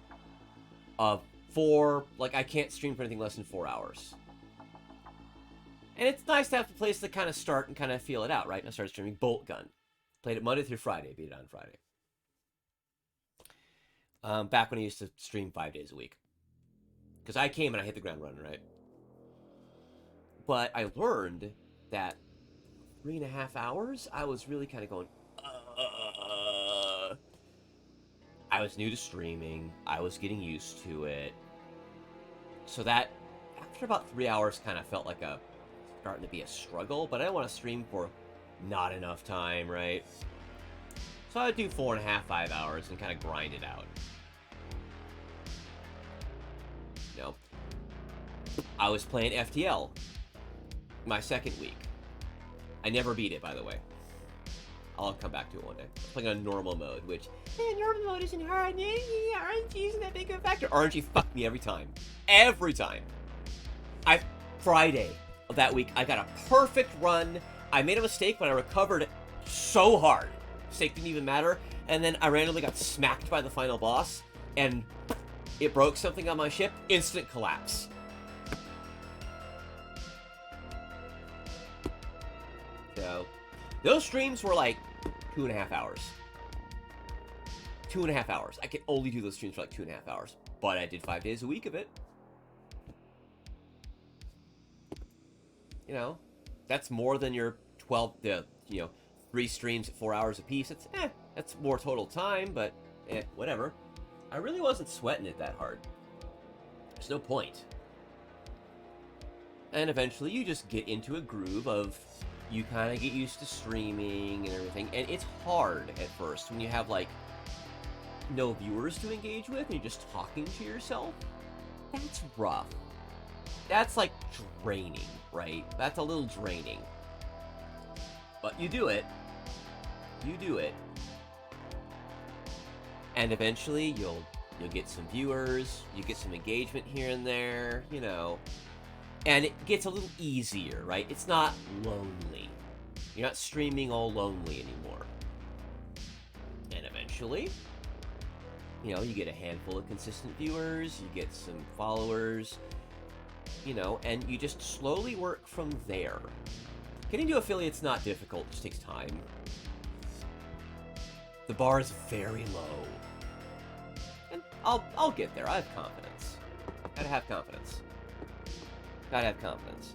of 4, like, I can't stream for anything less than 4 hours. And it's nice to have a place to kind of start and kind of feel it out, right? And I started streaming Bolt Gun. Played it Monday through Friday, beat it on Friday. Back when I used to stream 5 days a week. Because I came and I hit the ground running, right? But I learned that 3.5 hours, I was really kind of going, I was new to streaming. I was getting used to it. So that, after about 3 hours, kind of felt like starting to be a struggle. But I didn't want to stream for not enough time, right? So I'd do 4.5, 5 hours and kind of grind it out. You know, I was playing FTL my second week. I never beat it, by the way. I'll come back to it one day. I was playing on normal mode, which, normal mode isn't hard. RNG isn't that big of a factor. RNG fucked me every time. Every time. Friday of that week, I got a perfect run. I made a mistake, but I recovered so hard. Mistake didn't even matter. And then I randomly got smacked by the final boss, and it broke something on my ship. Instant collapse. So, those streams were like 2.5 hours. 2.5 hours. I could only do those streams for like 2.5 hours. But I did 5 days a week of it. You know, that's more than your 3 streams at 4 hours apiece. That's more total time, but whatever. I really wasn't sweating it that hard. There's no point. And eventually you just get into a groove of, you kind of get used to streaming and everything. And it's hard at first when you have, like, no viewers to engage with and you're just talking to yourself. That's rough. That's, like, draining, right? That's a little draining. But you do it. You do it. And eventually you'll get some viewers, you get some engagement here and there, you know. And it gets a little easier, right? It's not lonely. You're not streaming all lonely anymore. And eventually, you know, you get a handful of consistent viewers, you get some followers, you know, and you just slowly work from there. Getting to affiliate's not difficult, it just takes time. The bar is very low. And I'll get there, I have confidence. Gotta have confidence. Gotta have confidence.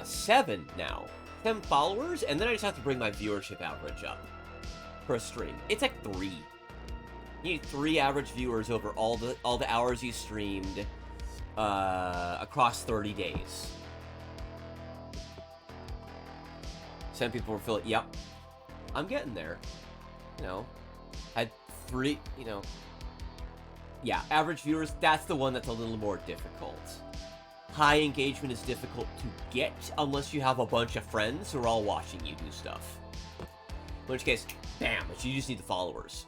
7 now. 10 followers, and then I just have to bring my viewership average up per stream. It's like 3. You need 3 average viewers over all the hours you streamed across 30 days. Some people will feel it. Yep, I'm getting there. You know, had 3. You know. Yeah, average viewers, that's the one that's a little more difficult. High engagement is difficult to get unless you have a bunch of friends who are all watching you do stuff. In which case, bam, but you just need the followers.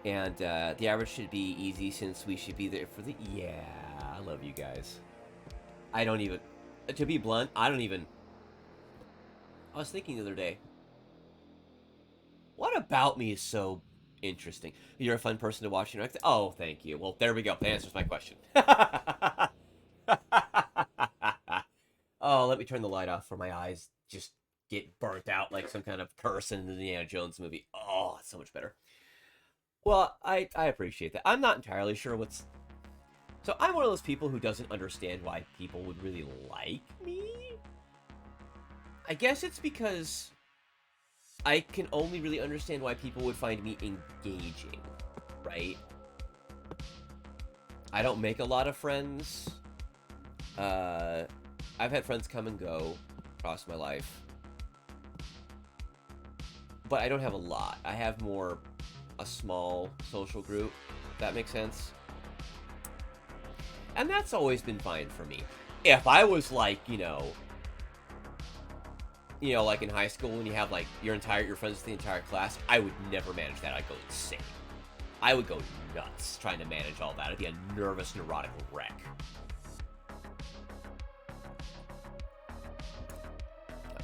And the average should be easy since we should be there for the... Yeah, I love you guys. I don't even... To be blunt, I don't even... I was thinking the other day, what about me is so interesting? You're a fun person to watch. Oh, thank you. Well, there we go. That answers my question. Oh, let me turn the light off for my eyes just get burnt out like some kind of person in the Indiana Jones movie. Oh, it's so much better. Well, I appreciate that. I'm not entirely sure what's... So I'm one of those people who doesn't understand why people would really like me. I guess it's because I can only really understand why people would find me engaging, right? I don't make a lot of friends. I've had friends come and go across my life. But I don't have a lot. I have more a small social group, if that makes sense. And that's always been fine for me. If I was like, you know, like in high school when you have like your friends with the entire class, I would never manage that. I'd go insane. I would go nuts trying to manage all that. I'd be a nervous, neurotic wreck.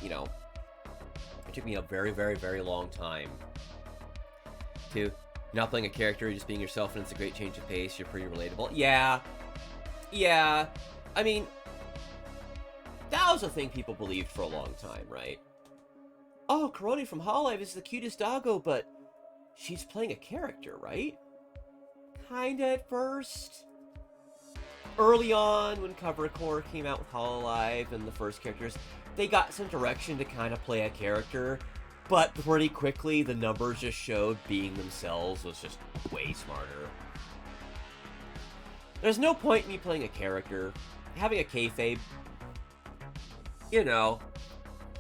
You know, it took me a very, very, very long time to not playing a character, you're just being yourself, and it's a great change of pace. You're pretty relatable. Yeah. I mean, that was a thing people believed for a long time, right? Oh, Karoni from Hololive is the cutest doggo, but she's playing a character, right? Kinda at first. Early on, when Cover Core came out with Hololive and the first characters, they got some direction to kind of play a character, but pretty quickly the numbers just showed being themselves was just way smarter. There's no point in me playing a character. Having a kayfabe, you know,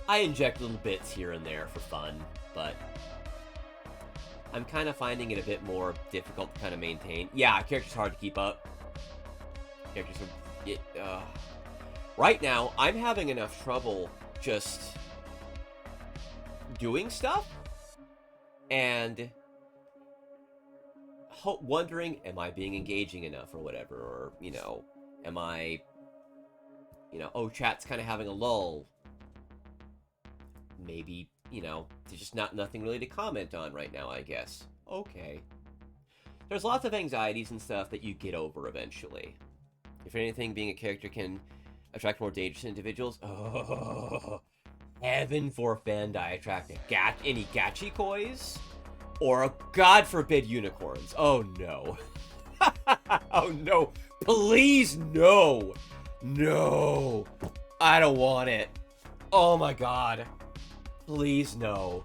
I inject little bits here and there for fun, but I'm kind of finding it a bit more difficult to kind of maintain. Yeah, character's hard to keep up. Characters are... Right now, I'm having enough trouble just doing stuff and wondering, am I being engaging enough or whatever? Or, you know, am I, you know, oh, chat's kind of having a lull. Maybe, you know, there's just nothing really to comment on right now, I guess. Okay. There's lots of anxieties and stuff that you get over eventually. If anything, being a character can attract more dangerous individuals. Oh, heaven forfend I attract any Gachikois? Or, God forbid, unicorns. Oh, no. Oh, no. Please, no. No. I don't want it. Oh, my God. Please, no.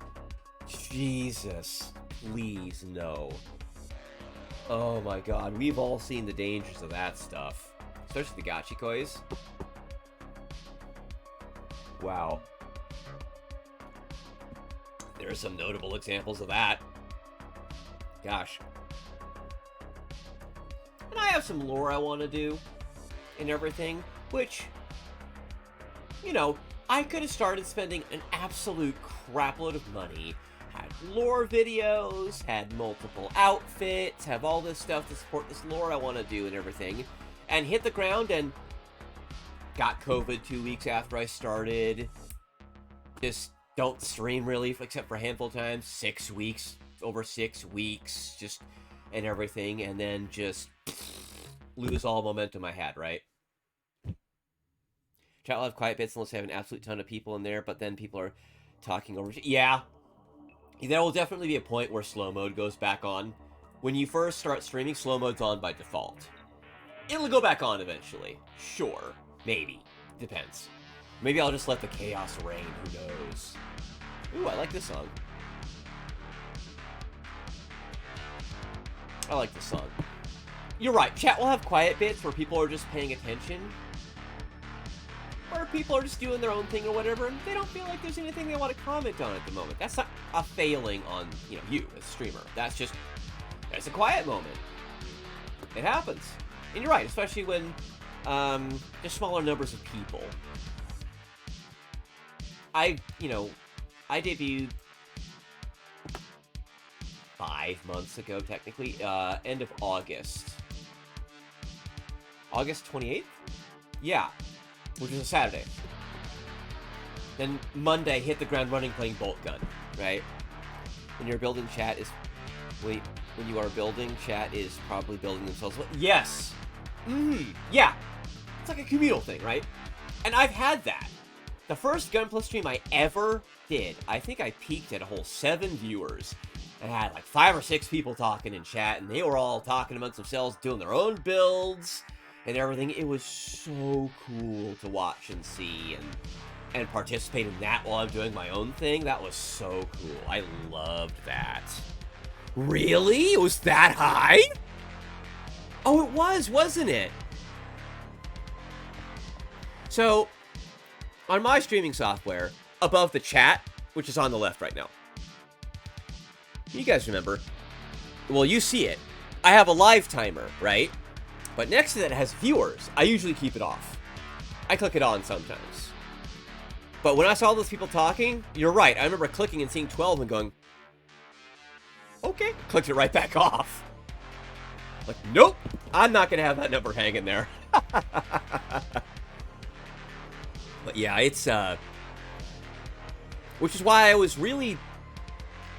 Jesus. Please, no. Oh, my God. We've all seen the dangers of that stuff. Especially the Gachikois. Wow. There are some notable examples of that. Gosh. And I have some lore I want to do and everything, which, you know, I could have started spending an absolute crapload of money, had lore videos, had multiple outfits, have all this stuff to support this lore I want to do and everything, and hit the ground and got COVID 2 weeks after I started. Just don't stream really, except for a handful of times. 6 weeks. Over 6 weeks, just, and everything, and then just lose all momentum I had, right? Chat will have quiet bits unless I have an absolute ton of people in there, but then people are talking over... Yeah. There will definitely be a point where slow mode goes back on. When you first start streaming, slow mode's on by default. It'll go back on eventually. Sure. Maybe. Depends. Maybe I'll just let the chaos reign. Who knows? Ooh, I like this song. I like this song. You're right, chat will have quiet bits where people are just paying attention. Or people are just doing their own thing or whatever, and they don't feel like there's anything they want to comment on at the moment. That's not a failing on, you know, you as a streamer. That's just, that's a quiet moment. It happens. And you're right, especially when there's smaller numbers of people. you know, I debuted 5 months ago, technically, end of August. August 28th? Yeah, which is a Saturday. Then Monday, hit the ground running playing Bolt Gun, right? When you're building, chat is... Wait, when you are building, chat is probably building themselves... Yes! Yeah! It's like a communal thing, right? And I've had that. The first Gunpla stream I ever did, I think I peaked at a whole 7 viewers. And I had like 5 or 6 people talking in chat, and they were all talking amongst themselves, doing their own builds and everything. It was so cool to watch and see and participate in that while I'm doing my own thing. That was so cool. I loved that. Really? It was that high? Oh, it was, wasn't it? So, on my streaming software, above the chat, which is on the left right now, you guys remember, well, you see it. I have a live timer, right? But next to that it has viewers. I usually keep it off. I click it on sometimes. But when I saw those people talking, you're right. I remember clicking and seeing 12 and going, okay. Clicked it right back off. Like, nope. I'm not going to have that number hanging there. But yeah, it's, which is why I was really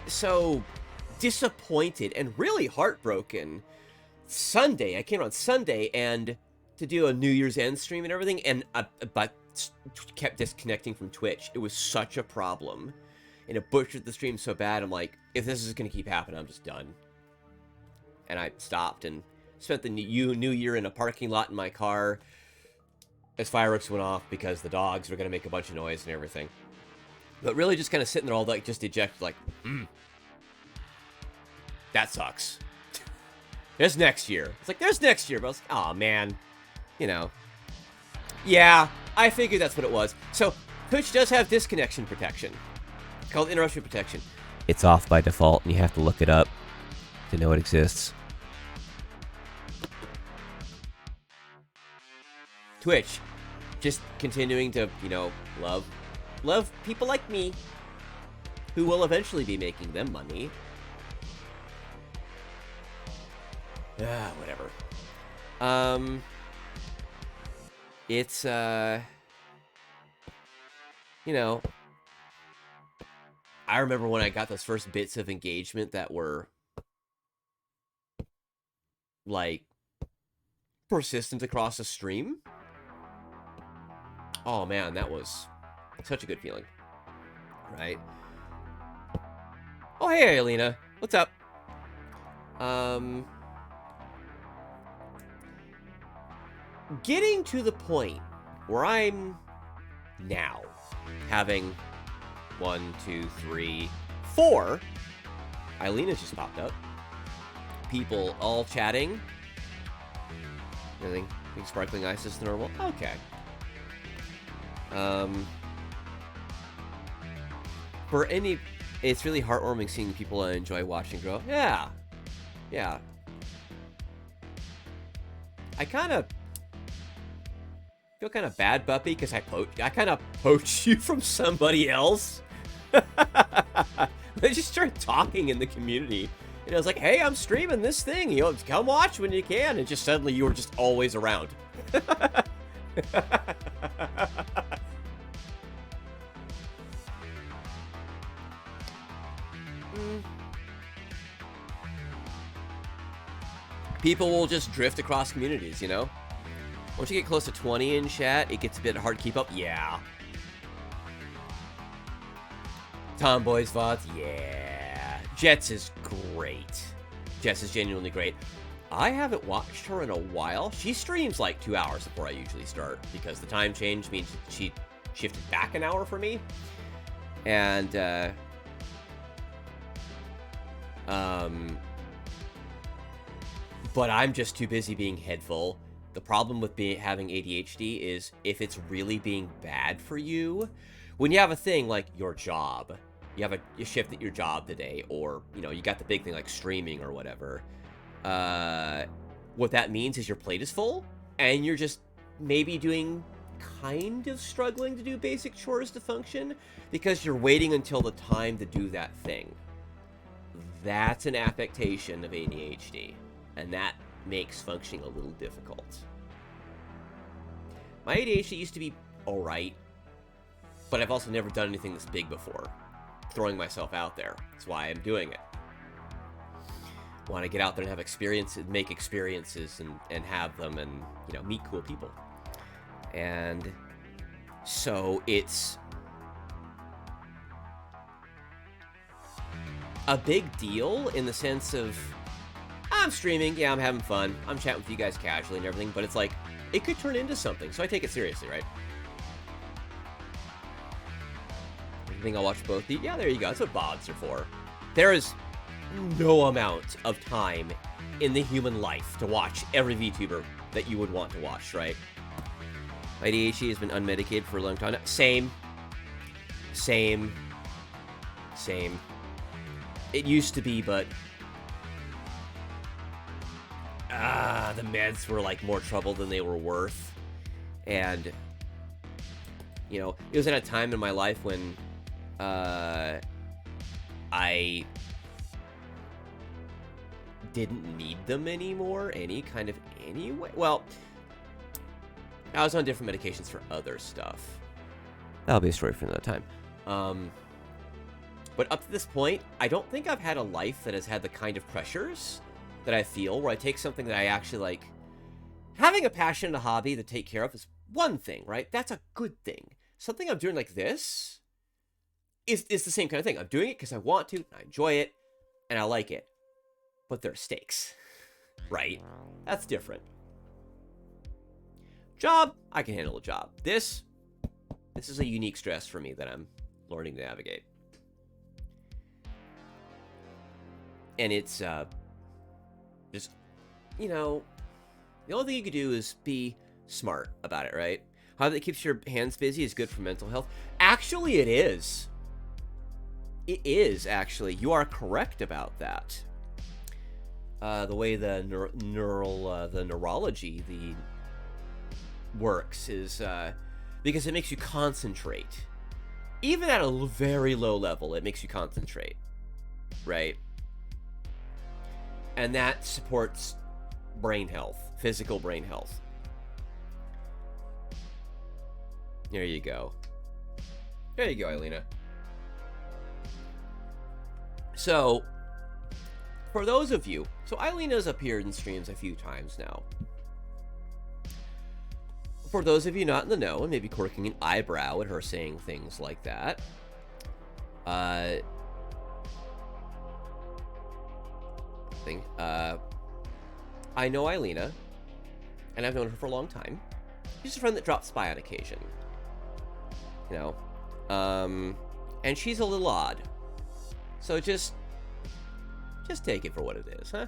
so disappointed and really heartbroken Sunday. I came on Sunday and to do a New Year's End stream and everything, and but kept disconnecting from Twitch. It was such a problem, and it butchered the stream so bad. I'm like, if this is going to keep happening, I'm just done. And I stopped and spent the New Year in a parking lot in my car as fireworks went off because the dogs were going to make a bunch of noise and everything. But really just kind of sitting there all like just dejected, like, that sucks. There's next year. It's like, there's next year. But I was like, oh, man. You know. Yeah, I figured that's what it was. So, Twitch does have disconnection protection. It's called interruption protection. It's off by default, and you have to look it up to know it exists. Twitch, just continuing to, you know, love people like me who will eventually be making them money. Whatever. It's, you know, I remember when I got those first bits of engagement that were, like, persistent across a stream. Oh, man, that was such a good feeling. Right? Oh, hey, Alina. What's up? Getting to the point where I'm now having 1, 2, 3, 4. Eileena's just popped up. People all chatting. Anything? Big sparkling ice is normal. Okay. For any, it's really heartwarming seeing people I enjoy watching grow. Yeah. Yeah. I kind of feel kind of bad, Buppy, because I kind of poached you from somebody else. They just started talking in the community. And I was like, hey, I'm streaming this thing. You know, come watch when you can. And just suddenly you were just always around. People will just drift across communities, you know? Once you get close to 20 in chat, it gets a bit hard to keep up. Yeah. Tomboy's VODs, yeah. Jets is great. Jets is genuinely great. I haven't watched her in a while. She streams like 2 hours before I usually start because the time change means she shifted back an hour for me. And, but I'm just too busy being headful. The problem with having ADHD is if it's really being bad for you, when you have a thing like your job, you have a shift at your job today, or, you know, you got the big thing like streaming or whatever, what that means is your plate is full, and you're just maybe doing kind of struggling to do basic chores to function because you're waiting until the time to do that thing. That's an affectation of ADHD, and that makes functioning a little difficult. My ADHD used to be alright, but I've also never done anything this big before. Throwing myself out there. That's why I'm doing it. Want to get out there and have experiences, make experiences, and have them, and, you know, meet cool people. And so it's a big deal in the sense of, I'm streaming, yeah, I'm having fun, I'm chatting with you guys casually and everything, but it's like, it could turn into something, so I take it seriously, right? I think I'll watch both. Yeah, there you go. That's what VODs are for. There is no amount of time in the human life to watch every VTuber that you would want to watch, right? My ADHD has been unmedicated for a long time. Same. It used to be, but the meds were like more trouble than they were worth. And, you know, it was at a time in my life when I didn't need them anymore, anyway. Well, I was on different medications for other stuff. That'll be a story for another time. But up to this point, I don't think I've had a life that has had the kind of pressures that I feel, where I take something that I actually like. Having a passion and a hobby to take care of is one thing, right? That's a good thing. Something I'm doing like this is the same kind of thing. I'm doing it because I want to, I enjoy it, and I like it. But there are stakes, right? That's different. Job, I can handle a job. This is a unique stress for me that I'm learning to navigate. And it's, just, you know, the only thing you can do is be smart about it, right? How that keeps your hands busy is good for mental health. Actually, it is. It is, actually. You are correct about that. The way the neurology works is because it makes you concentrate. Even at a very low level, it makes you concentrate, right? And that supports brain health, physical brain health. There you go. There you go, Ailena. So, for those of you, so Ailena's appeared in streams a few times now. For those of you not in the know, and maybe quirking an eyebrow at her saying things like that, I know Ailena, and I've known her for a long time. She's a friend that drops by on occasion. You know, and she's a little odd. So just take it for what it is, huh?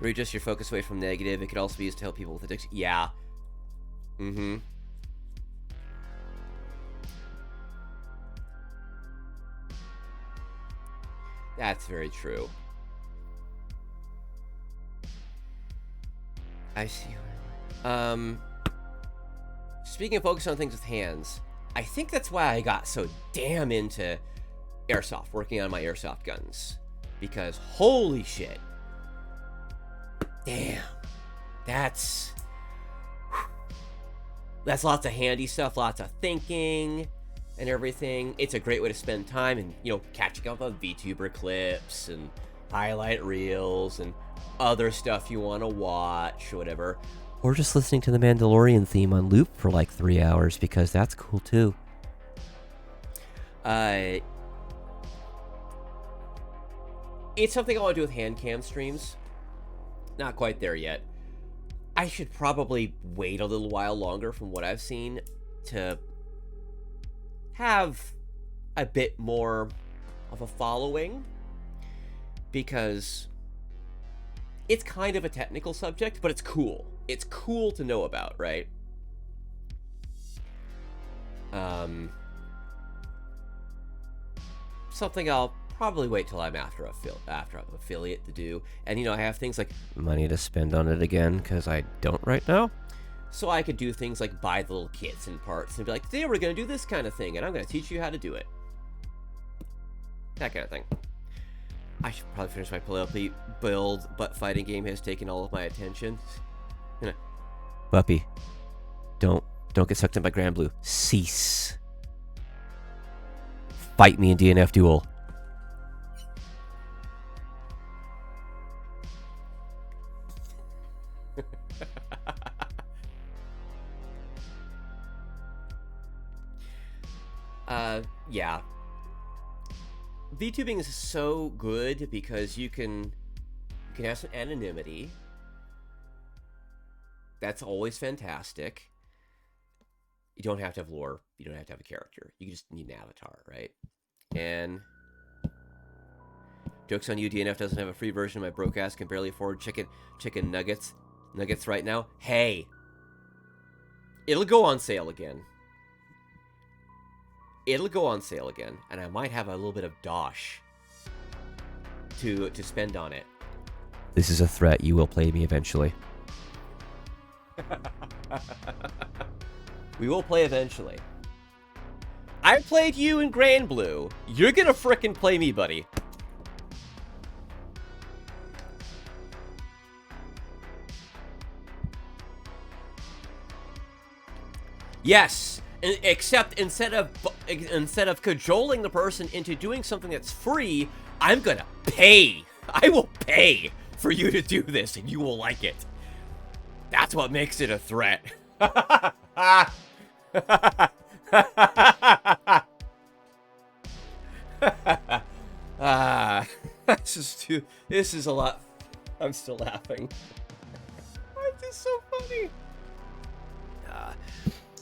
Readjust your focus away from negative. It could also be used to help people with addiction. Yeah. Mm-hmm. That's very true. I see. Speaking of focus on things with hands, I think that's why I got so damn into airsoft, working on my airsoft guns. Because holy shit. Damn. That's lots of handy stuff, lots of thinking and everything. It's a great way to spend time and, you know, catching up on VTuber clips and highlight reels and other stuff you want to watch or whatever. Or just listening to the Mandalorian theme on loop for like 3 hours, because that's cool too. It's something I want to do with hand cam streams. Not quite there yet. I should probably wait a little while longer from what I've seen to have a bit more of a following, because it's kind of a technical subject, but it's cool. It's cool to know about, right? Something I'll probably wait till I'm after affiliate to do. And, you know, I have things like Money to spend on it again, because I don't right now. so I could do things like buy the little kits and parts and be like, today we're going to do this kind of thing, and I'm going to teach you how to do it. That kind of thing. I should probably finish my Penelope build, but fighting game has taken all of my attention. You know. Puppy, don't get sucked in by Grand Blue. Cease. Fight me in DNF duel. Yeah. VTubing is so good because you can have some anonymity. That's always fantastic. You don't have to have lore. You don't have to have a character. You just need an avatar, right? And joke's on you, DNF doesn't have a free version. My broke ass can barely afford chicken nuggets right now. Hey, it'll go on sale again. It'll go on sale again, and I might have a little bit of dosh to spend on it. This is a threat. You will play me eventually. We will play eventually. I played you in Grand Blue. You're gonna frickin' play me, buddy. Yes, except instead of cajoling the person into doing something that's free, I'm gonna pay. I will pay for you to do this, and you will like it. That's what makes it a threat. This is a lot. I'm still laughing. This is so funny.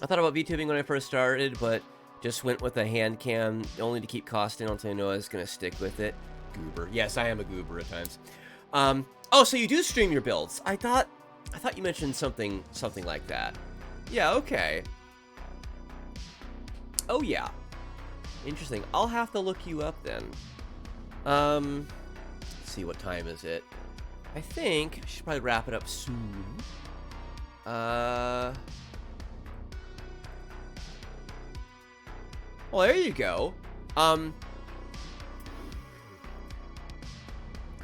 I thought about VTubing when I first started, but just went with a hand cam only to keep cost in until I know I was gonna stick with it. Goober. Yes, I am a goober at times. Oh, so you do stream your builds? I thought you mentioned something like that. Yeah, okay. Oh yeah. Interesting. I'll have to look you up then. Let's see, what time is it? I think I should probably wrap it up soon. Well, there you go.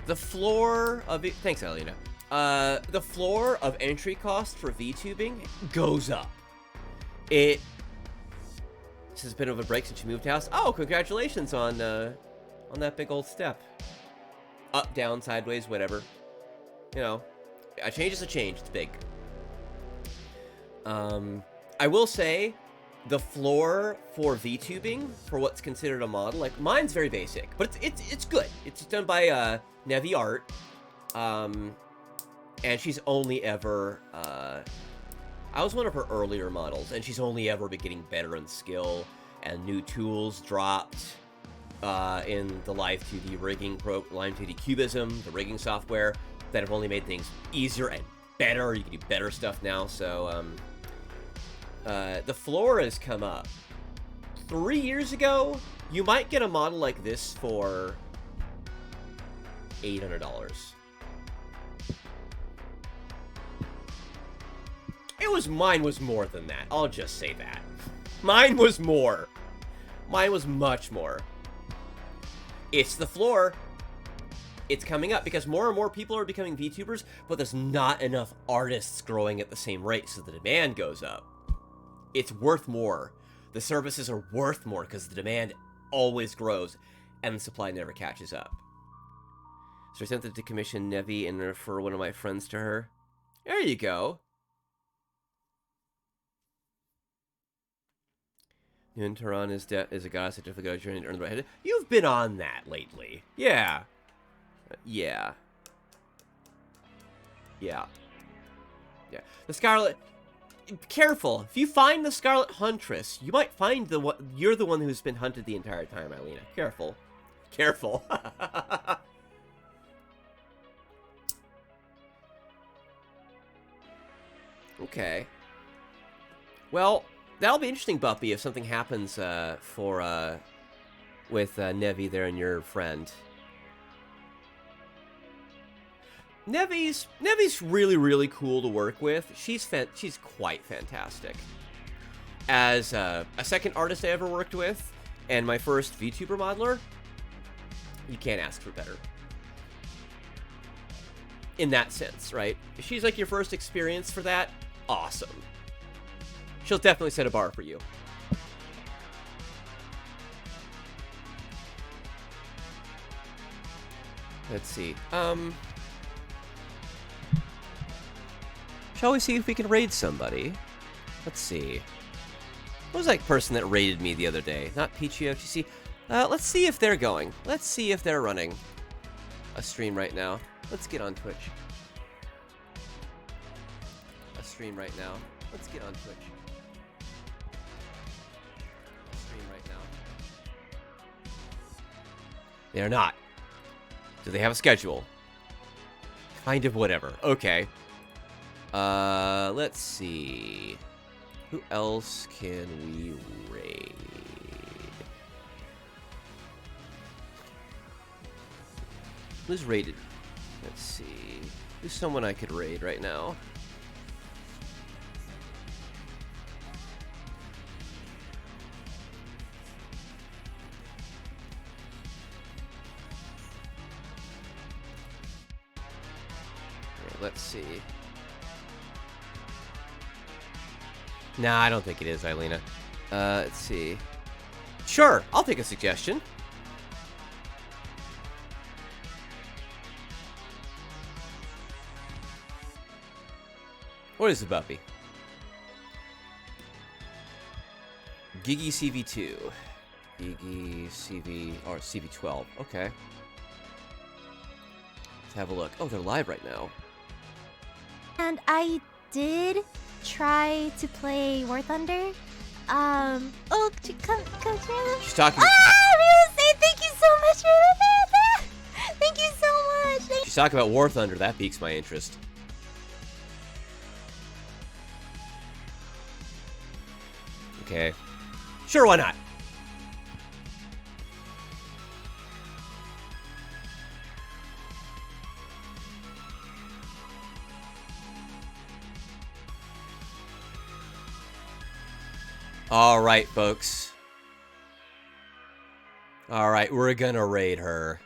The floor of it. Thanks, Alina. The floor of entry cost for VTubing goes up. This is a bit of a break since you moved house. Oh, congratulations on that big old step. Up, down, sideways, whatever. You know, a change is a change. It's big. I will say, the floor for VTubing, for what's considered a model, like mine's very basic, but it's good. It's done by Nevi Art, and she's only ever. I was one of her earlier models, and she's only ever been getting better in skill, and new tools dropped in the Live 2D rigging Live 2D Cubism, the rigging software, that have only made things easier and better. You can do better stuff now, so the floor has come up. 3 years ago, you might get a model like this for $800. Mine was more than that. I'll just say that. Mine was more. Mine was much more. It's the floor. It's coming up because more and more people are becoming VTubers, but there's not enough artists growing at the same rate, so the demand goes up. It's worth more. The services are worth more because the demand always grows and the supply never catches up. So I sent it to commission Nevi and refer one of my friends to her. There you go. Noon Tehran is a goddess that definitely got a journey to earn the right head. You've been on that lately. Yeah. Yeah. Yeah. Yeah. The Scarlet... Careful. If you find the Scarlet Huntress, you might find you're the one who's been hunted the entire time, Alina. Careful. Careful. Okay. Well, that'll be interesting, Buppy, if something happens with Nevi there and your friend. Nevi's really cool to work with. She's quite fantastic. As a second artist I ever worked with, and my first VTuber modeler, you can't ask for better. In that sense, right? If she's like your first experience for that, awesome. She'll definitely set a bar for you. Let's see. Shall we see if we can raid somebody? Let's see. What was that person that raided me the other day? Not PGOTC. Let's see if they're going. Let's see if they're running a stream right now. Let's get on Twitch. A stream right now. Let's get on Twitch. A stream right now. They are not. Do they have a schedule? Kind of whatever. Okay. Let's see. Who else can we raid? Who's raided? Let's see. Who's someone I could raid right now? Here, let's see. Nah, I don't think it is, Eilena. Let's see. Sure, I'll take a suggestion. What is the puppy? Gigi CV2. Gigi CV... or CV12. Okay. Let's have a look. Oh, they're live right now. And I did try to play War Thunder. Oh, come here. She's talking... Real estate, thank you so much for that. Thank you so much. She's talking about War Thunder. That piques my interest. Okay. Sure, why not? All right, folks. All right, we're gonna raid her.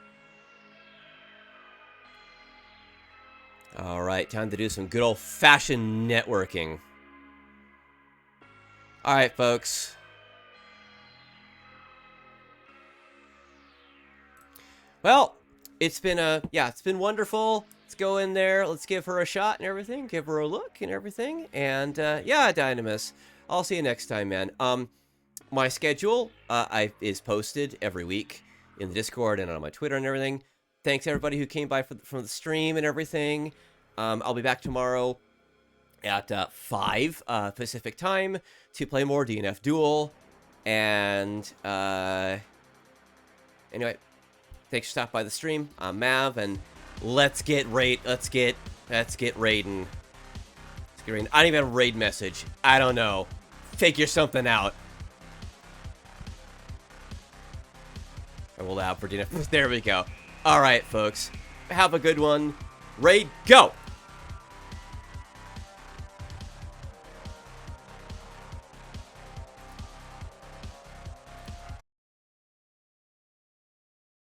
All right, time to do some good old-fashioned networking. All right, folks. Well, it's been it's been wonderful. Let's go in there. Let's give her a shot and everything. Give her a look and everything. And yeah, Dynamis. I'll see you next time, man. My schedule is posted every week in the Discord and on my Twitter and everything. Thanks everybody who came by from the stream and everything. I'll be back tomorrow at 5 Pacific time to play more DNF Duel. And anyway, thanks for stopping by the stream. I'm Mav, and let's get raiding. Let's get raiding. I don't even have a raid message. I don't know. Figure something out. I will out for DNF. There we go. All right, folks. Have a good one. Raid, go!